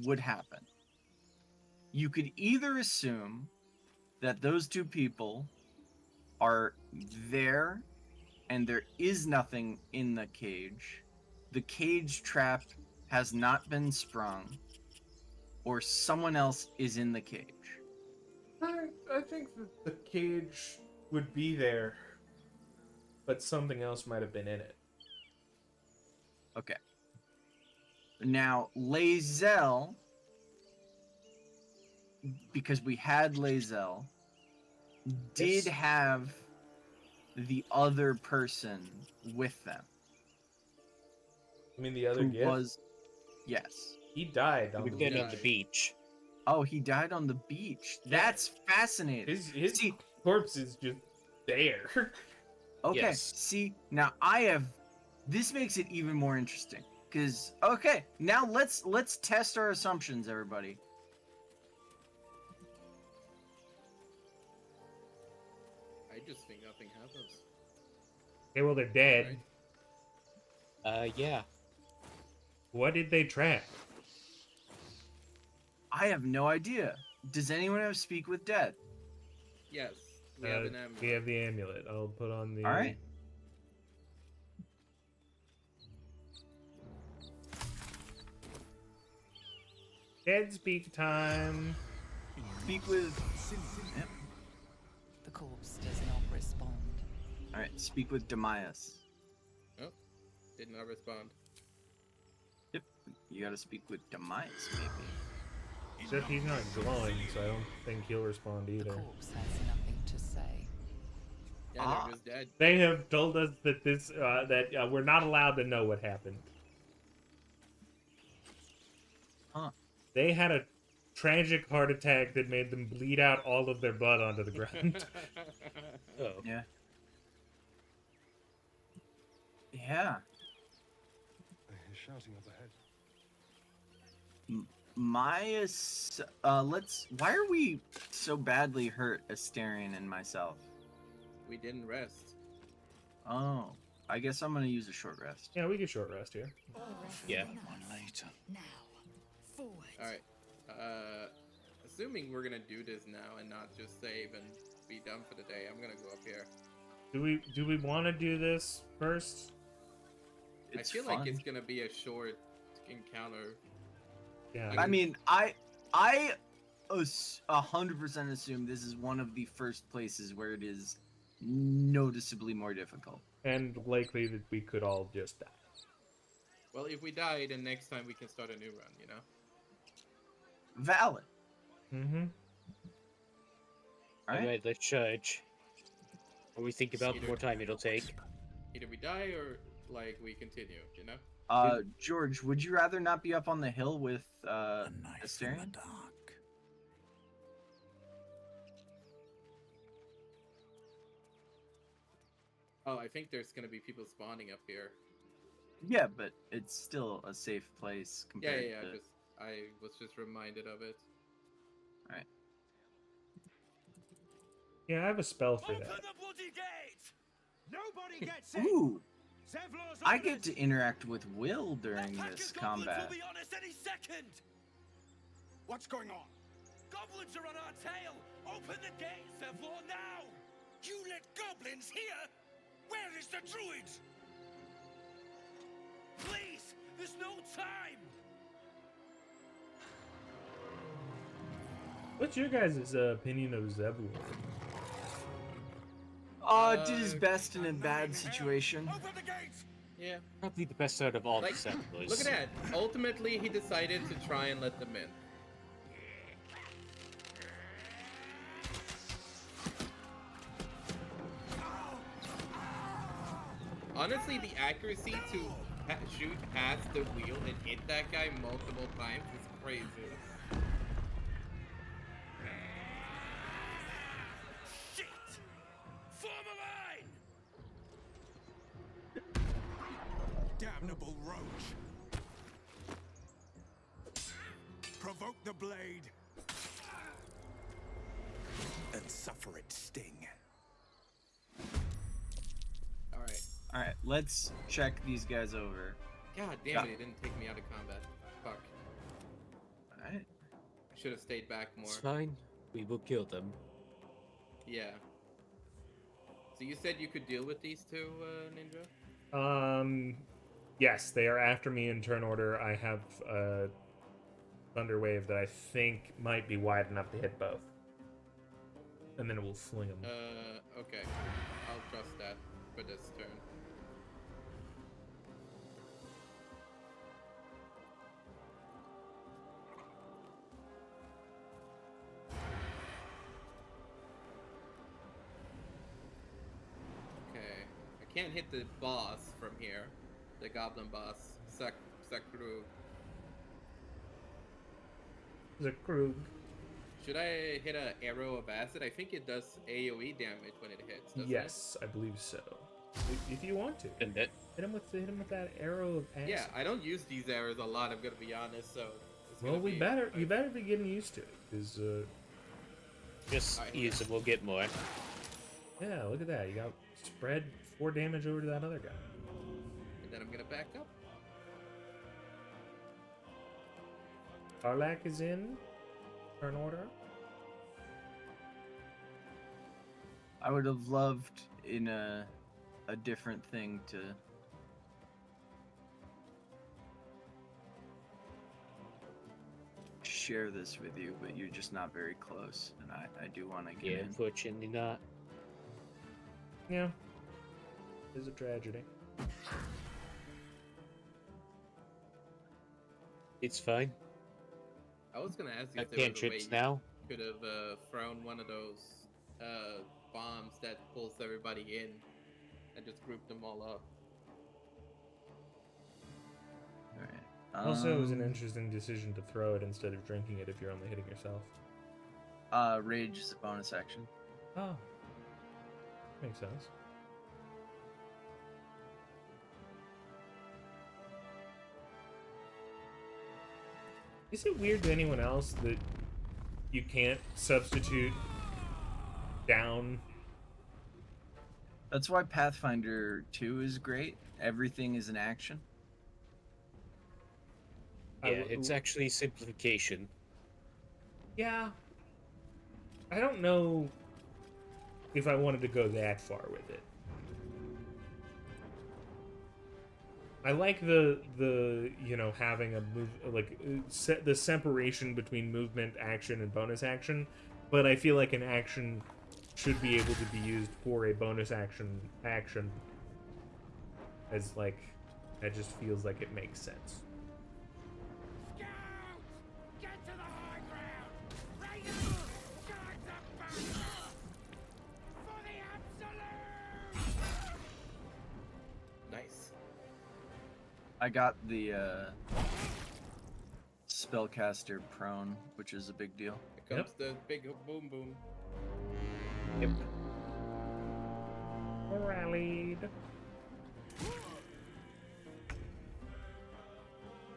would happen? You could either assume that those two people are there and there is nothing in the cage trap has not been sprung, or someone else is in the cage. I think that the cage would be there, but something else might have been in it. Okay. Now, Lae'zel, because we had Lae'zel, did have the other person with them. I mean, the other Who gift? was, yes. He died on We the did beach. on the beach. Oh, he died on the beach. That's fascinating. His See, corpse is just there. okay, Yes. see, now this makes it even more interesting. Cause now let's test our assumptions, everybody. I just think nothing happens. Okay, well, they're dead. Yeah. What did they trap? I have no idea. Does anyone have Speak with Dead? Yes, we have an amulet. We have the amulet. I'll put on the. All right. Dead speak time. Speak with. Yep. The corpse does not respond. All right. Speak with Demias. Oh, did not respond. Yep. You gotta speak with Demias, maybe. Except he's not glowing, so I don't think he'll respond The either. corpse has nothing to say. Yeah, they're just dead. They have told us that we're not allowed to know what happened. Huh. They had a tragic heart attack that made them bleed out all of their blood onto the ground. Oh. Yeah. Yeah. I hear shouting up ahead. Why are we so badly hurt, Asterion and myself? We didn't rest. Oh, I guess I'm gonna use a short rest. Yeah, we get short rest here. Yeah. One later. Now, forward. All right. Assuming we're gonna do this now and not just save and be done for the day, I'm gonna go up here. Do we want to do this first? It's I feel fun. like it's gonna be a short encounter. Yeah. I mean, I 100% assume this is one of the first places where it is noticeably more difficult. And likely that we could all just die. Well, if we die, then next time we can start a new run, you know? Valid. Mm-hmm. Alright, let's charge. Or we think about the more time it'll take. Either we die or like we continue, you know? George, would you rather not be up on the hill with Asterion? Oh, I think there's gonna be people spawning up here. Yeah, but it's still a safe place Yeah, compared yeah, to. I was just reminded of it. Alright. Yeah, I have a spell for that. the bloody gate! Nobody gets Ooh! Zevlor's I orders. get to interact with Will during this combat. Will be on us any second. What's going on? Goblins are on our tail. Open the gate, Zevlor, now! You let goblins here? Where is the druid? Please, there's no time. What's your guys' opinion of Zevlor? Did his best in a bad situation. Yeah. Probably the best out of all Like, the settlers. look at that. Ultimately, he decided to try and let them in. Honestly, the accuracy to shoot past the wheel and hit that guy multiple times is crazy. Shit! Form a line! Damnable roach! Provoke the blade and suffer its sting. Alright. Alright, let's check these guys over. God damn it, it didn't take me out of combat. Fuck. Alright. I should have stayed back more. It's fine. We will kill them. Yeah. So you said you could deal with these two, Ninja? Yes, they are after me in turn order. I have a Thunder Wave that I think might be wide enough to hit both. And then it will fling them. Okay. I'll trust that for this turn. Okay. I can't hit the boss from here. The goblin boss. Sakru. The Krug. Should I hit an arrow of acid? I think it does AoE damage when it hits, doesn't Yes, I believe so. If you want to. And that Hit him with that arrow of acid. it? Yeah, I don't use these arrows a lot, I'm gonna be honest, so... it's Well, gonna be- you better be getting used to it. Because, just Alright, use them, we'll get more. yeah, look at that. You got spread 4 damage over to that other guy. And then I'm gonna back up. Arlak is in. Turn order. I would have loved in a different thing to share this with you, but you're just not very close, and I do want to get Yeah, in. unfortunately not. Yeah. It's a tragedy. It's fine. I was gonna ask you I if there was a way cantrips you now. could have thrown one of those bombs that pulls everybody in and just group them all up. Alright. Also, it was an interesting decision to throw it instead of drinking it if you're only hitting yourself. Rage is a bonus action. Oh. Makes sense. Is it weird to anyone else that you can't substitute down? That's why Pathfinder 2 is great. Everything is an action. Yeah, it's actually simplification. Yeah. I don't know if I wanted to go that far with it. I like the you know, having a move, like the separation between movement, action, and bonus action, but I feel like an action should be able to be used for a bonus action as like that just feels like it makes sense. Nice. I got the spellcaster prone, which is a big deal. Here comes the big boom boom. Yep. Rallied.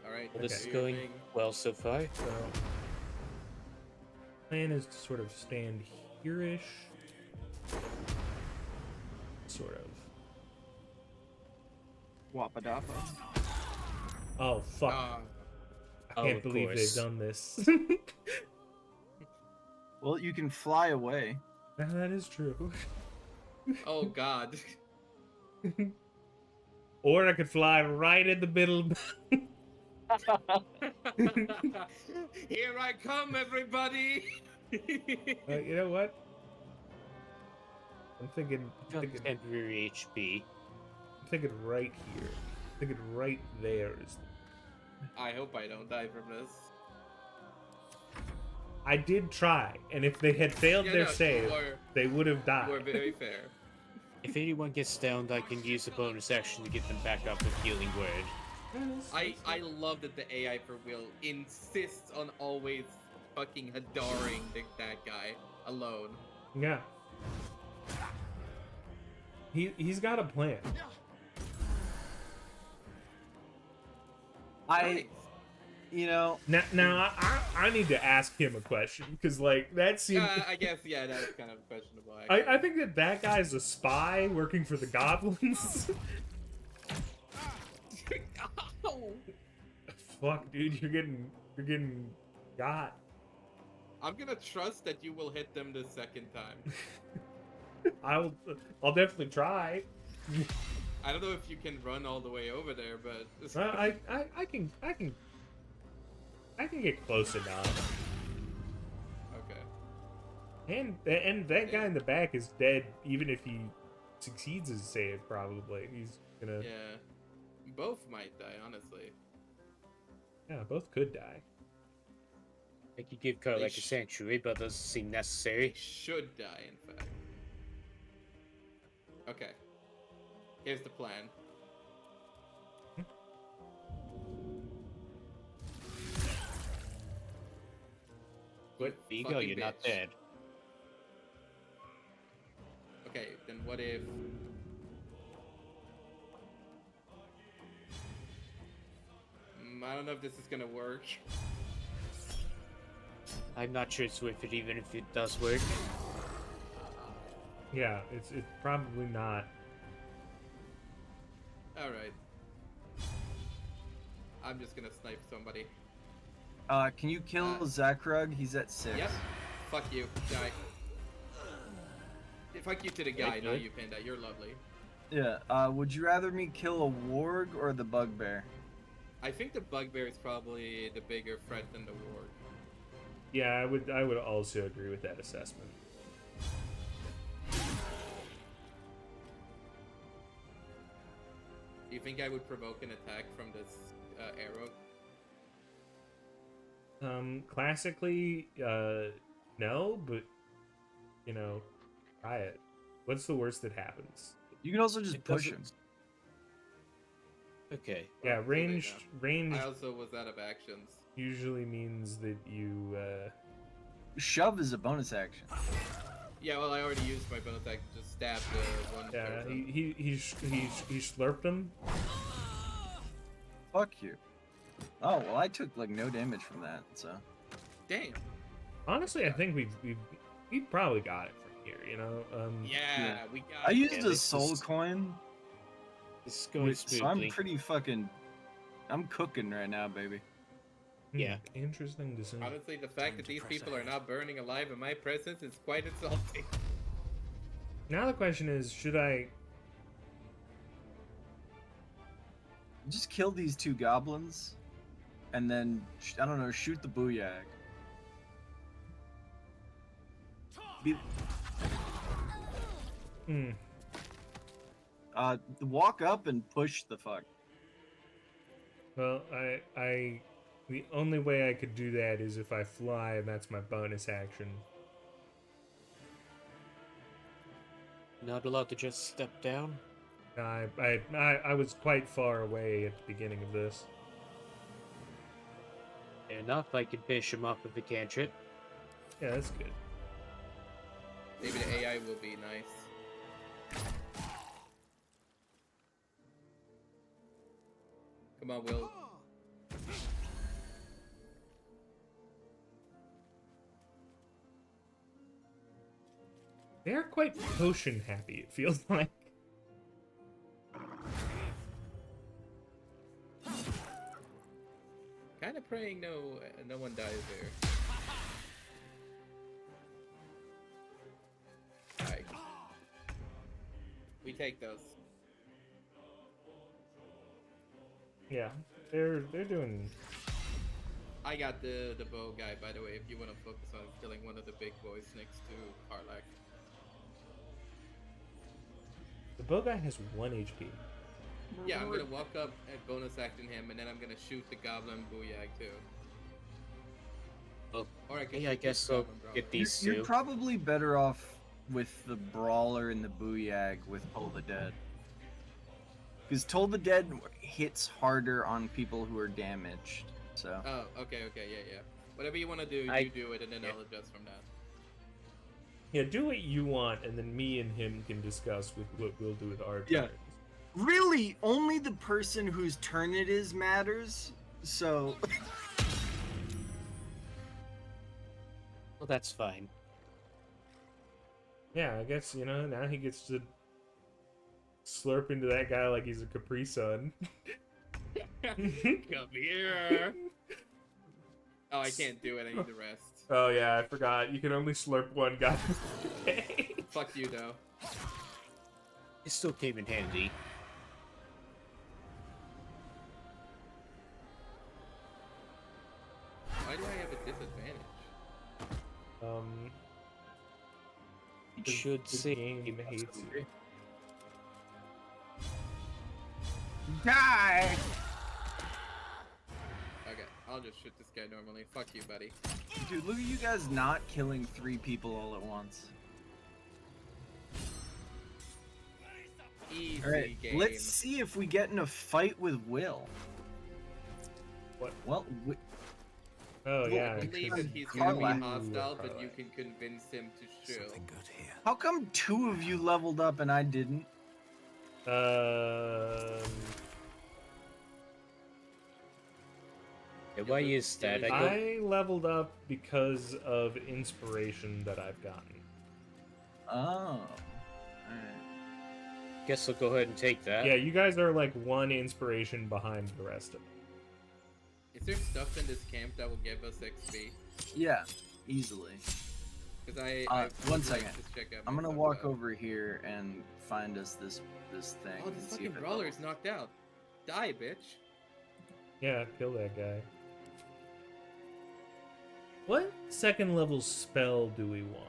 All right. Well, this do is your going thing. well so far. So, plan is to sort of stand here-ish. Sort of. Wapadapa. Oh, fuck. I can't of believe course. they've done this. Well, you can fly away. That is true. Oh God. Or I could fly right in the middle. Here I come, everybody. You know what? I'm thinking temporary HP. I'm thinking right here. I'm thinking right there is. I hope I don't die from this. I did try, and if they had failed Yeah, their no, save, you are- they would have You died. are very fair. If anyone gets downed, I can use a bonus action to get them back up with Healing Word. I love that the AI for Will insists on always fucking Hadaring that guy alone. Yeah. He's got a plan. You know. Now I need to ask him a question because like that seems. I guess yeah, that's kind of questionable. I think that guy's a spy working for the goblins. Fuck, dude, you're getting got. I'm gonna trust that you will hit them the second time. I'll definitely try. I don't know if you can run all the way over there, but I can get close enough. Okay. And that guy in the back is dead even if he succeeds his save. Probably he's gonna. Yeah, both might die, honestly. Yeah, both could die. I could give Carl They like a sanctuary, but doesn't seem necessary. Should die, in fact. Okay. Here's the plan. What? Vigo, Fucking you're not bitch. dead. Okay, then what if... I don't know if this is gonna work. I'm not sure it's worth it, even if it does work. Yeah, it's probably not. Alright. I'm just gonna snipe somebody. Can you kill Zakrug? He's at 6. Yep. Fuck you. Die. Fuck you to the guy, not you, Panda. You're lovely. Yeah. Would you rather me kill a warg or the bugbear? I think the bugbear is probably the bigger threat than the warg. Yeah, I would also agree with that assessment. Do you think I would provoke an attack from this arrow? Classically, no, but you know, try it. What's the worst that happens? You can also just push him. Okay. Yeah, ranged. I also was out of actions. Usually means that you. Shove is a bonus action. Yeah, well, I already used my bonus action to stab the one Yeah, person. he slurped him. Fuck you. Oh well, I took like no damage from that, so. Damn. Honestly, I think we've probably got it from here. You know. Yeah, we got. I it. used a soul coin. This is going So I'm smoothly. pretty fucking. I'm cooking right now, baby. Yeah. Interesting to see. Honestly, the fact that these people are not burning alive in my presence is quite insulting. Now the question is, should I? Just kill these 2 goblins, and then I don't know, shoot the booyag. Walk up and push the fuck. Well, the only way I could do that is if I fly, and that's my bonus action. Not allowed to just step down? I was quite far away at the beginning of this. Fair enough, I can finish him off with a cantrip. Yeah, that's good. Maybe the AI will be nice. Come on, Will. They're quite potion happy, it feels like. Kind of praying no one dies there. Alright. We take those. Yeah, they're doing. I got the bow guy, by the way, if you want to focus on killing one of the big boys next to Karlach. The bow guy has 1 HP. Yeah, I'm gonna walk up and bonus action him, and then I'm gonna shoot the goblin booyag too. Oh, or I, yeah, I guess I'll get these two. You're probably better off with the brawler and the booyag with Toll the Dead. Because Toll the Dead hits harder on people who are damaged. So. Oh, okay, yeah. Whatever you want to do, you do it, and then I'll adjust from that. Yeah, do what you want, and then me and him can discuss with what we'll do with our turns. Yeah. Really, only the person whose turn it is matters. So. Well, that's fine. Yeah, I guess, now he gets to slurp into that guy like he's a Capri Sun. Come here. Oh, I can't do it. I need the rest. Oh yeah, I forgot. You can only slurp one guy. Fuck you, though. It still came in handy. Why do I have a disadvantage? It should the say game hates you. Die! Okay, I'll just shoot this guy normally. Fuck you, buddy. Dude, look at you guys not killing 3 people all at once. Easy Alright, game. let's see if we get in a fight with Will. What? Well, Oh yeah. I believe that he's Karlach. gonna be hostile, but you can convince him to chill. How come 2 of you leveled up and I didn't? Yeah, why is that? I leveled up because of inspiration that I've gotten. Oh. Guess I'll go ahead and take that. Yeah, you guys are like 1 inspiration behind the rest of it. Is there stuff in this camp that will give us XP? Yeah, easily. Because I one would like second. to check out I'm gonna myself walk out. over here and find us this thing. Oh, and this see fucking if it brawler levels. is knocked out. Die, bitch. Yeah, kill that guy. What second level spell do we want?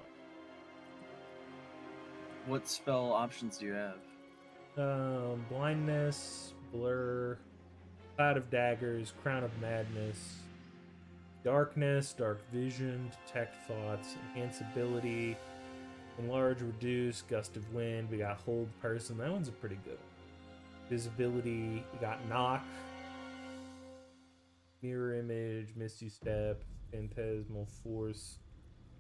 What spell options do you have? Blindness, Blur, Cloud of Daggers, Crown of Madness, Darkness, Dark Vision, Detect Thoughts, Enhance Ability, Enlarge, Reduce, Gust of Wind. We got Hold Person. That one's a pretty good one. Visibility. We got Knock, Mirror Image, Misty Step, Phantasmal Force,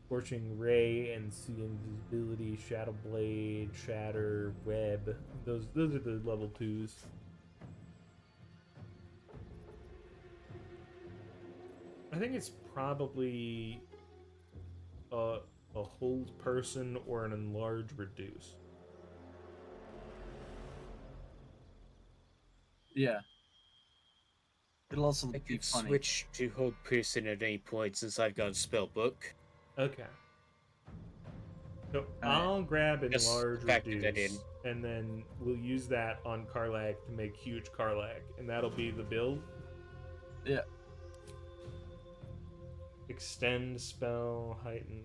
Scorching Ray, and See Invisibility, Shadow Blade, Shatter, Web. Those are the level 2s. I think it's probably a hold person or an enlarge reduce. Yeah. It'll also I be could funny. switch to hold person at any point since I've got a spell book. Okay. So I'll grab Just enlarge factor that reduce, and then we'll use that on Karlach to make huge Karlach, and that'll be the build. Yeah. Extend spell, heighten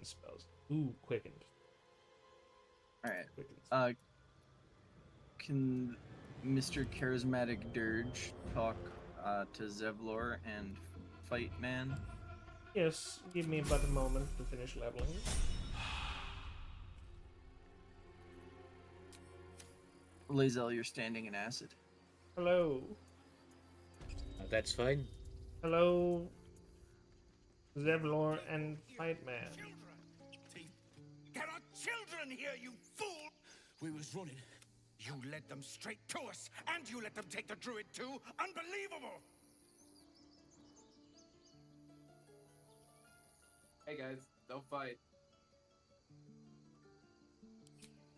spells. Ooh, quickened. Alright. Can Mr. Charismatic Dirge talk to Zevlor and fight man? Yes, give me about a moment to finish leveling. Lae'zel, you're standing in acid. Hello. That's fine. Hello. Zevlor and Fightman. There are children here, you fool! We was running. You led them straight to us, and you let them take the druid too? Unbelievable! Hey guys, don't fight.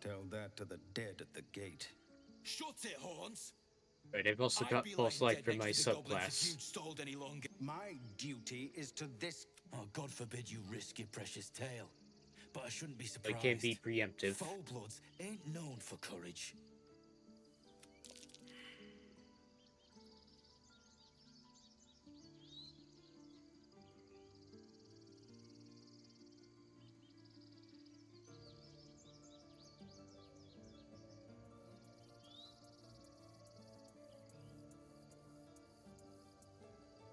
Tell that to the dead at the gate. Shut it, Horns! Right, I've also I'd got be Pulse lying Light dead for my next to the goblins if subclass. you'd stalled any longer. My duty is to this. Oh, God forbid you risk your precious tail. But I shouldn't be I surprised. can't be preemptive. Full-bloods ain't known for courage.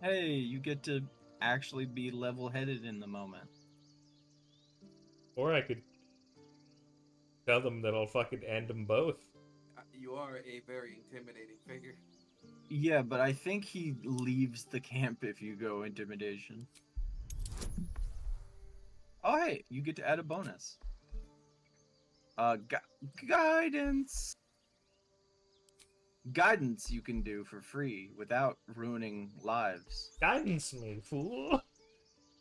Hey, you get to actually be level-headed in the moment. Or I could tell them that I'll fucking end them both. You are a very intimidating figure. Yeah, but I think he leaves the camp if you go intimidation. Oh, hey, you get to add a bonus. Guidance. Guidance you can do for free without ruining lives. Guidance me, fool.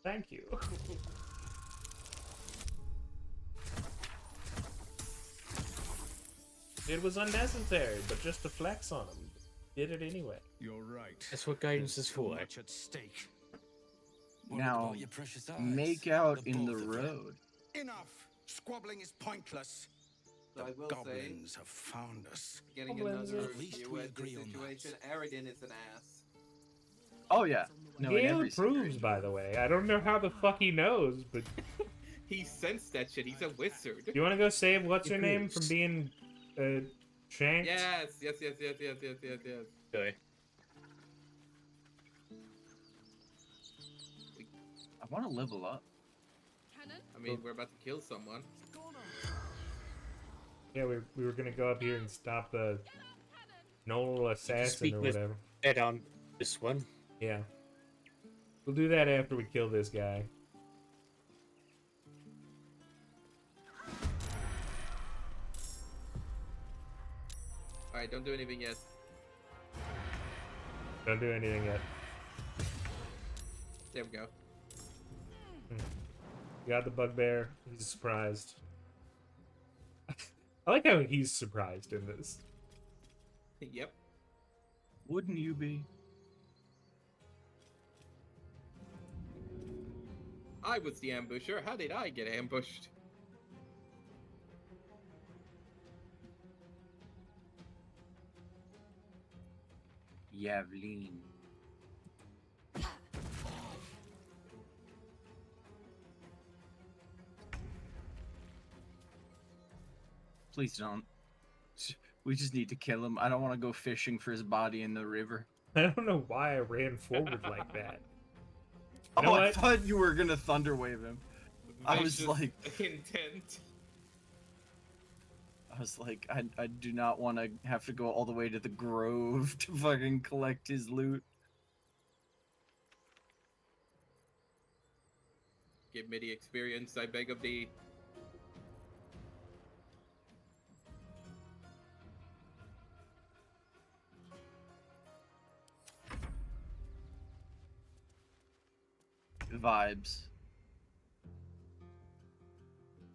Thank you. It was unnecessary, but just to flex on him. Did it anyway. You're right. That's what guidance is for. Much at stake. Now, about your precious eyes? make out The in the both of you. road. Enough! Squabbling is pointless. So I The will goblins say, have found us. getting Goblins another At least view we at the agree on that. situation, Aridin is an ass. Oh yeah. No, in Gale every approves, situation. by the way. I don't know how the fuck he knows, but He sensed that shit. He's a wizard. you want to go save what's her name Approves. from being shanked? Yes. Okay. I want to level up. Cannon? I mean, we're about to kill someone. Yeah, we were gonna go up here and stop the Knoll assassin Speak or with whatever. Ed on this one. Yeah. We'll do that after we kill this guy. Alright, don't do anything yet. Don't do anything yet. There we go. Got the bugbear. He's surprised. I like how he's surprised in this. Yep. Wouldn't you be? I was the ambusher. How did I get ambushed? Yavlin. Please don't. We just need to kill him. I don't want to go fishing for his body in the river. I don't know why I ran forward like that. Oh, You know I what? thought you were gonna thunderwave him. I was Vicious like, intent. I do not want to have to go all the way to the grove to fucking collect his loot. Give me the experience, I beg of thee. Vibes.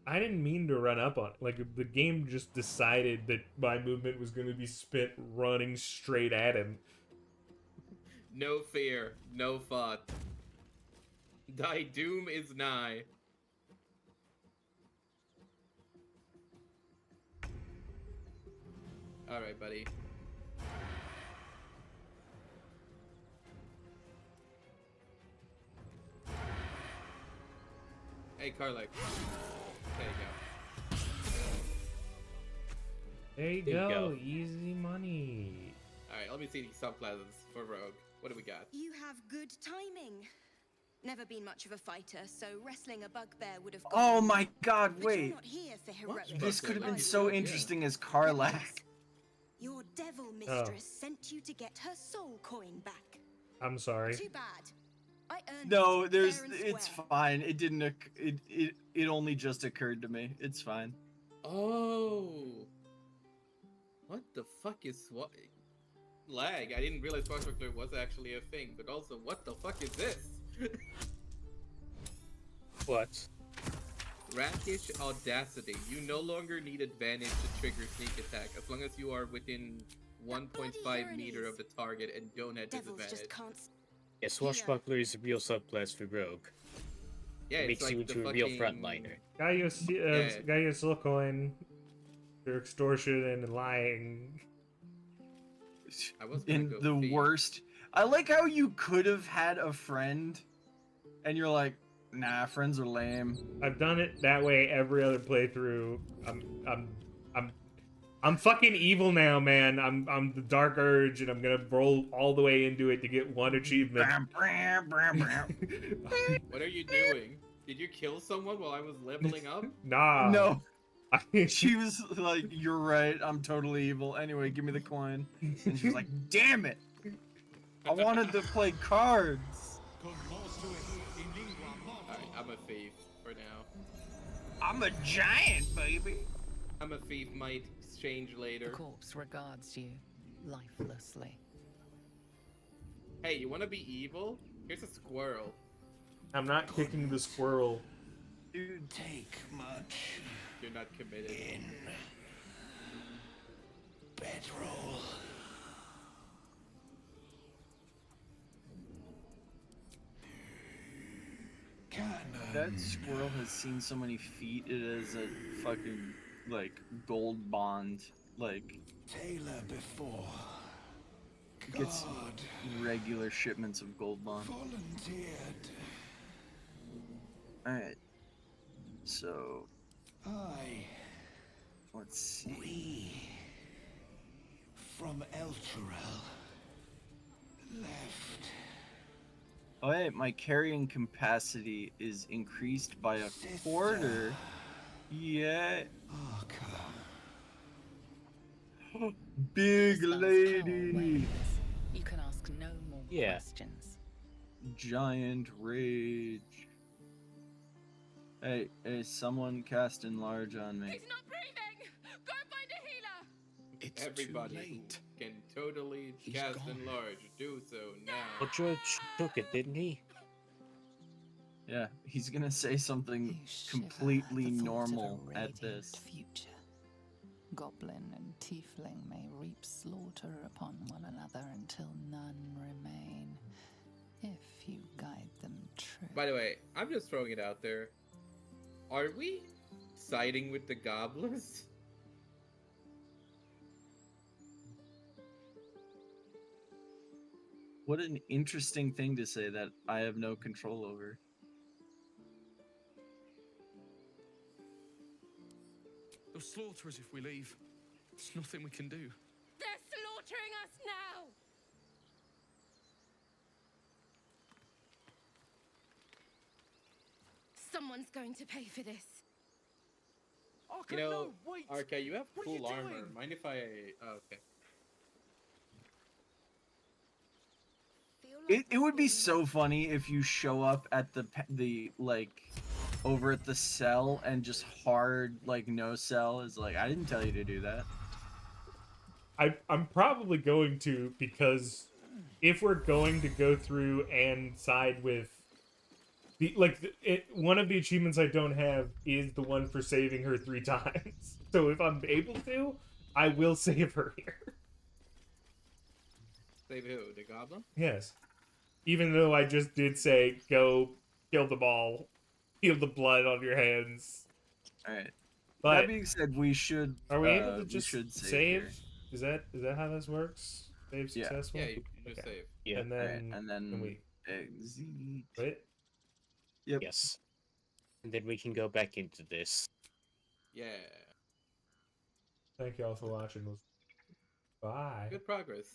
I didn't mean to run up on it. Like, the game just decided that my movement was going to be spent running straight at him. No fear, no thought. Thy doom is nigh. Alright, buddy. Hey, Karlak. There you go. There you There you go. go. Easy money. Alright, let me see these subclasses for Rogue. What do we got? You have good timing. Never been much of a fighter, so wrestling a bugbear would have. Oh my god, But you're wait. not here for What? heroics. This could have been Like, so yeah. interesting as Karlak. Your devil mistress sent you to get her soul coin back. I'm sorry. Too bad. I earned No, it there's fair and it's square. fine. It didn't it only just occurred to me. It's fine. Oh. What the fuck is what? Lag. I didn't realize Swashbuckler was actually a thing, but also, what the fuck is this? What? Rakish Audacity. You no longer need advantage to trigger sneak attack as long as you are within 1.5 meter of the target and don't have Devils disadvantage. just can't. Yeah, Swashbuckler is a real subclass for Rogue. Yeah, It it's makes you like into the a real fucking- frontliner. Gaia Silcoin for extortion and lying. I was gonna In go the thief. worst. I like how you could have had a friend, and you're like, nah, friends are lame. I've done it that way every other playthrough. I'm fucking evil now, man. I'm the Dark Urge, and I'm gonna roll all the way into it to get one achievement. What are you doing? Did you kill someone while I was leveling up? Nah. No. She was like, you're right, I'm totally evil. Anyway, give me the coin. And she was like, damn it! I wanted to play cards. Alright, I'm a thief for now. I'm a giant, baby. I'm a thief, might change The later. corpse regards you lifelessly. Hey, you wanna be evil? Here's a squirrel. I'm not kicking the squirrel. Dude, take much. You're not committed. Bedroll. that squirrel has seen so many feet, it is a fucking, like, gold bond. Like, Taylor before. gets God regular shipments of gold bond. volunteered. Alright. So, I. let's see. We. From Elturel. Left. Oh, hey, my carrying capacity is increased by a quarter. Yeah. Big lady. You can ask no more Yeah. questions. Giant rage. Hey, someone cast enlarge on me. He's not breathing! Go find a healer! It's Everybody too late. who can totally cast enlarge, do so now. Well, George took it, didn't he? Yeah, he's gonna say something completely normal at this. Future. Goblin and tiefling may reap slaughter upon one another until none remain, if you guide them true. By the way, I'm just throwing it out there. Are we siding with the goblins? What an interesting thing to say that I have no control over. They'll slaughter us if we leave. There's nothing we can do. They're slaughtering us now! Someone's going to pay for this. You know, RK, you have full armor. Mind if I... Oh, okay. It would be so funny if you show up at the like over at the cell and just hard like no cell is like, I didn't tell you to do that. I'm probably going to, because if we're going to go through and side with the one of the achievements I don't have is the one for saving her 3 times. So if I'm able to, I will save her here. Save who? The goblin? Yes. Even though I just did say, go kill the ball, feel the blood on your hands. Alright. But That being said, we should are we able to we just should save? here. Is that how this works? Save Yeah. successful? Yeah, you just save. Yeah. And then, Alright, and then can we exit. wait? Yep. Yes. And then we can go back into this. Yeah. Thank you all for watching. Bye. Good progress.